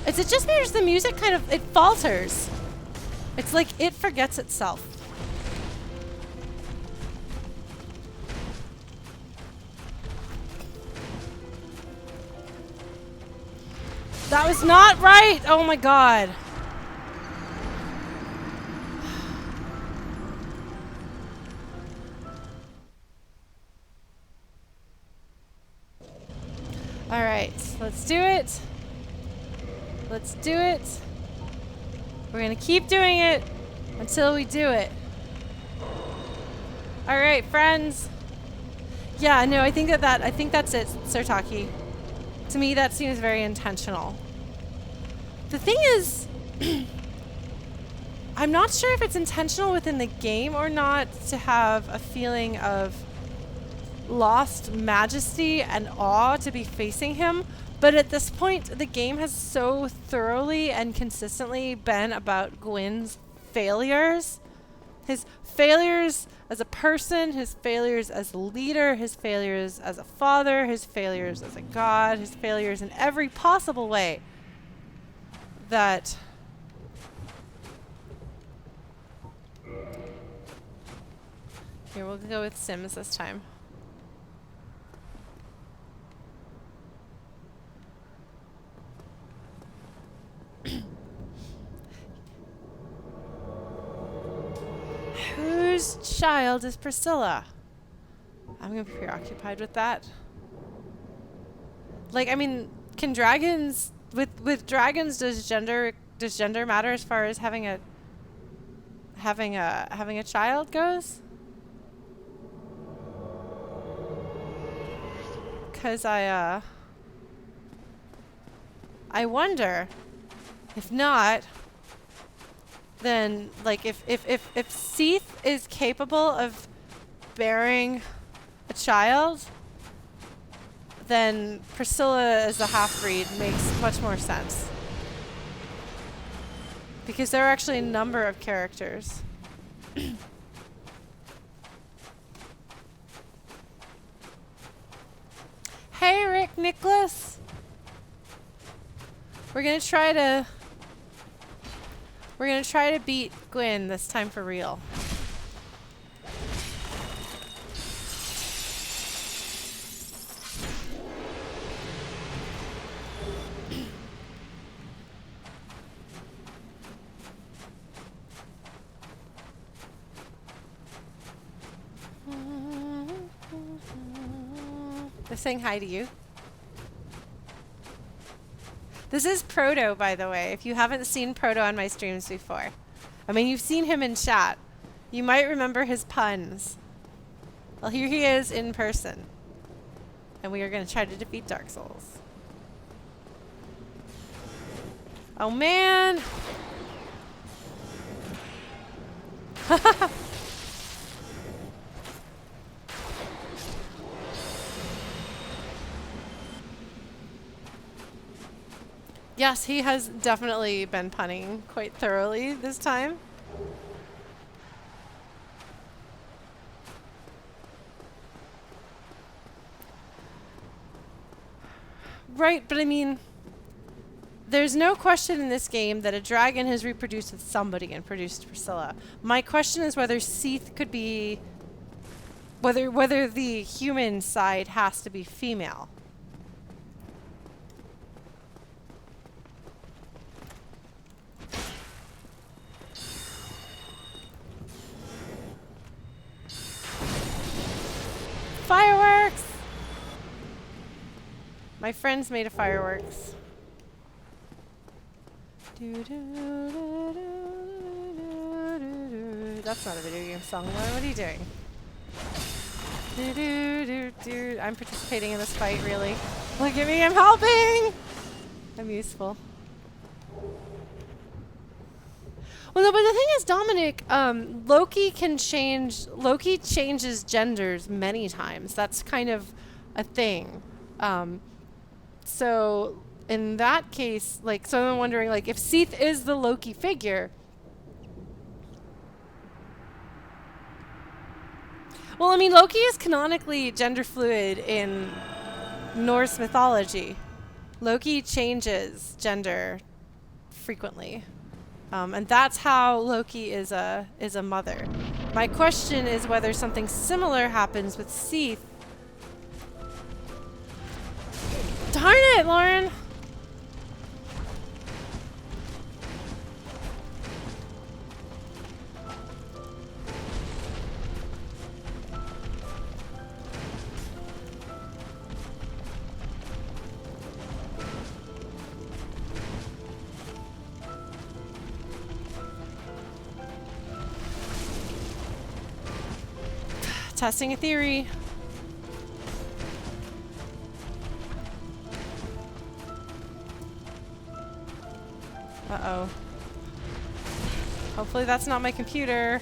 Is it just me or is the music kind of, it falters? It's like it forgets itself. That was not right! Oh my god. Alright, let's do it. Let's do it. We're gonna keep doing it until we do it. Alright, friends. Yeah, no, I think that's it, Sirtaki. To me, that seems very intentional. The thing is, I'm not sure if it's intentional within the game or not to have a feeling of lost majesty and awe to be facing him, but at this point, the game has so thoroughly and consistently been about Gwyn's failures. His failures as a person, his failures as a leader, his failures as a father, his failures as a god, his failures in every possible way that here, we'll go with Sims this time. Whose child is Priscilla? I'm gonna be preoccupied with that. Like, I mean, can dragons with dragons does gender matter as far as having a child goes? 'Cause I wonder if not, then like if Seath is capable of bearing a child, then Priscilla as a half-breed makes much more sense. Because there are actually a number of characters. Hey Rick Nicholas! We're gonna try to beat Gwyn this time for real. saying hi to you. This is Proto, by the way, if you haven't seen Proto on my streams before. I mean, you've seen him in chat. You might remember his puns. Well, here he is in person. And we are going to try to defeat Dark Souls. Oh, man! Yes, he has definitely been punning quite thoroughly this time. Right, but I mean, there's no question in this game that a dragon has reproduced with somebody and produced Priscilla. My question is whether Seath could be... Whether the human side has to be female. Fireworks! My friends made a fireworks. That's not a video game song. What are you doing? I'm participating in this fight, really. Look at me, I'm helping! I'm useful. Well, no, but the thing is, Dominic, Loki changes genders many times. That's kind of a thing. So in that case, like, so I'm wondering, like, if Seath is the Loki figure. Well, I mean, Loki is canonically gender fluid in Norse mythology. Loki changes gender frequently. And that's how Loki is a mother. My question is whether something similar happens with Seath. Darn it, Lauren! Testing a theory. Uh-oh. Hopefully that's not my computer.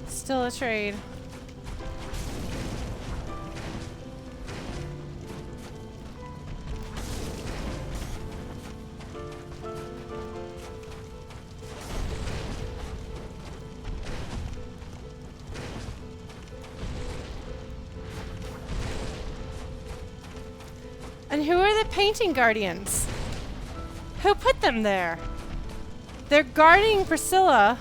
Still a trade. And who are the painting guardians? Who put them there? They're guarding Priscilla.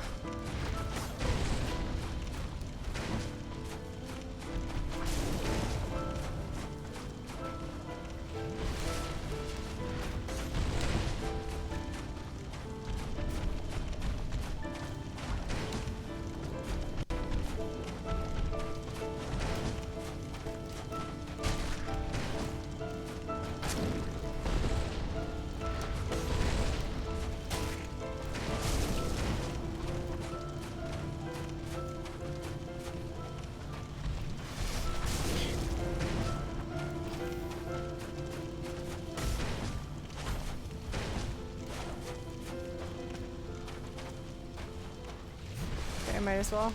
Might as well.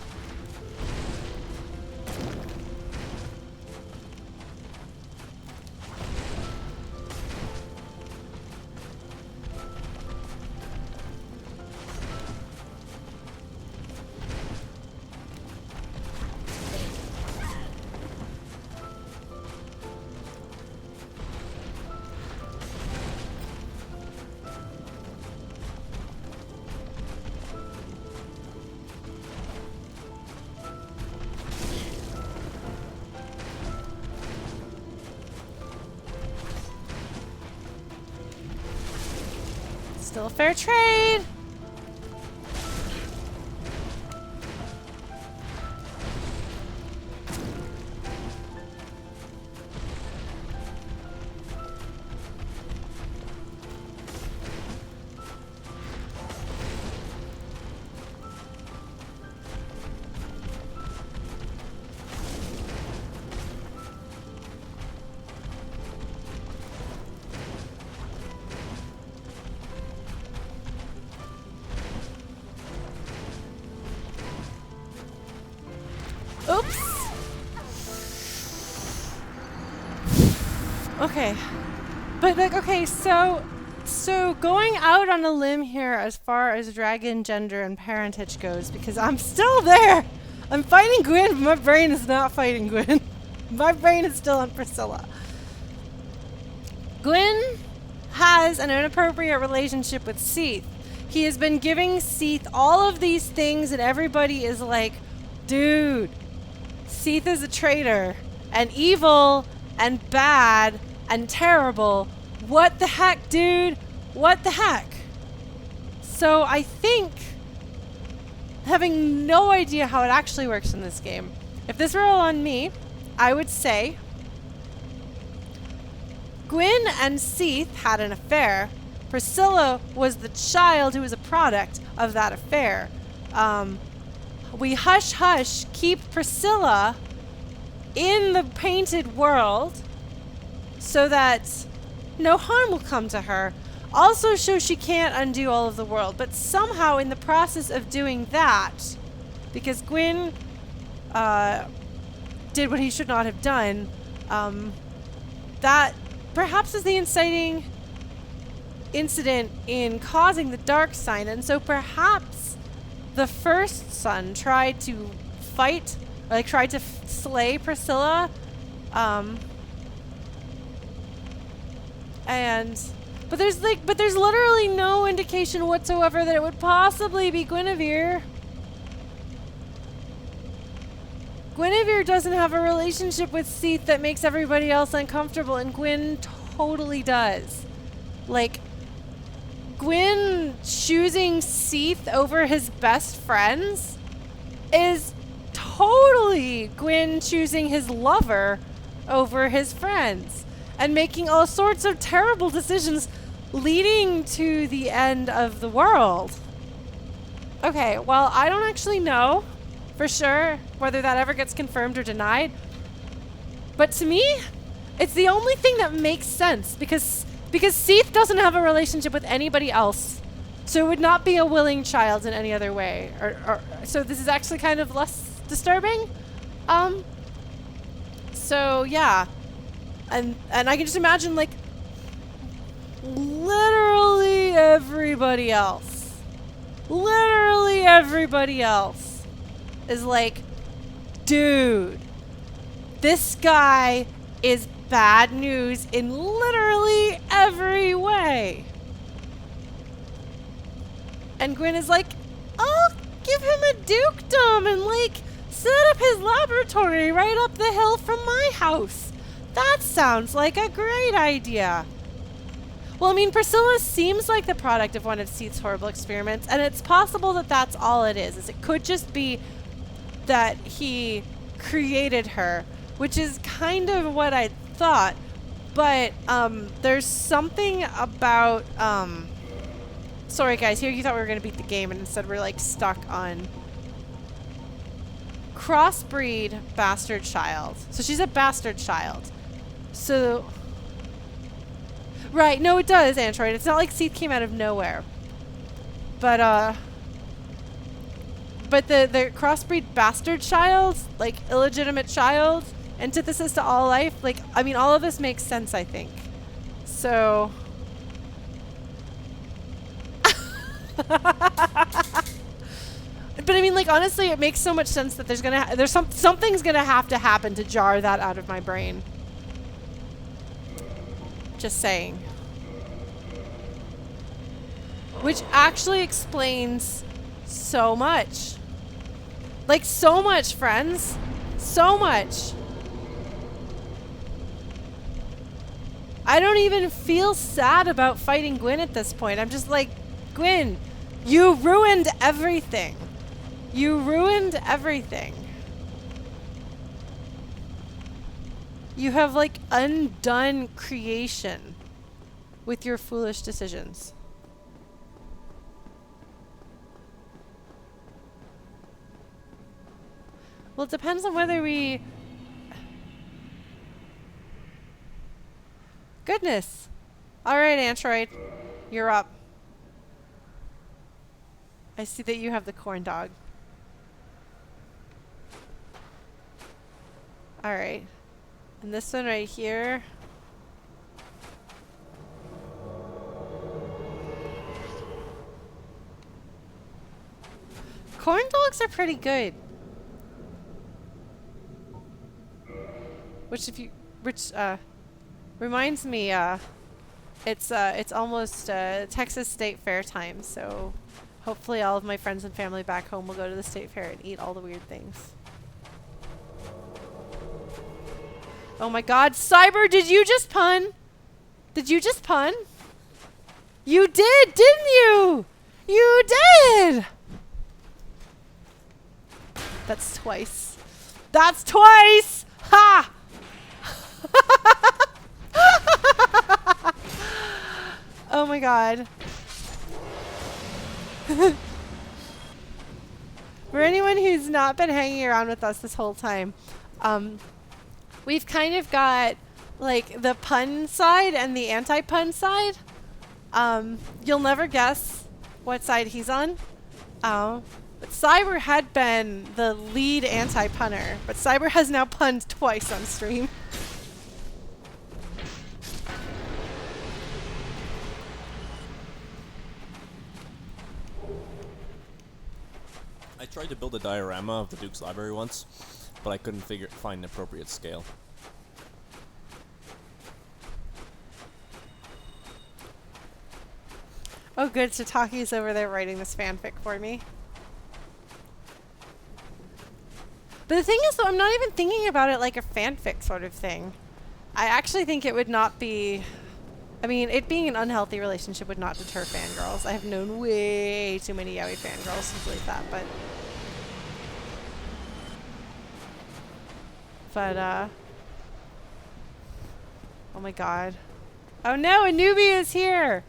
Still a fair trade. Oops. Okay. But like, okay, so going out on a limb here as far as dragon gender and parentage goes, because I'm still there. I'm fighting Gwyn, but my brain is not fighting Gwyn. My brain is still on Priscilla. Gwyn has an inappropriate relationship with Seath. He has been giving Seath all of these things, and everybody is like, dude, Seath is a traitor, and evil, and bad, and terrible. What the heck, dude? What the heck? So I think, having no idea how it actually works in this game, if this were all on me, I would say Gwyn and Seath had an affair. Priscilla was the child who was a product of that affair. We hush-hush keep Priscilla in the painted world so that no harm will come to her. Also show she can't undo all of the world. But somehow in the process of doing that, because Gwyn did what he should not have done, that perhaps is the inciting incident in causing the dark sign. And so perhaps the first son tried to fight, or like tried to slay Priscilla, but there's literally no indication whatsoever that it would possibly be Guinevere. Guinevere doesn't have a relationship with Seath that makes everybody else uncomfortable, and Gwyn totally does. Like, Gwyn choosing Seath over his best friends is totally Gwyn choosing his lover over his friends and making all sorts of terrible decisions leading to the end of the world. Okay, well, I don't actually know for sure whether that ever gets confirmed or denied, but to me, it's the only thing that makes sense, because Seath doesn't have a relationship with anybody else, so it would not be a willing child in any other way. So this is actually kind of less disturbing. So yeah, and I can just imagine, like, literally everybody else is like, dude, this guy is bad news in literally every way. And Gwyn is like, I'll give him a dukedom and, like, set up his laboratory right up the hill from my house. That sounds like a great idea. Well, I mean, Priscilla seems like the product of one of Seath's horrible experiments, and it's possible that that's all it is it could just be that he created her, which is kind of what I thought. But there's something about sorry guys, here you thought we were gonna beat the game, and instead we're like stuck on crossbreed bastard child. So she's a bastard child. So right, no, it does, Android. It's not like Seath came out of nowhere. But the crossbreed bastard child, like illegitimate child, antithesis to all life, like, I mean, all of this makes sense, I think. So but I mean, like, honestly, it makes so much sense that something's gonna have to happen to jar that out of my brain. Just saying. Which actually explains so much. Like, so much, friends. So much. I don't even feel sad about fighting Gwyn at this point. I'm just like, Gwyn, you ruined everything. You ruined everything. You have like undone creation with your foolish decisions. Well, it depends on whether we... Goodness. Alright, Android. You're up. I see that you have the corn dog. Alright. And this one right here. Corn dogs are pretty good. Which reminds me, it's almost Texas State Fair time, so hopefully all of my friends and family back home will go to the State Fair and eat all the weird things. Oh my god, Cyber, did you just pun? Did you just pun? You did, didn't you? You did! That's twice. That's twice! Ha! Oh my god. For anyone who's not been hanging around with us this whole time, we've kind of got like the pun side and the anti-pun side. You'll never guess what side he's on. But Cyber had been the lead anti-punner, but Cyber has now punned twice on stream. I tried to build a diorama of the Duke's library once, but I couldn't find an appropriate scale. Oh good, Sataki's over there writing this fanfic for me. But the thing is though, I'm not even thinking about it like a fanfic sort of thing. I actually think it would not be... I mean, it being an unhealthy relationship would not deter fangirls. I have known way too many yaoi fangirls to believe that, but... oh my god. Oh no, a newbie is here!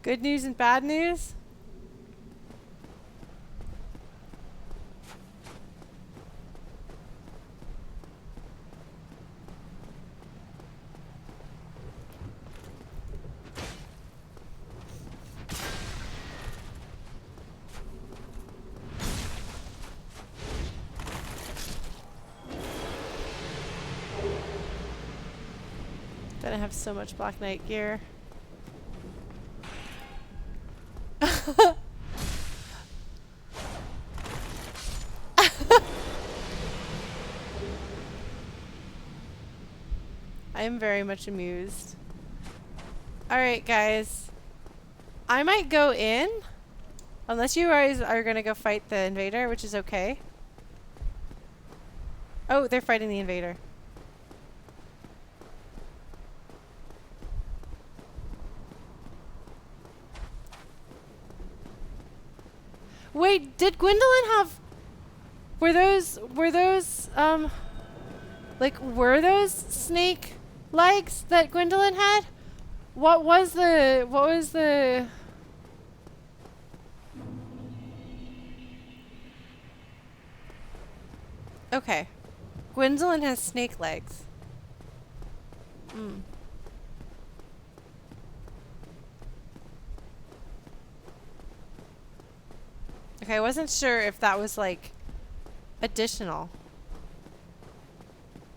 Good news and bad news? Then I have so much Black Knight gear. I am very much amused. Alright guys. I might go in. Unless you guys are gonna go fight the invader, which is okay. Oh, they're fighting the invader. Wait, did Gwyndolin have... Were those snake legs that Gwyndolin had? What was the... Okay. Gwyndolin has snake legs. Okay, I wasn't sure if that was like additional.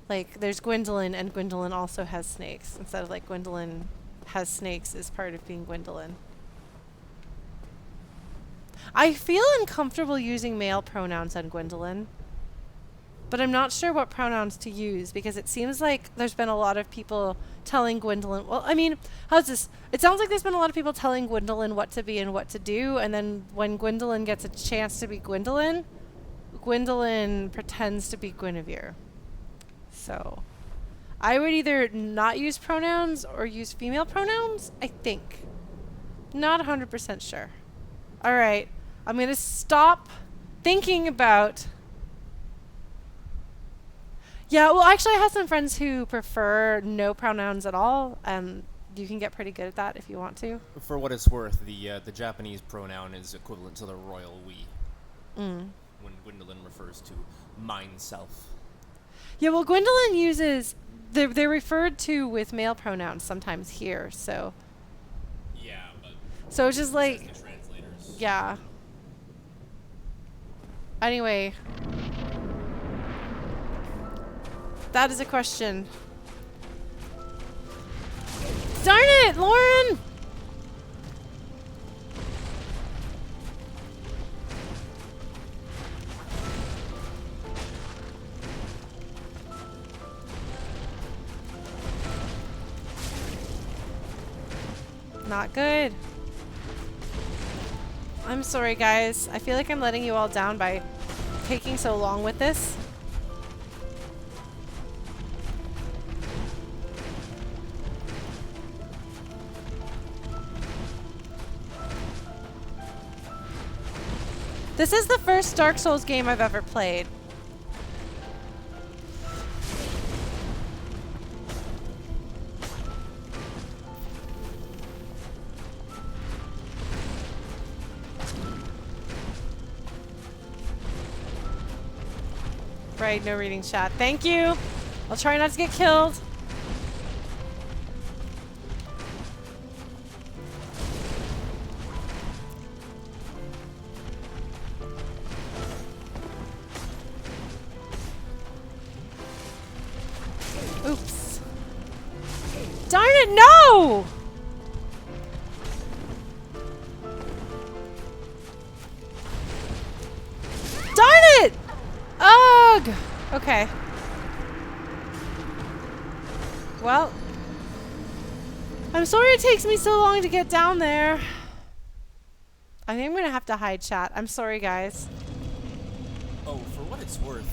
Like there's Gwyndolin and Gwyndolin also has snakes instead of like Gwyndolin has snakes as part of being Gwyndolin. I feel uncomfortable using male pronouns on Gwyndolin, But I'm not sure what pronouns to use because it seems like there's been a lot of people telling Gwyndolin. Well, I mean, how's this? It sounds like there's been a lot of people telling Gwyndolin what to be and what to do. And then when Gwyndolin gets a chance to be Gwyndolin, Gwyndolin pretends to be Guinevere. So I would either not use pronouns or use female pronouns, I think. Not 100% sure. All right. I'm going to stop thinking about... Yeah, well, actually, I have some friends who prefer no pronouns at all. You can get pretty good at that if you want to. For what it's worth, the Japanese pronoun is equivalent to the royal we. When Gwyndolin refers to mine self. Yeah, well, Gwyndolin uses... They're referred to with male pronouns sometimes here, so... Yeah, but... So it's just like... The translators. Yeah. Anyway... That is a question. Darn it, Lauren! Not good. I'm sorry, guys. I feel like I'm letting you all down by taking so long with this. This is the first Dark Souls game I've ever played. Right, no reading chat. Thank you. I'll try not to get killed. Oops. Darn it, no! Darn it! Ugh! Okay. Well, I'm sorry it takes me so long to get down there. I think I'm gonna have to hide chat. I'm sorry, guys. Oh, for what it's worth,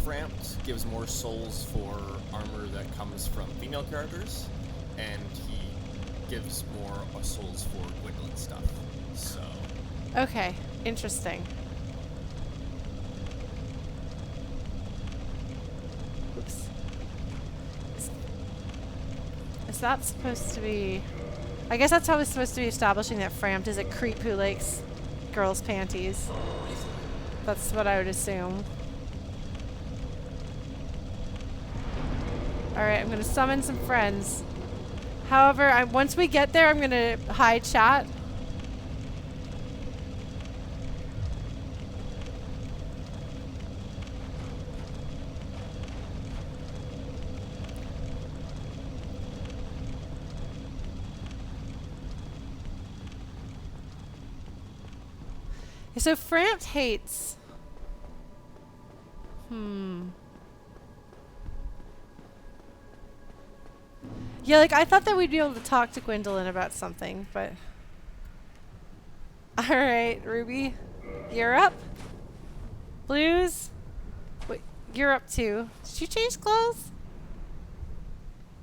Frampt gives more souls for armor that comes from female characters, and he gives more souls for Gwyndolin stuff, so... Okay, interesting. Oops. Is that supposed to be... I guess that's how it's supposed to be establishing that Frampt is a creep who likes girls' panties. That's what I would assume. Alright, I'm gonna summon some friends. However, once we get there, I'm gonna hide chat. So Frampt hates... Yeah, like, I thought that we'd be able to talk to Gwyndolin about something, but... Alright, Ruby. You're up? Blues? Wait, you're up too. Did you change clothes?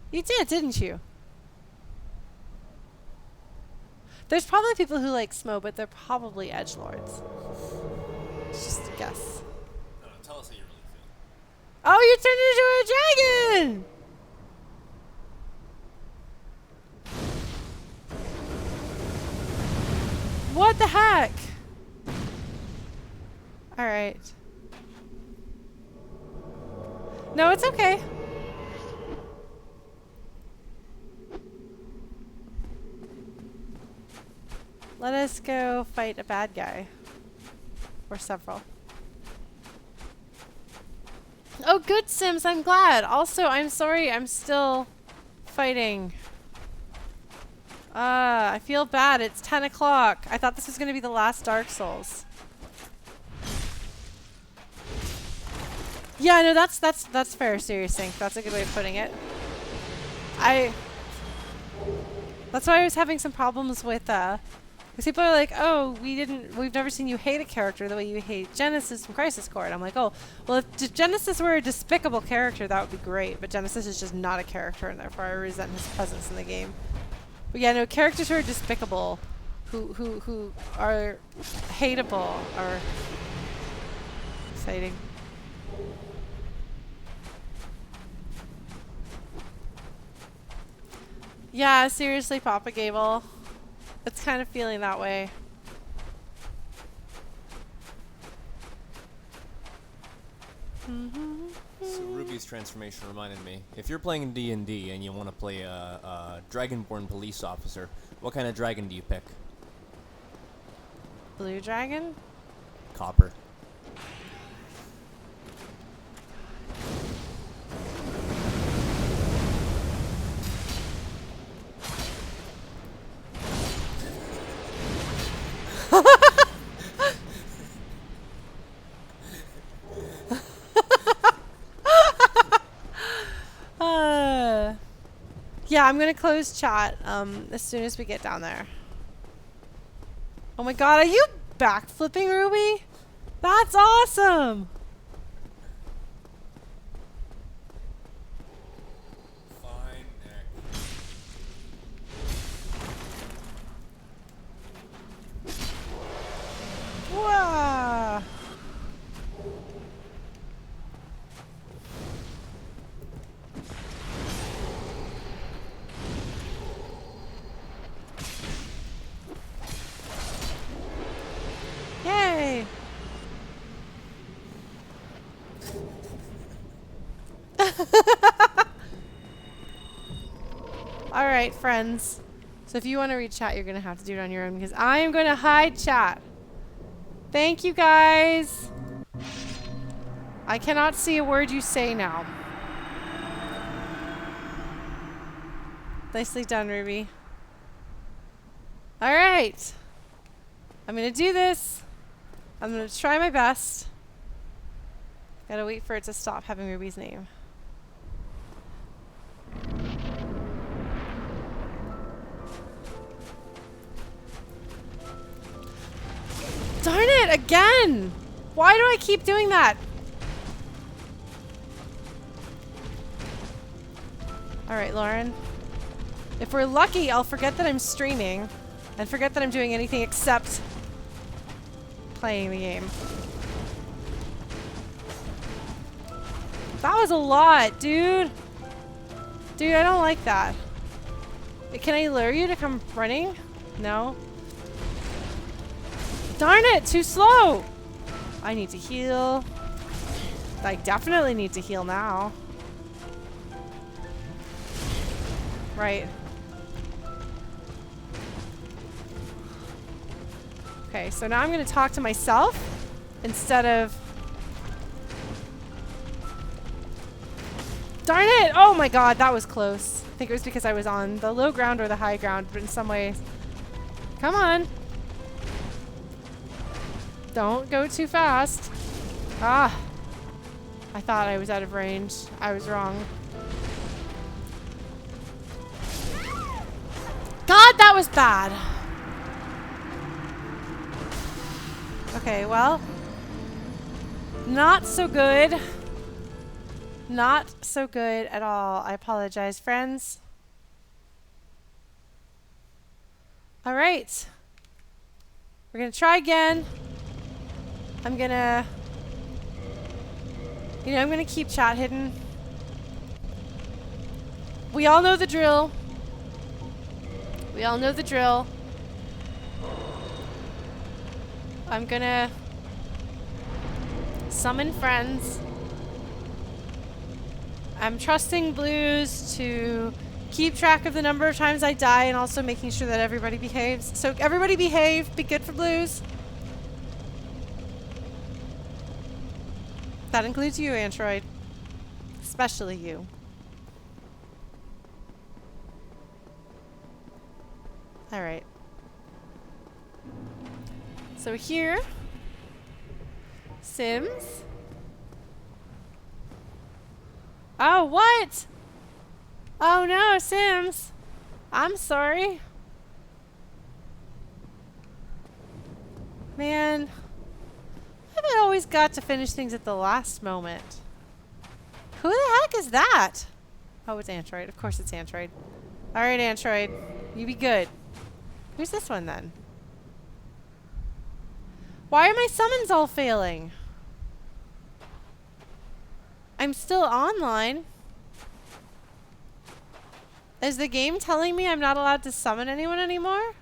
You did, didn't you? There's probably people who like Smo, but they're probably edgelords. It's just a guess. No, tell us how you really feel. Oh, you turned into a dragon! What the heck? Alright. No, it's okay. Let us go fight a bad guy. Or several. Oh, good, Sims. I'm glad. Also, I'm sorry. I'm still fighting. I feel bad. It's 10 o'clock. I thought this was going to be the last Dark Souls. Yeah, no, that's fair, seriously. That's a good way of putting it. That's why I was having some problems with, because people are like, oh, we've never seen you hate a character the way you hate Genesis from Crisis Core. And I'm like, oh, well, if Genesis were a despicable character, that would be great. But Genesis is just not a character, and therefore I resent his presence in the game. But yeah, no, characters who are despicable, who are hateable, are exciting. Yeah, seriously, Papa Gable. It's kind of feeling that way. So Ruby's transformation reminded me. If you're playing D&D and you want to play a Dragonborn police officer, what kind of dragon do you pick? Blue dragon? Copper. Yeah, I'm gonna close chat as soon as we get down there. Oh my god, are you backflipping, Ruby? That's awesome! Fine, Nick. Wow! Yay! Alright, friends. So if you want to read chat, you're going to have to do it on your own because I am going to hide chat. Thank you, guys. I cannot see a word you say now. Nicely done, Ruby. Alright. I'm going to do this. I'm going to try my best. Gotta wait for it to stop having Ruby's name. Darn it, again! Why do I keep doing that? Alright, Lauren. If we're lucky, I'll forget that I'm streaming and forget that I'm doing anything except playing the game. That was a lot, dude. Dude, I don't like that. Can I lure you to come running? No. Darn it, too slow. I need to heal. I definitely need to heal now. Right. Okay, so now I'm going to talk to myself instead of... Darn it! Oh my god, that was close. I think it was because I was on the low ground or the high ground, but in some ways... Come on! Don't go too fast. Ah! I thought I was out of range. I was wrong. God, that was bad! Okay, well... Not so good. Not so good at all. I apologize, friends. Alright. We're gonna try again. I'm gonna... I'm gonna keep chat hidden. We all know the drill. We all know the drill. I'm gonna summon friends. I'm trusting Blues to keep track of the number of times I die and also making sure that everybody behaves. So everybody behave, be good for Blues. That includes you, Android. Especially you. Alright. So here, Sims, Oh, what? Oh no, Sims. I'm sorry. Man, I've always got to finish things at the last moment. Who the heck is that? Oh, it's Android. Of course it's Android. Alright, Android. You be good. Who's this one then? Why are my summons all failing? I'm still online. Is the game telling me I'm not allowed to summon anyone anymore?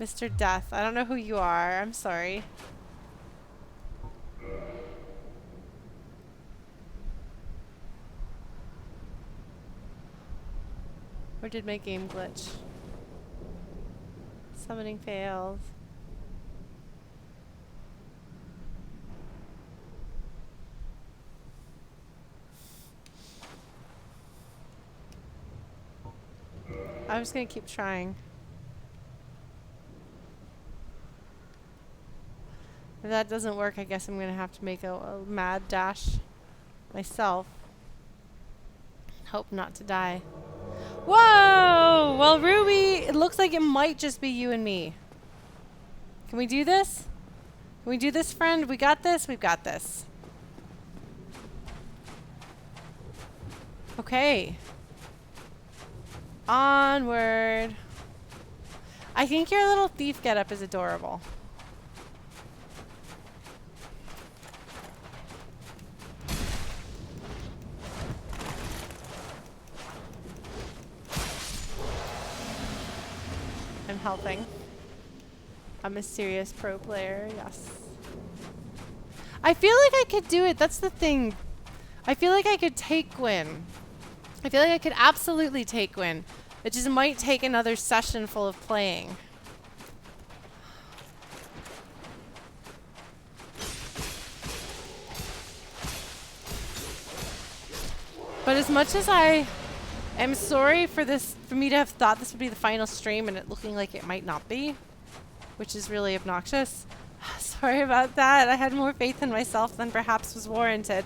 Mr. Death. I don't know who you are. I'm sorry. Or did my game glitch? Summoning failed. I'm just gonna keep trying. If that doesn't work, I guess I'm gonna have to make a mad dash myself. Hope not to die. Whoa! Well, Ruby, it looks like it might just be you and me. Can we do this? Can we do this, friend? We got this? We've got this. Okay. Onward. I think your little thief getup is adorable. I'm helping. I'm a serious pro player, yes. I feel like I could do it. That's the thing. I feel like I could take Gwyn. I feel like I could absolutely take Gwyn. It just might take another session full of playing. But as much as I am sorry for this, for me to have thought this would be the final stream and it looking like it might not be, which is really obnoxious. Sorry about that. I had more faith in myself than perhaps was warranted.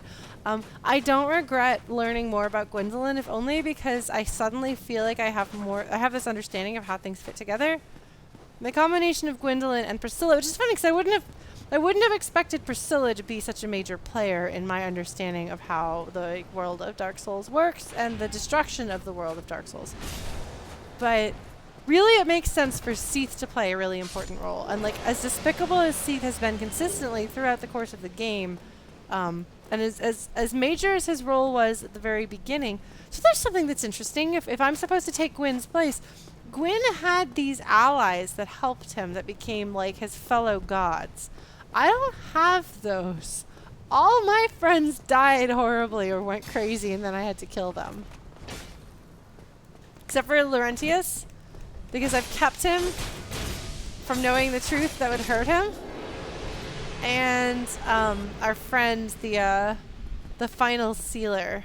I don't regret learning more about Gwyndolin, if only because I suddenly feel like I have this understanding of how things fit together. The combination of Gwyndolin and Priscilla, which is funny because I wouldn't have expected Priscilla to be such a major player in my understanding of how the world of Dark Souls works and the destruction of the world of Dark Souls. But really it makes sense for Seath to play a really important role. And like as despicable as Seath has been consistently throughout the course of the game, and as major as his role was at the very beginning, so there's something that's interesting. If I'm supposed to take Gwyn's place, Gwyn had these allies that helped him that became like his fellow gods. I don't have those. All my friends died horribly or went crazy and then I had to kill them. Except for Laurentius, because I've kept him from knowing the truth that would hurt him. And our friend, the final sealer,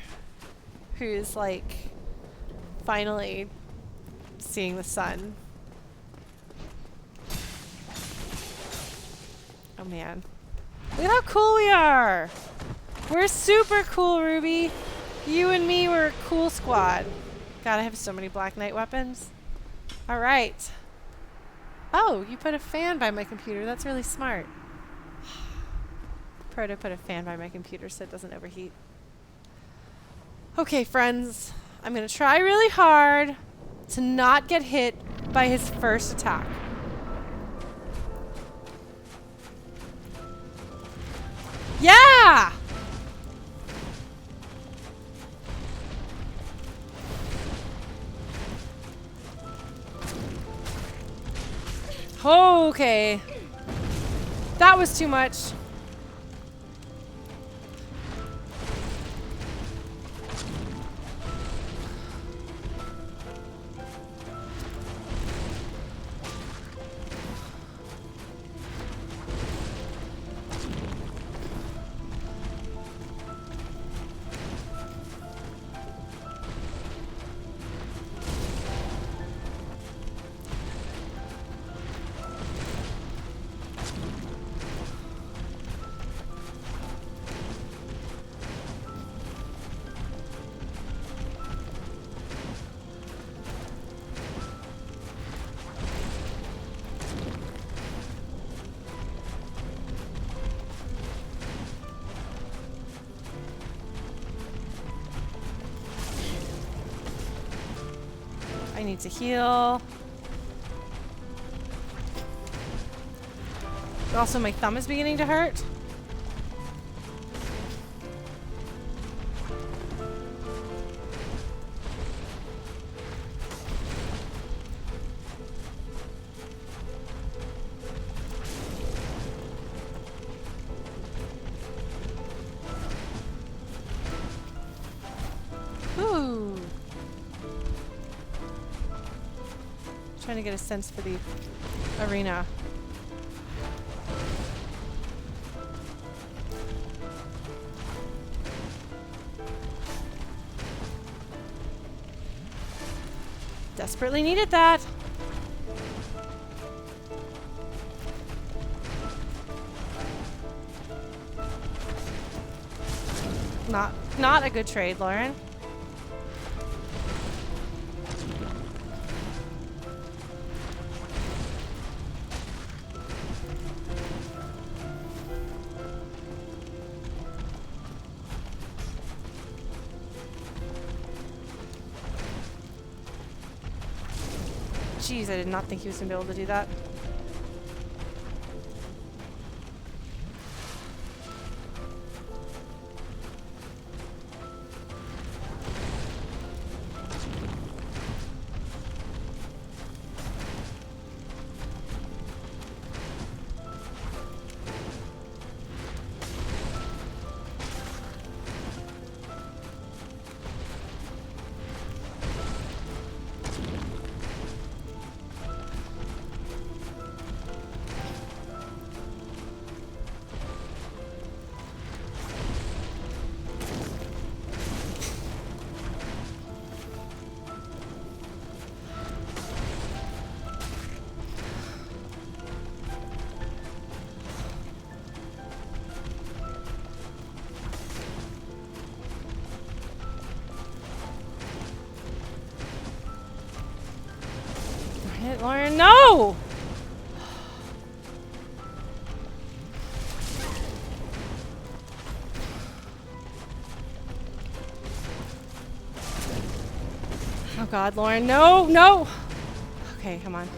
who's like finally seeing the sun. Oh man. Look at how cool we are! We're super cool, Ruby! You and me were a cool squad. God, I have so many Black Knight weapons. Alright. Oh, you put a fan by my computer. That's really smart. Proto put a fan by my computer so it doesn't overheat. Okay, friends. I'm gonna try really hard to not get hit by his first attack. Yeah! Okay. That was too much. need to heal. Also, my thumb is beginning to hurt. Ooh. Trying to get a sense for the arena. Desperately needed that. Not a good trade, Lauren. Jeez, I did not think he was going to be able to do that. Lauren, no! Oh God, Lauren, no, no! Okay, come on.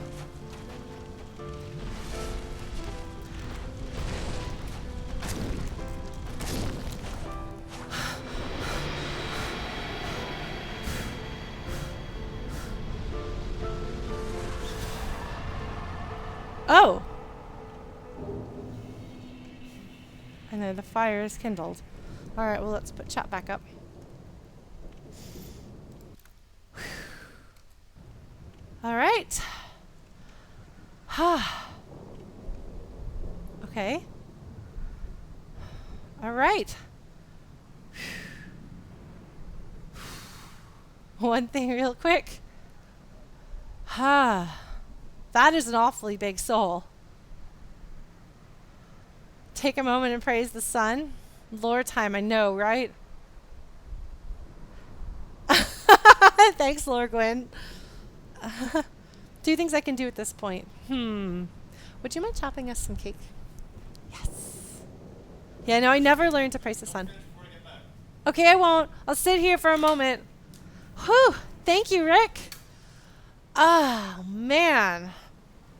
Oh! And then the fire is kindled. Alright, well, let's put chat back up. Alright. Okay. Alright. One thing real quick. That is an awfully big soul. Take a moment and praise the sun. Lore time, I know, right? Thanks, Lore Gwyn. 2 things I can do at this point. Would you mind chopping us some cake? Yes. Yeah, no, I never learned to praise the sun. Okay, I won't. I'll sit here for a moment. Whew. Thank you, Rick. Oh, man.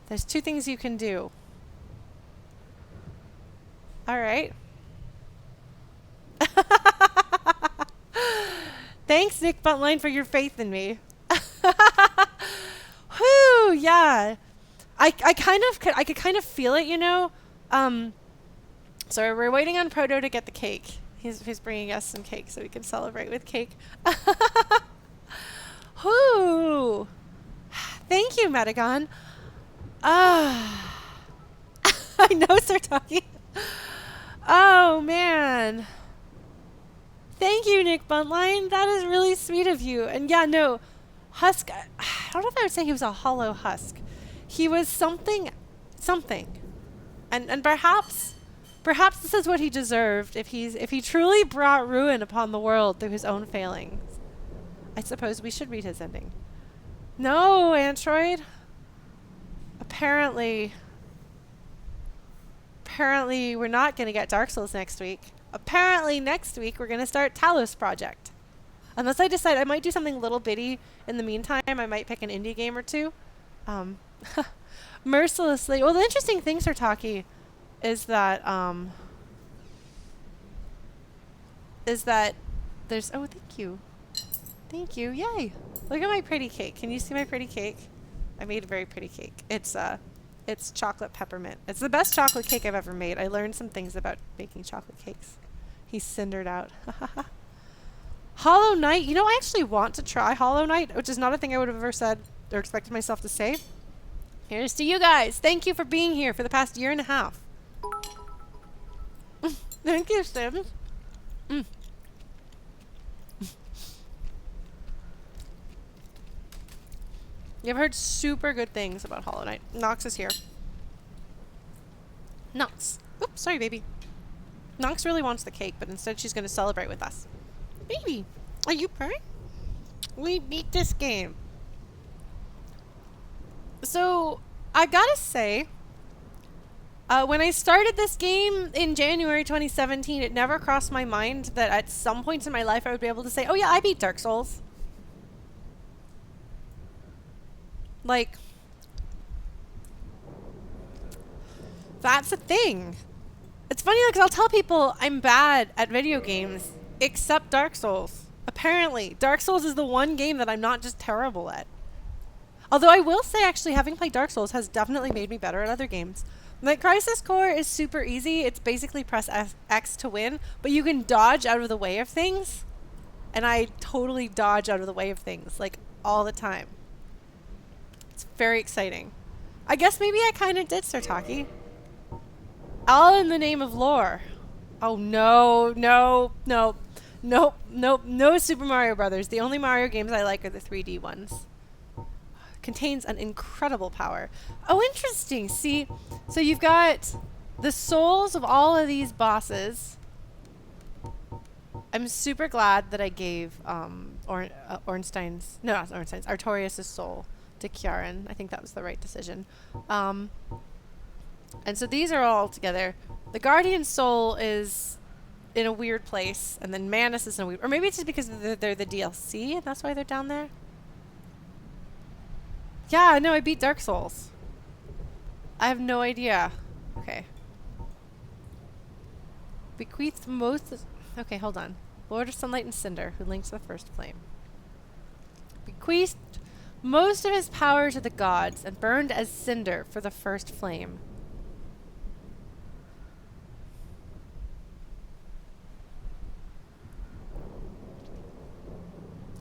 There's 2 things you can do. All right. Thanks, Nick Buntline, for your faith in me. Whew, yeah. I could kind of feel it, you know. So we're waiting on Proto to get the cake. He's bringing us some cake so we can celebrate with cake. Whew. Thank you, Metagon. I know, Sir Talkie. Oh, man. Thank you, Nick Buntline. That is really sweet of you. And yeah, no, Husk, I don't know if I would say he was a hollow husk. He was something. And perhaps this is what he deserved if he truly brought ruin upon the world through his own failings. I suppose we should read his ending. No, Android. Apparently we're not going to get Dark Souls next week. Apparently next week we're going to start Talos Project. Unless I decide I might do something little bitty in the meantime, I might pick an indie game or two. Mercilessly. Well, the interesting thing, Sir Taki, is that there's, oh, thank you. Thank you. Yay. Look at my pretty cake. Can you see my pretty cake? I made a very pretty cake. It's chocolate peppermint. It's the best chocolate cake I've ever made. I learned some things about making chocolate cakes. He's cindered out. Hollow Knight. You know, I actually want to try Hollow Knight, which is not a thing I would have ever said or expected myself to say. Here's to you guys. Thank you for being here for the past year and a half. Thank you, Sims. You've heard super good things about Hollow Knight. Nox is here. Nox. Oops, sorry, baby. Nox really wants the cake, but instead she's going to celebrate with us. Baby, are you purring? We beat this game. So, I gotta say, when I started this game in January 2017, it never crossed my mind that at some points in my life I would be able to say, oh yeah, I beat Dark Souls. Like, that's a thing. It's funny because I'll tell people I'm bad at video games, except Dark Souls. Apparently, Dark Souls is the one game that I'm not just terrible at. Although I will say, actually, having played Dark Souls has definitely made me better at other games. Like, Crisis Core is super easy. It's basically press X to win, but you can dodge out of the way of things. And I totally dodge out of the way of things, like, all the time. It's very exciting. I guess maybe I kind of did, Sir Taki. All in the name of lore. Oh, no, no, no. Nope, nope, no Super Mario Brothers. The only Mario games I like are the 3D ones. Contains an incredible power. Oh, interesting. See, so you've got the souls of all of these bosses. I'm super glad that I gave Ornstein's, no, not Ornstein's, Artorias' soul to Kiaran. I think that was the right decision. And so these are all together. The Guardian soul is in a weird place, and then Manus is in a weird, or maybe it's just because they're the DLC and that's why they're down there. Yeah, no, I beat Dark Souls. I have no idea. Okay. Bequeathed most... Okay, hold on. Lord of Sunlight and Cinder, who links the first flame. Bequeathed most of his power to the gods and burned as cinder for the first flame.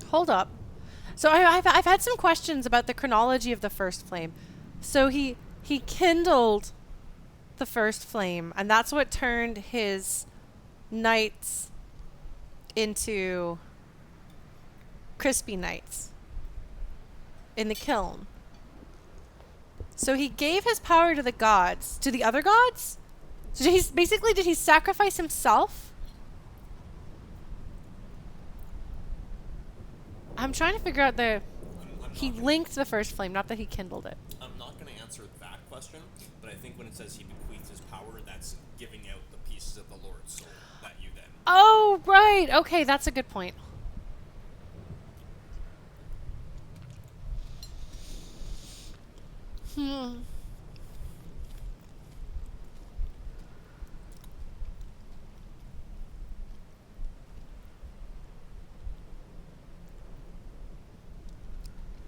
Hold up. So I've had some questions about the chronology of the first flame. So he kindled the first flame, and that's what turned his knights into crispy knights in the kiln. So he gave his power to the gods, to the other gods? So did he sacrifice himself? I'm trying to figure out he linked the first flame, not that he kindled it. I'm not going to answer that question, but I think when it says he bequeathed his power, that's giving out the pieces of the Lord's soul that you then... Oh, right. Okay, that's a good point.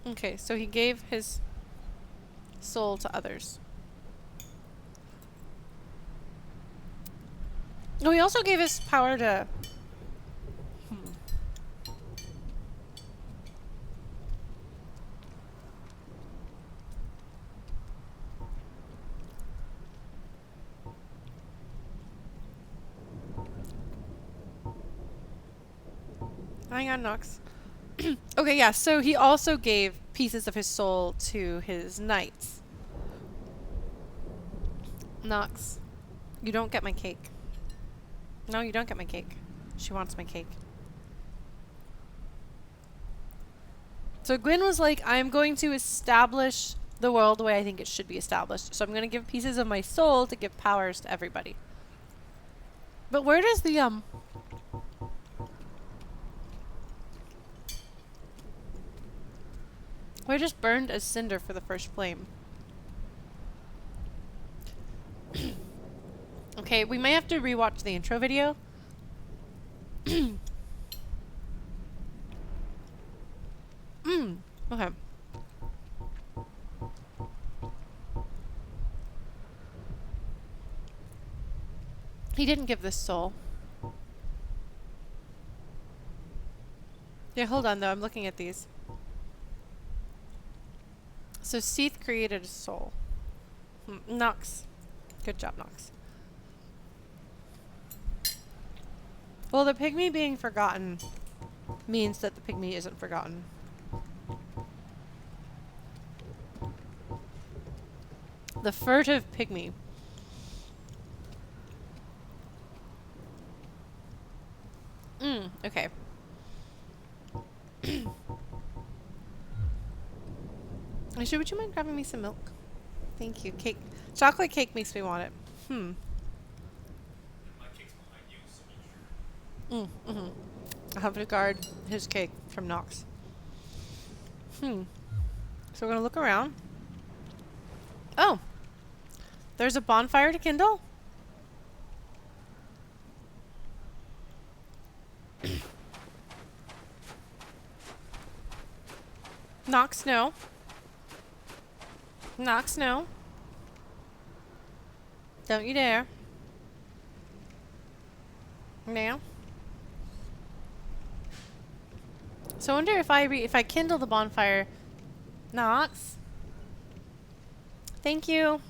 Okay, so he gave his soul to others. Oh, he also gave his power to... Hang on, Nox. Okay, yeah, so he also gave pieces of his soul to his knights. Nox, you don't get my cake. No, you don't get my cake. She wants my cake. So Gwyn was like, I'm going to establish the world the way I think it should be established. So I'm going to give pieces of my soul to give powers to everybody. But where does the, We're just burned as cinder for the first flame. Okay, we may have to rewatch the intro video. Okay. He didn't give this soul. Yeah, hold on though, I'm looking at these. So Seath created a soul. Nox. Good job, Nox. Well, the pygmy being forgotten means that the pygmy isn't forgotten. The furtive pygmy. Okay. Actually, would you mind grabbing me some milk? Thank you. Cake. Chocolate cake makes me want it. My cake's behind you, so make sure. I'll have to guard his cake from Nox. So we're gonna look around. Oh! There's a bonfire to kindle? Nox, no. Nox, no. Don't you dare. Now. So I wonder if I kindle the bonfire. Nox. Thank you.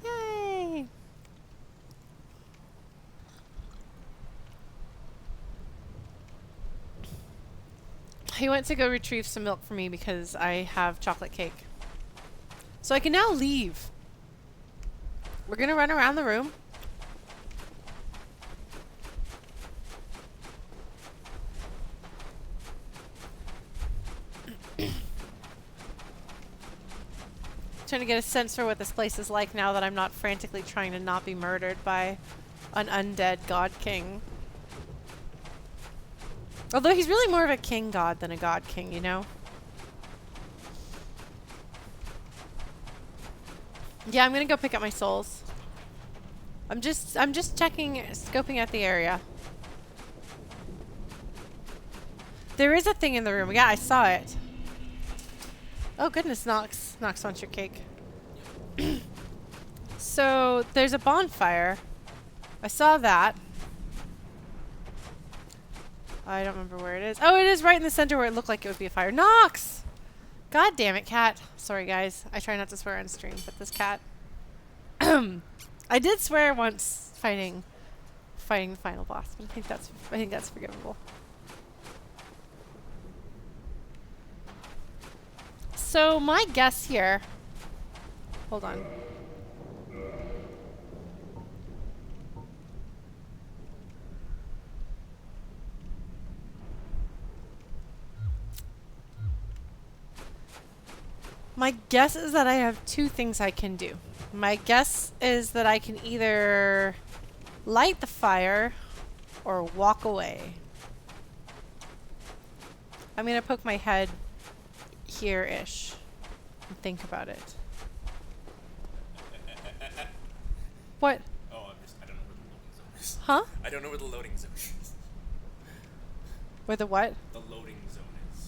Yay. He went to go retrieve some milk for me because I have chocolate cake. So I can now leave. We're gonna run around the room. Trying to get a sense for what this place is like now that I'm not frantically trying to not be murdered by an undead god king. Although he's really more of a king god than a god king, you know? Yeah, I'm gonna go pick up my souls. I'm just checking, scoping out the area. There is a thing in the room. Yeah, I saw it. Oh goodness, Nox. Nox wants your cake. So, there's a bonfire. I saw that. I don't remember where it is. Oh, it is right in the center where it looked like it would be a fire. Nox! God damn it, cat. Sorry, guys. I try not to swear on stream, but this cat. I did swear once fighting the final boss, but I think that's forgivable. So my guess here. Hold on. My guess is that I have two things I can do. My guess is that I can either light the fire or walk away. I'm gonna poke my head here-ish and think about it. What? Oh, I don't know where the loading zone is. Huh? I don't know where the loading zone is. Where the what? The loading zone is.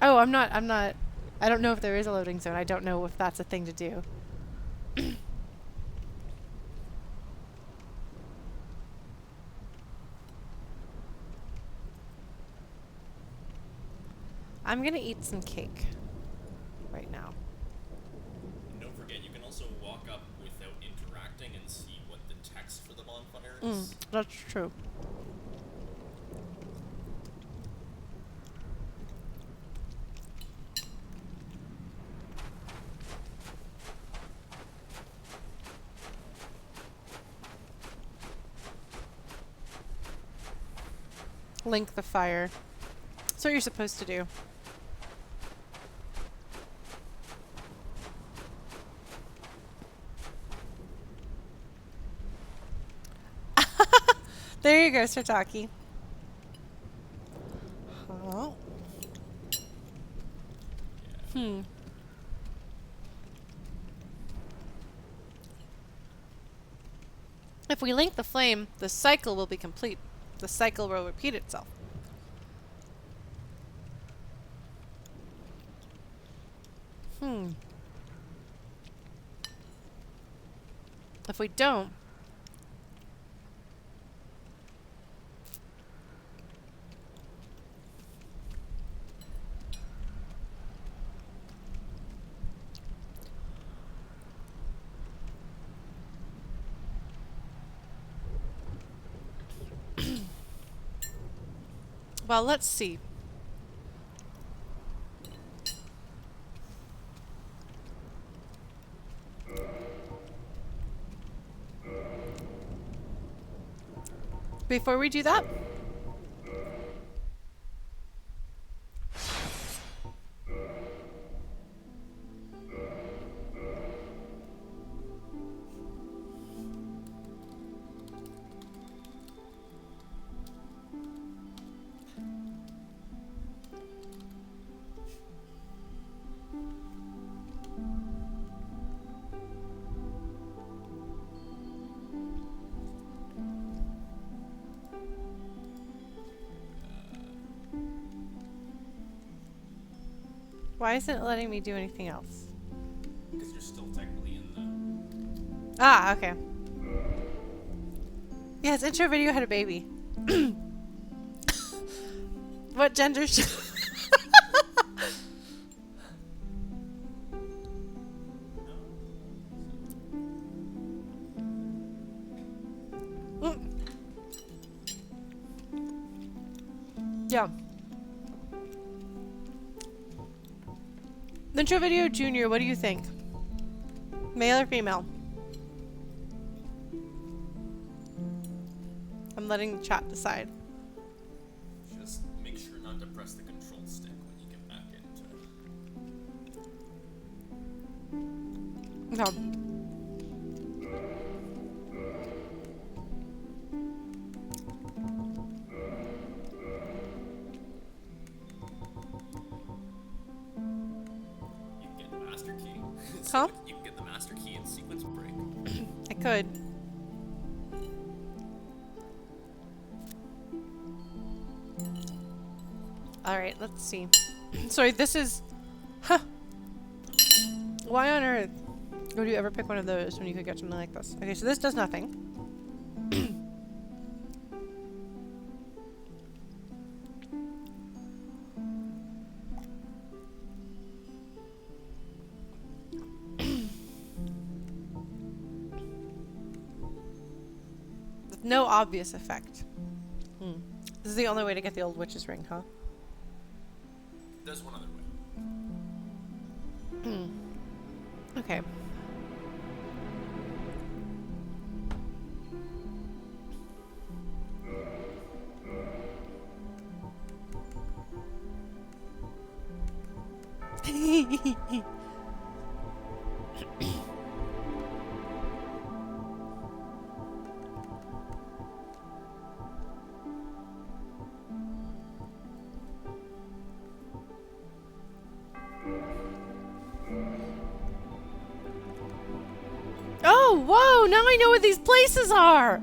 Oh, I'm not, I don't know if there is a loading zone. I don't know if that's a thing to do. I'm gonna eat some cake right now. And don't forget, you can also walk up without interacting and see what the text for the bonfire is. That's true. Link the fire. That's what you're supposed to do. There you go, Sirtaki. Oh. If we link the flame, the cycle will be complete. The cycle will repeat itself. If we don't... Well, let's see. Before we do that, why isn't it letting me do anything else? Because you're still technically in the... Ah, okay. Yes, intro video had a baby. What gender should... Yeah. Intro video junior, what do you think? Male or female? I'm letting the chat decide. Just make sure not to press the control stick when you get back into it. No. Huh? You can get the master key in sequence break. I could. Alright, let's see. Sorry, this is... Huh. Why on earth would you ever pick one of those when you could get something like this? Okay, so this does nothing. No obvious effect. This is the only way to get the old witch's ring, huh? There's one other way. Okay. Oh, whoa! Now I know what these places are!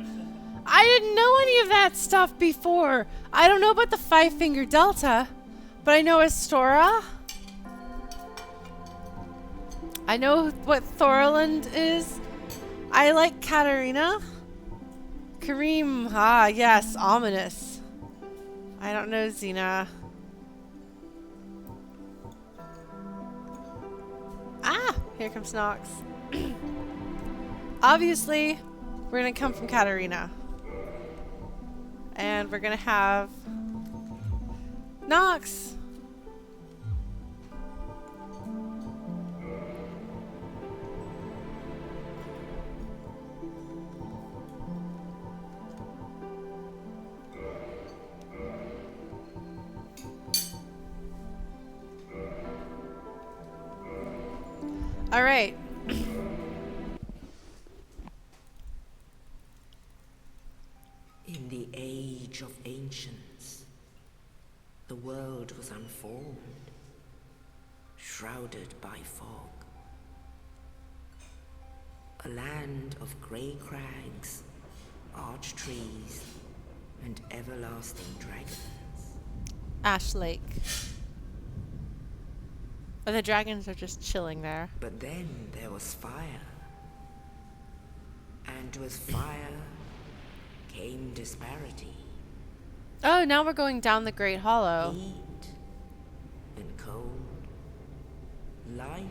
I didn't know any of that stuff before. I don't know about the Five-Finger Delta, but I know Astora. I know what Thorland is. I like Katarina. Kareem, ah, yes, ominous. I don't know Xena. Ah, here comes Nox. Obviously, we're gonna come from Katarina. And we're gonna have Nox. All right. In the age of ancients, the world was unformed, shrouded by fog. A land of grey crags, arch trees, and everlasting dragons. Ash Lake. Or the dragons are just chilling there. But then there was fire. And with fire came disparity. Oh, now we're going down the Great Hollow. Heat and cold. Life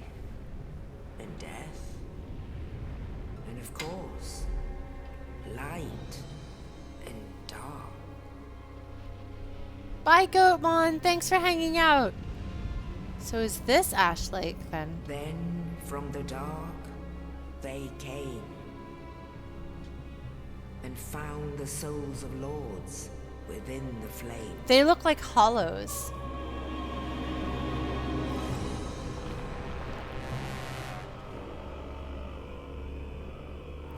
and death. And of course, light and dark. Bye, Goatmon. Thanks for hanging out. So is this Ash Lake, then? Then from the dark they came and found the souls of lords within the flame. They look like hollows.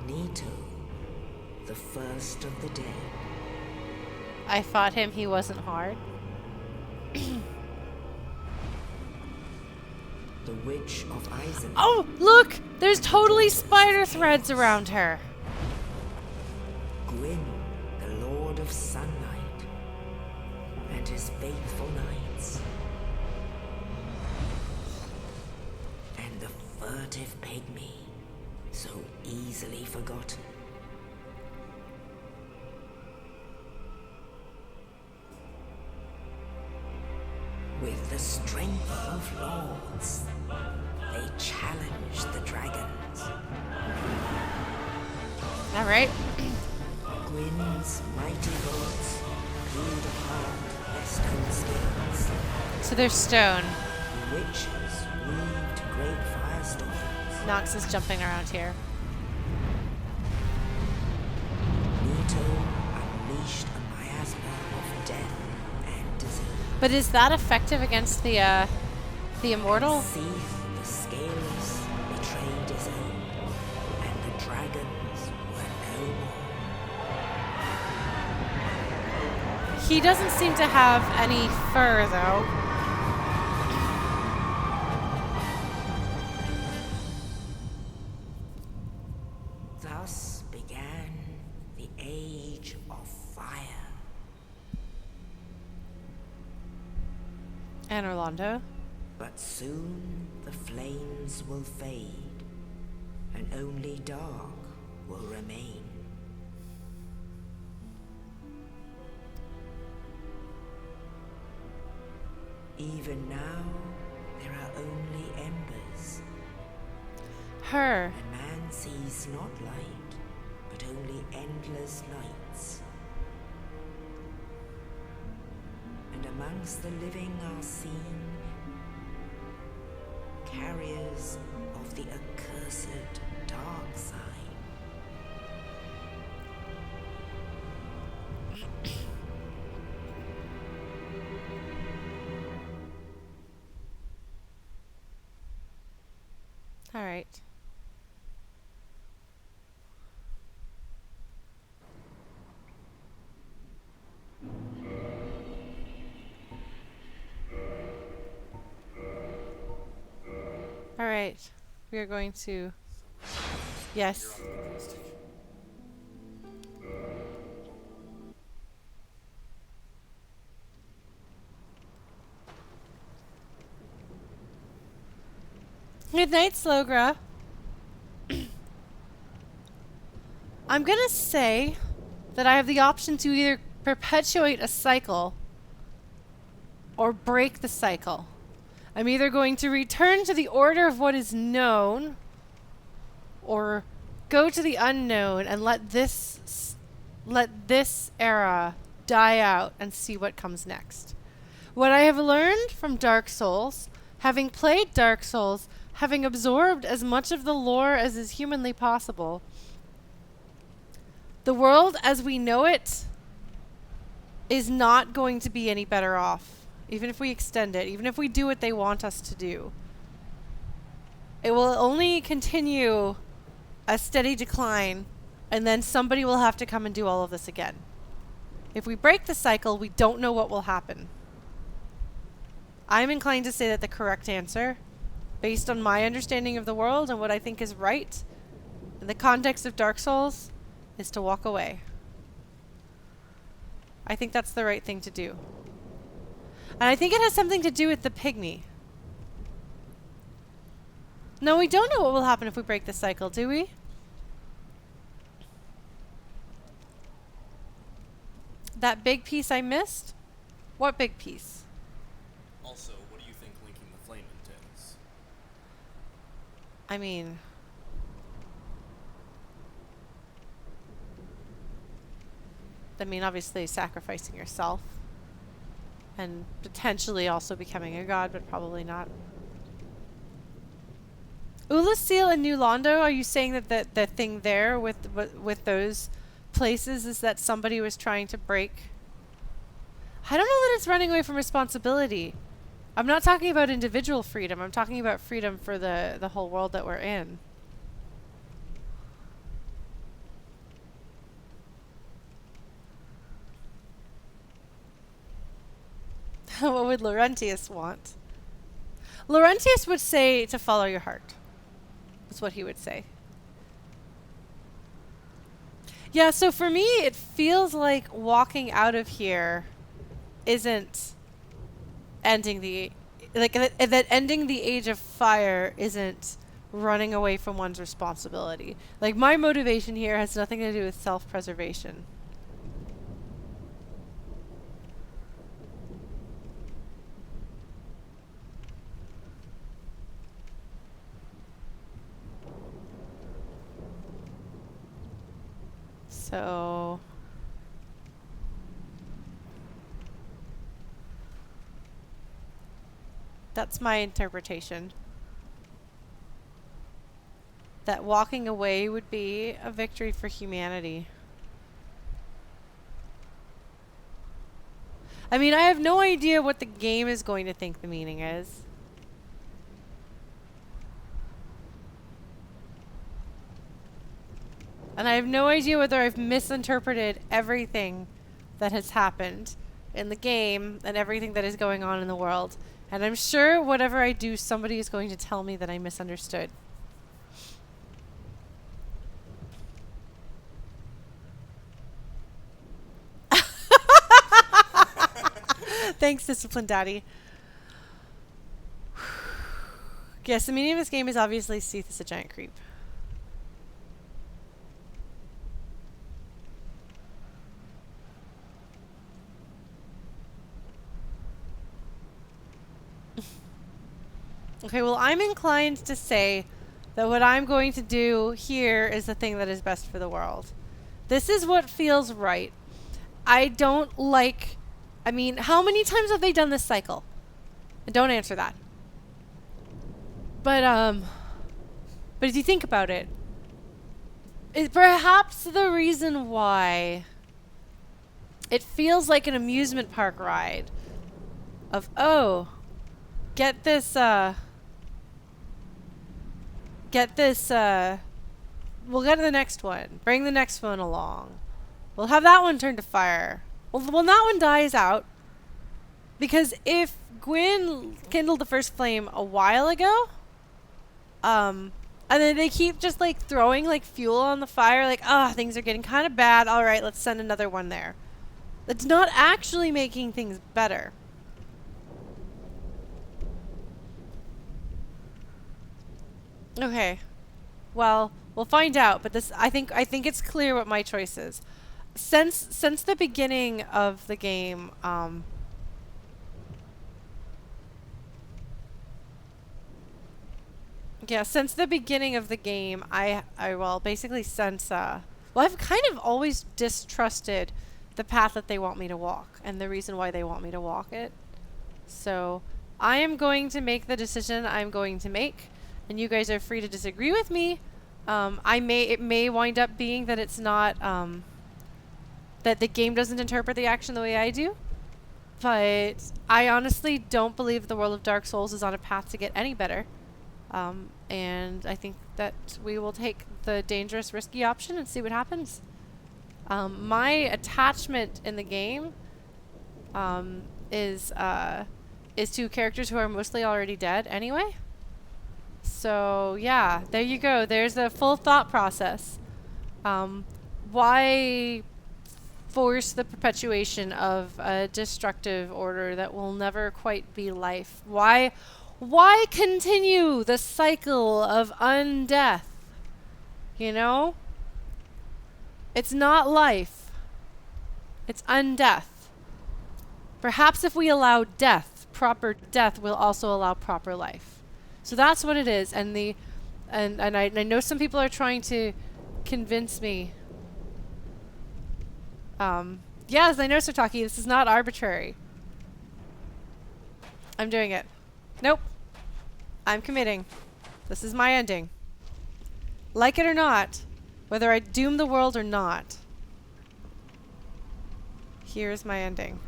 Nito, the first of the dead. I fought him. He wasn't hard. The Witch of Izalith. Oh, look! There's totally spider threads around her. Gwyn, the Lord of Sunlight, and his faithful knights. And the furtive pygmy, so easily forgotten. With the strength of lords, they challenged the dragons. All right. Gwyn's mighty lords peeled apart their stone skills. So there's stone. Witches weaved great firestorms. Nox is jumping around here. Nito unleashed a miasma of death and disease. But is that effective against the immortal? Seath, the scaleless, betrayed his own, and the dragons were no more. He doesn't seem to have any fur, though. Thus began the Age of Fire. And Orlando. But soon the flames will fade, and only dark will remain. Even now, there are only embers. Her. And man sees not light, but only endless nights. And amongst the living are seen carriers of the accursed dark side. All right. All right. We are going to... Yes. Good night, Slogra. I'm gonna say that I have the option to either perpetuate a cycle or break the cycle. I'm either going to return to the order of what is known or go to the unknown and let this era die out and see what comes next. What I have learned from Dark Souls, having played Dark Souls, having absorbed as much of the lore as is humanly possible, the world as we know it is not going to be any better off. Even if we extend it, even if we do what they want us to do. It will only continue a steady decline, and then somebody will have to come and do all of this again. If we break the cycle, we don't know what will happen. I'm inclined to say that the correct answer based on my understanding of the world and what I think is right in the context of Dark Souls, is to walk away. I think that's the right thing to do. And I think it has something to do with the pygmy. No, we don't know what will happen if we break the cycle, do we? That big piece I missed? What big piece? Also, what do you think linking the flame entails? I mean... obviously sacrificing yourself. And potentially also becoming a god, but probably not. Oolacile and New Londo, are you saying that the thing there with those places is that somebody was trying to break? I don't know that it's running away from responsibility. I'm not talking about individual freedom. I'm talking about freedom for the whole world that we're in. What would Laurentius want? Laurentius would say to follow your heart. That's what he would say. Yeah, so for me, it feels like walking out of here isn't ending the... that ending the Age of Fire isn't running away from one's responsibility. Like, my motivation here has nothing to do with self-preservation. So... that's my interpretation. That walking away would be a victory for humanity. I mean, I have no idea what the game is going to think the meaning is. And I have no idea whether I've misinterpreted everything that has happened in the game and everything that is going on in the world. And I'm sure whatever I do, somebody is going to tell me that I misunderstood. Thanks, Discipline Daddy. Yes, the meaning of this game is obviously Seath is a giant creep. Okay, well, I'm inclined to say that what I'm going to do here is the thing that is best for the world. This is what feels right. I don't like... I mean, how many times have they done this cycle? Don't answer that. But if you think about it, perhaps the reason why it feels like an amusement park ride of, oh, get this, we'll get to the next one. Bring the next one along. We'll have that one turn to fire. Well, when that one dies out, because if Gwyn kindled the first flame a while ago, and then they keep just like throwing like fuel on the fire, like, things are getting kind of bad. All right, let's send another one there. That's not actually making things better. Okay. Well, we'll find out, but this I think it's clear what my choice is. Since the beginning of the game, since the beginning of the game, I basically since I've kind of always distrusted the path that they want me to walk and the reason why they want me to walk it. So, I am going to make the decision I'm going to make. And you guys are free to disagree with me. It may wind up being that it's not, that the game doesn't interpret the action the way I do. But I honestly don't believe the world of Dark Souls is on a path to get any better. And I think that we will take the dangerous, risky option and see what happens. My attachment in the game, is to characters who are mostly already dead anyway. So yeah, there you go. There's a full thought process. Why force the perpetuation of a destructive order that will never quite be life? Why continue the cycle of undeath? You know? It's not life. It's undeath. Perhaps if we allow death, proper death, we'll also allow proper life. So that's what it is. And I know some people are trying to convince me. Yes, I know, Sotaki, this is not arbitrary. I'm doing it. Nope. I'm committing. This is my ending. Like it or not, whether I doom the world or not, here's my ending.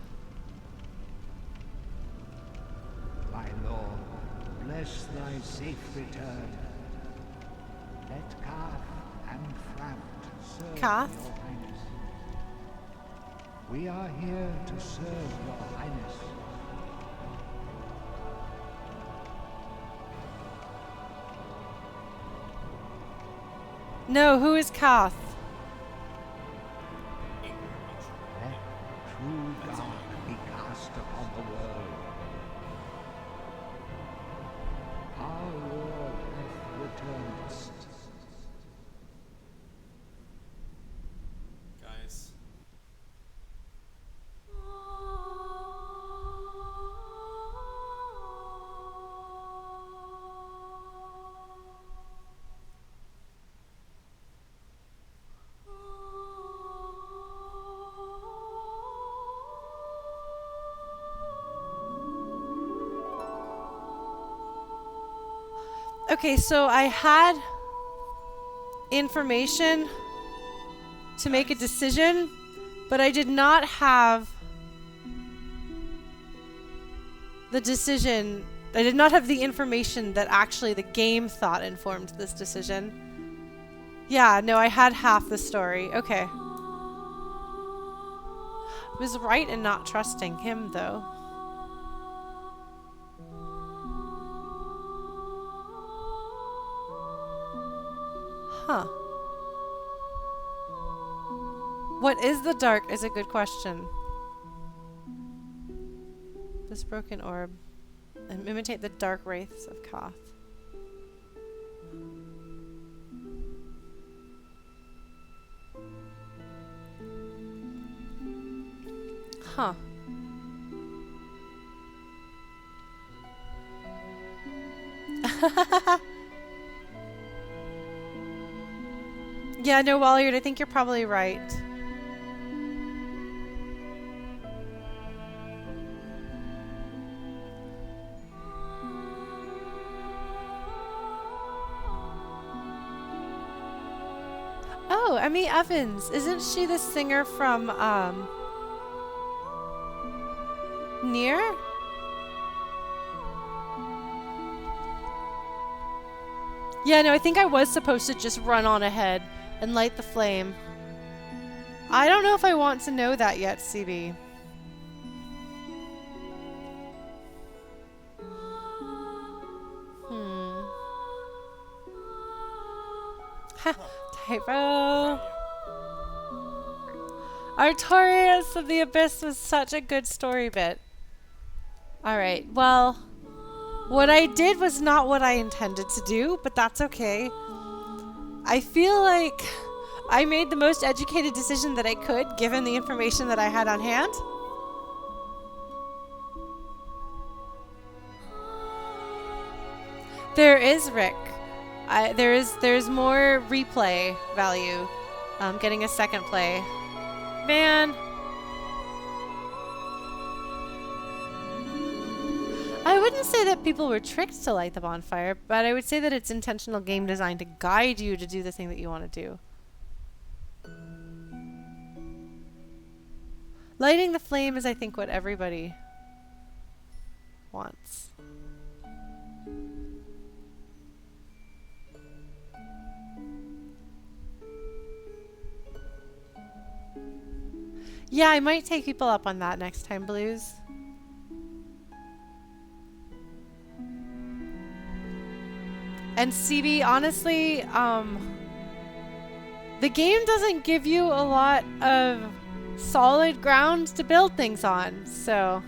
My lord, bless thy safe return. Let Kath and Framt serve Kath? your highness. We are here to serve your highness. No, who is Kath? Let true dark be cast upon the world. Our Lord hath returned. Guys. Okay, so I had information to make a decision, but I did not have the decision. I did not have the information that actually the game thought informed this decision. Yeah, no, I had half the story. Okay. I was right in not trusting him, though. Huh. What is the dark is a good question. This broken orb. And imitate the dark wraiths of Koth. Huh. Yeah, no, Walliard, I think you're probably right. Oh, Emmy Evans. Isn't she the singer from, Nier? Yeah, no, I think I was supposed to just run on ahead and light the flame. I don't know if I want to know that yet, CB. Ha, typo. Artorias of the Abyss was such a good story bit. Alright, well, what I did was not what I intended to do, but that's okay. I feel like I made the most educated decision that I could, given the information that I had on hand. There is Rick. There's more replay value. Getting a second play. Man. I wouldn't say that people were tricked to light the bonfire, but I would say that it's intentional game design to guide you to do the thing that you want to do. Lighting the flame is, I think, what everybody wants. Yeah, I might take people up on that next time, Blues. And CB, honestly, the game doesn't give you a lot of solid ground to build things on, so.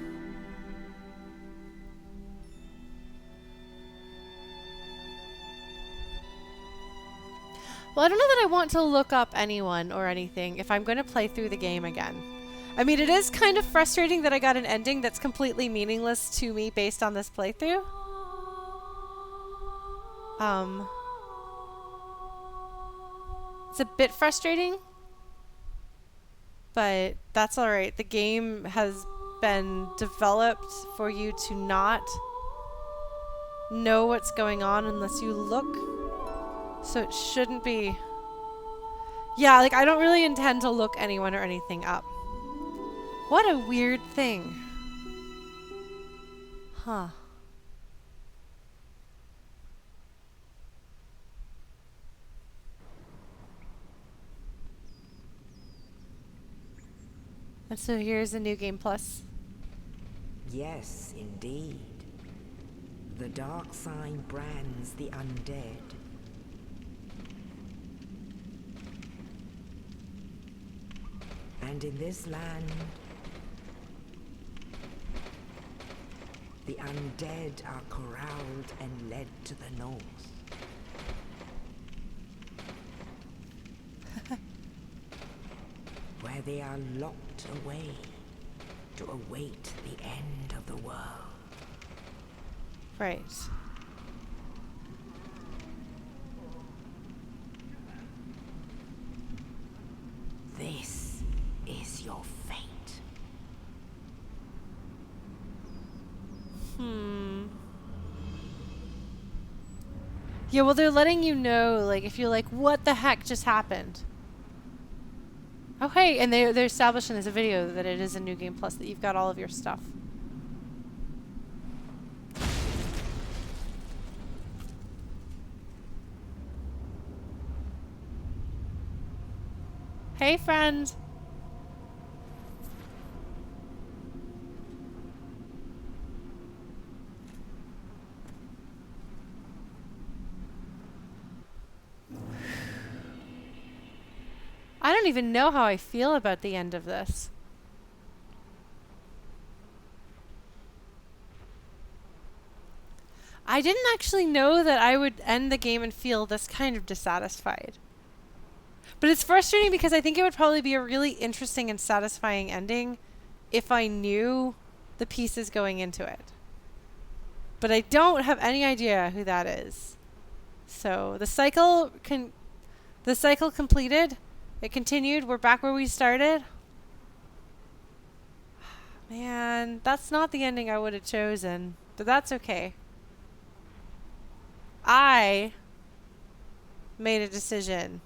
Well, I don't know that I want to look up anyone or anything if I'm going to play through the game again. I mean, it is kind of frustrating that I got an ending that's completely meaningless to me based on this playthrough. It's a bit frustrating, but that's alright. The game has been developed for you to not know what's going on unless you look. So it shouldn't be... Yeah, like, I don't really intend to look anyone or anything up. What a weird thing. Huh. And so here's the New Game Plus. Yes, indeed. The dark sign brands the undead. And in this land, the undead are corralled and led to the north. Where they are locked away to await the end of the world. Right. This is your fate. Yeah, well, they're letting you know, like, if you're like, what the heck just happened? Oh, hey, and they're establishing as a video that it is a New Game Plus, that you've got all of your stuff. Hey, friend. I don't even know how I feel about the end of this. I didn't actually know that I would end the game and feel this kind of dissatisfied. But it's frustrating because I think it would probably be a really interesting and satisfying ending if I knew the pieces going into it. But I don't have any idea who that is. So the cycle completed. It continued. We're back where we started. Man, that's not the ending I would have chosen, but that's okay. I made a decision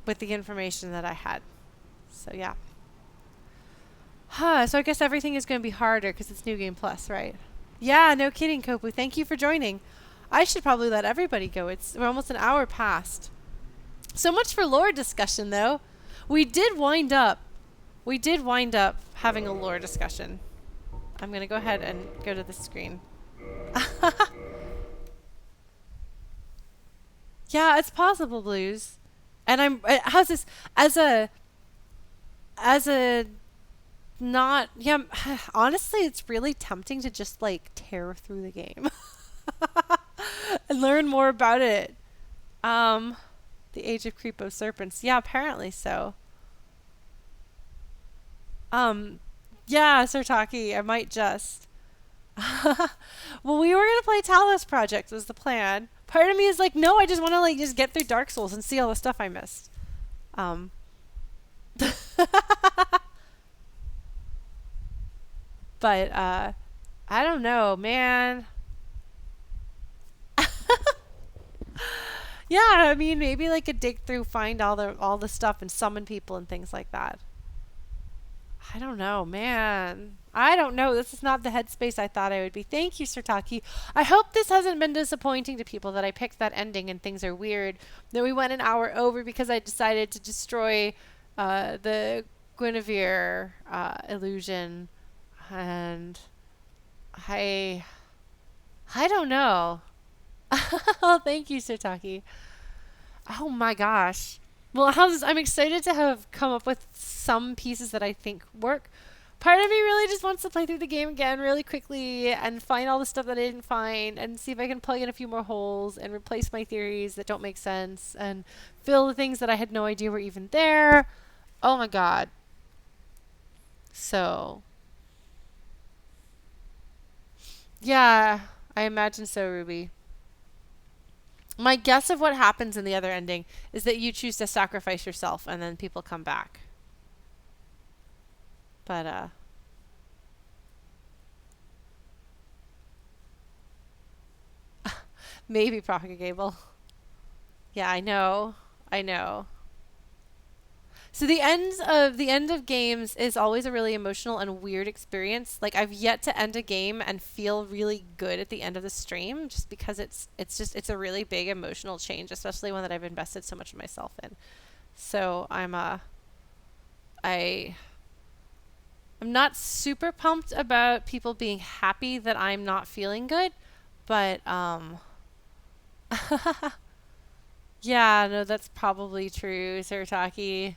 with the information that I had. So yeah. So I guess everything is going to be harder because it's New Game Plus, right? Yeah, no kidding, Kopu. Thank you for joining. I should probably let everybody go. We're almost an hour past. So much for lore discussion, though. We did wind up having a lore discussion. I'm going to go ahead and go to the screen. Yeah, it's possible, Blues. And how's this as a not, yeah, honestly, it's really tempting to just like tear through the game and learn more about it. The Age of Creepo Serpents. Yeah, apparently so. Yeah, Sirtaki, I might just. Well, we were going to play Talos Project was the plan. Part of me is like, no, I just want to like just get through Dark Souls and see all the stuff I missed. But I don't know, man. Yeah, I mean, maybe like a dig through, find all the stuff and summon people and things like that. I don't know, man. I don't know. This is not the headspace I thought I would be. Thank you, Sirtaki. I hope this hasn't been disappointing to people that I picked that ending and things are weird. That we went an hour over because I decided to destroy the Guinevere illusion. And I don't know. Oh, thank you, Sotaki. Oh my gosh. Well, I'm excited to have come up with some pieces that I think work. Part of me really just wants to play through the game again really quickly and find all the stuff that I didn't find and see if I can plug in a few more holes and replace my theories that don't make sense and fill the things that I had no idea were even there. Oh my god. So, yeah, I imagine so, Ruby. My guess of what happens in the other ending is that you choose to sacrifice yourself and then people come back. But, maybe Propagable. Yeah, I know. I know. So the end of games is always a really emotional and weird experience. Like I've yet to end a game and feel really good at the end of the stream just because it's a really big emotional change, especially one that I've invested so much of myself in. So I'm not super pumped about people being happy that I'm not feeling good, but yeah, no, that's probably true, Sarataki.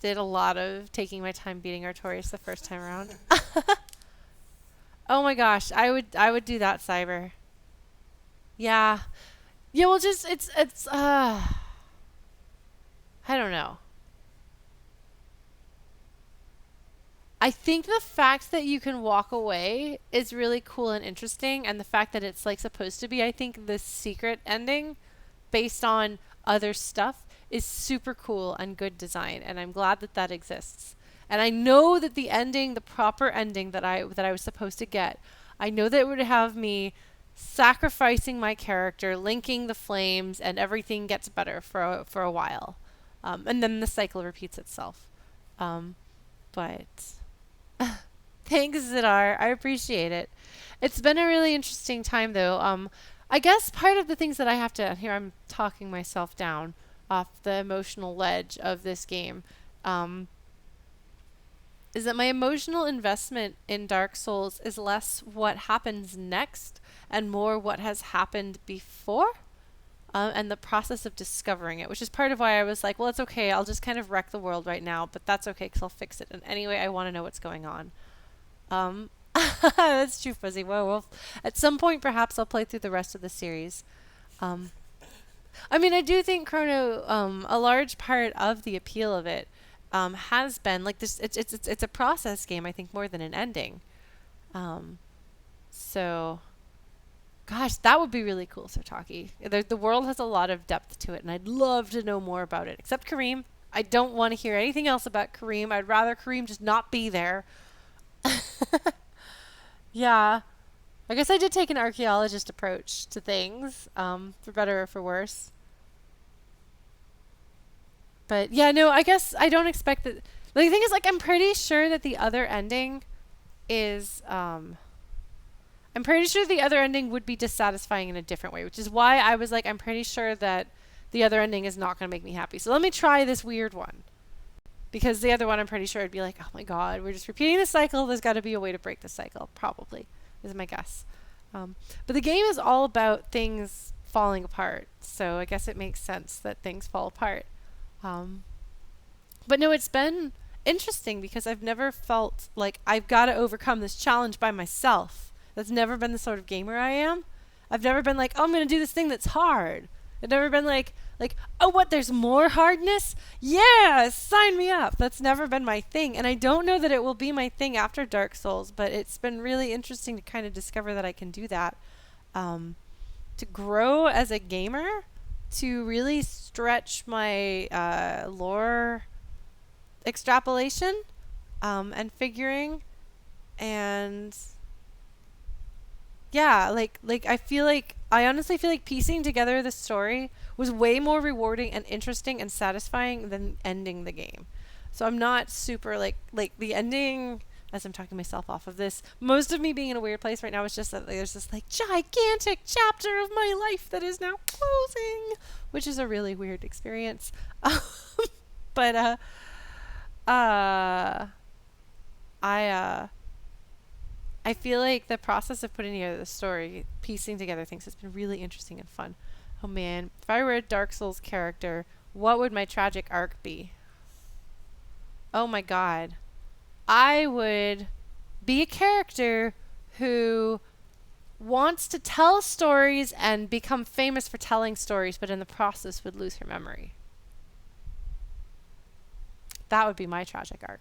Did a lot of taking my time beating Artorias the first time around. Oh my gosh, I would do that, Cyber. Yeah. Yeah, well just it's I don't know. I think the fact that you can walk away is really cool and interesting, and the fact that it's like supposed to be, I think, the secret ending based on other stuff is super cool and good design, and I'm glad that that exists. And I know that the ending, the proper ending that I was supposed to get, I know that it would have me sacrificing my character, linking the flames, and everything gets better for a while, and then the cycle repeats itself. But thanks, Zidar. I appreciate it. It's been a really interesting time, though. I guess part of the things that I have to, here I'm talking myself down off the emotional ledge of this game, is that my emotional investment in Dark Souls is less what happens next and more what has happened before, and the process of discovering it, which is part of why I was like, well, it's okay, I'll just kind of wreck the world right now, but that's okay because I'll fix it. And anyway, I want to know what's going on. That's true, Fuzzy. Well, at some point, perhaps I'll play through the rest of the series. I mean, I do think Chrono, a large part of the appeal of it, has been like this. It's a process game, I think, more than an ending. So, gosh, that would be really cool, Sotaki. The world has a lot of depth to it, and I'd love to know more about it. Except Kareem, I don't want to hear anything else about Kareem. I'd rather Kareem just not be there. Yeah. I guess I did take an archaeologist approach to things, for better or for worse. But yeah, no, I guess I don't expect that. Like, the thing is, like, I'm pretty sure that the other ending is, I'm pretty sure the other ending would be dissatisfying in a different way, which is why I was like, I'm pretty sure that the other ending is not going to make me happy. So let me try this weird one. Because the other one, I'm pretty sure I'd be like, oh my god, we're just repeating the cycle. There's got to be a way to break the cycle. Probably, is my guess. But the game is all about things falling apart. So I guess it makes sense that things fall apart. But no, it's been interesting because I've never felt like I've got to overcome this challenge by myself. That's never been the sort of gamer I am. I've never been like, oh, I'm going to do this thing that's hard. I've never been like, oh, what, there's more hardness? Yeah, sign me up. That's never been my thing. And I don't know that it will be my thing after Dark Souls, but it's been really interesting to kind of discover that I can do that. To grow as a gamer, to really stretch my lore extrapolation and figuring. And yeah, like I honestly feel like piecing together the story was way more rewarding and interesting and satisfying than ending the game. So I'm not super like the ending, as I'm talking myself off of this, most of me being in a weird place right now is just that there's this like gigantic chapter of my life that is now closing, which is a really weird experience. But I feel like the process of putting together the story, piecing together things, has been really interesting and fun. Oh man, if I were a Dark Souls character, what would my tragic arc be? Oh my god. I would be a character who wants to tell stories and become famous for telling stories, but in the process would lose her memory. That would be my tragic arc.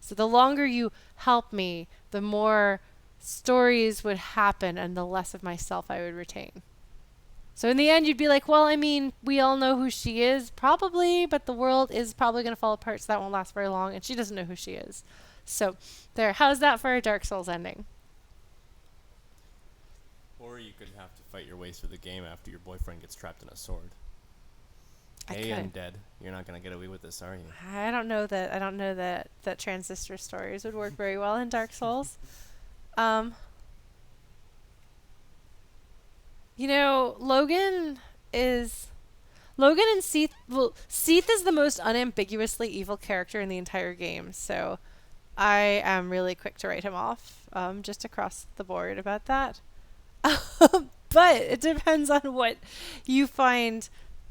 So the longer you help me, the more stories would happen and the less of myself I would retain. So in the end, you'd be like, well, I mean, we all know who she is, probably, but the world is probably going to fall apart, so that won't last very long, and she doesn't know who she is. So there, how's that for a Dark Souls ending? Or you could have to fight your way through the game after your boyfriend gets trapped in a sword. Hey, I'm dead. You're not gonna get away with this, are you? I don't know that transistor stories would work very well in Dark Souls. You know, Logan and Seath. Well, Seath is the most unambiguously evil character in the entire game, so I am really quick to write him off, just across the board about that. But it depends on what you find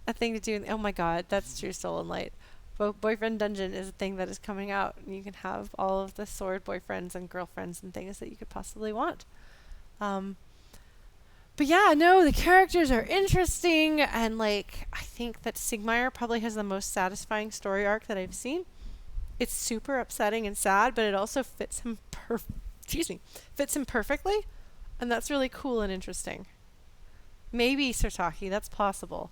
a thing to do. Oh my god, that's true, Soul and Light. Boyfriend Dungeon is a thing that is coming out, and you can have all of the sword boyfriends and girlfriends and things that you could possibly want. But yeah, no, the characters are interesting, and like I think that Sigmire probably has the most satisfying story arc that I've seen. It's super upsetting and sad, but it also fits him perfectly, and that's really cool and interesting. Maybe Sirtaki, that's possible.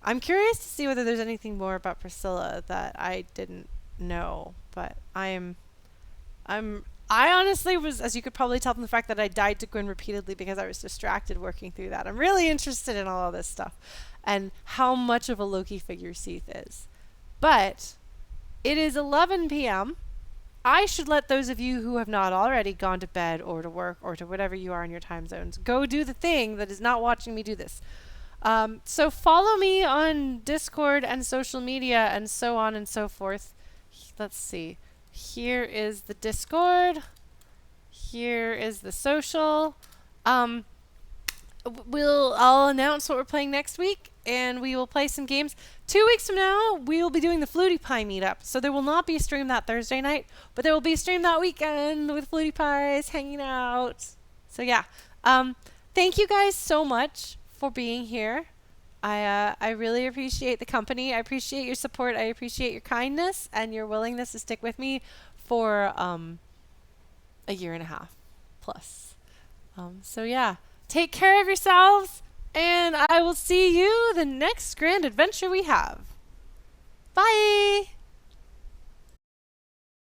I'm curious to see whether there's anything more about Priscilla that I didn't know, but I honestly was, as you could probably tell from the fact that I died to Gwyn repeatedly because I was distracted working through that. I'm really interested in all of this stuff and how much of a Loki figure Seath is. But it is 11 p.m. I should let those of you who have not already gone to bed or to work or to whatever you are in your time zones go do the thing that is not watching me do this. So follow me on Discord and social media and so on and so forth. Let's see. Here is the Discord. Here is the social. I'll announce what we're playing next week, and we will play some games. 2 weeks from now, we will be doing the Flutie Pie meetup. So there will not be a stream that Thursday night, but there will be a stream that weekend with Flutie Pies hanging out. So yeah. Thank you guys so much for being here. I really appreciate the company. I appreciate your support. I appreciate your kindness and your willingness to stick with me for a year and a half plus. So yeah, take care of yourselves, and I will see you the next grand adventure we have. Bye!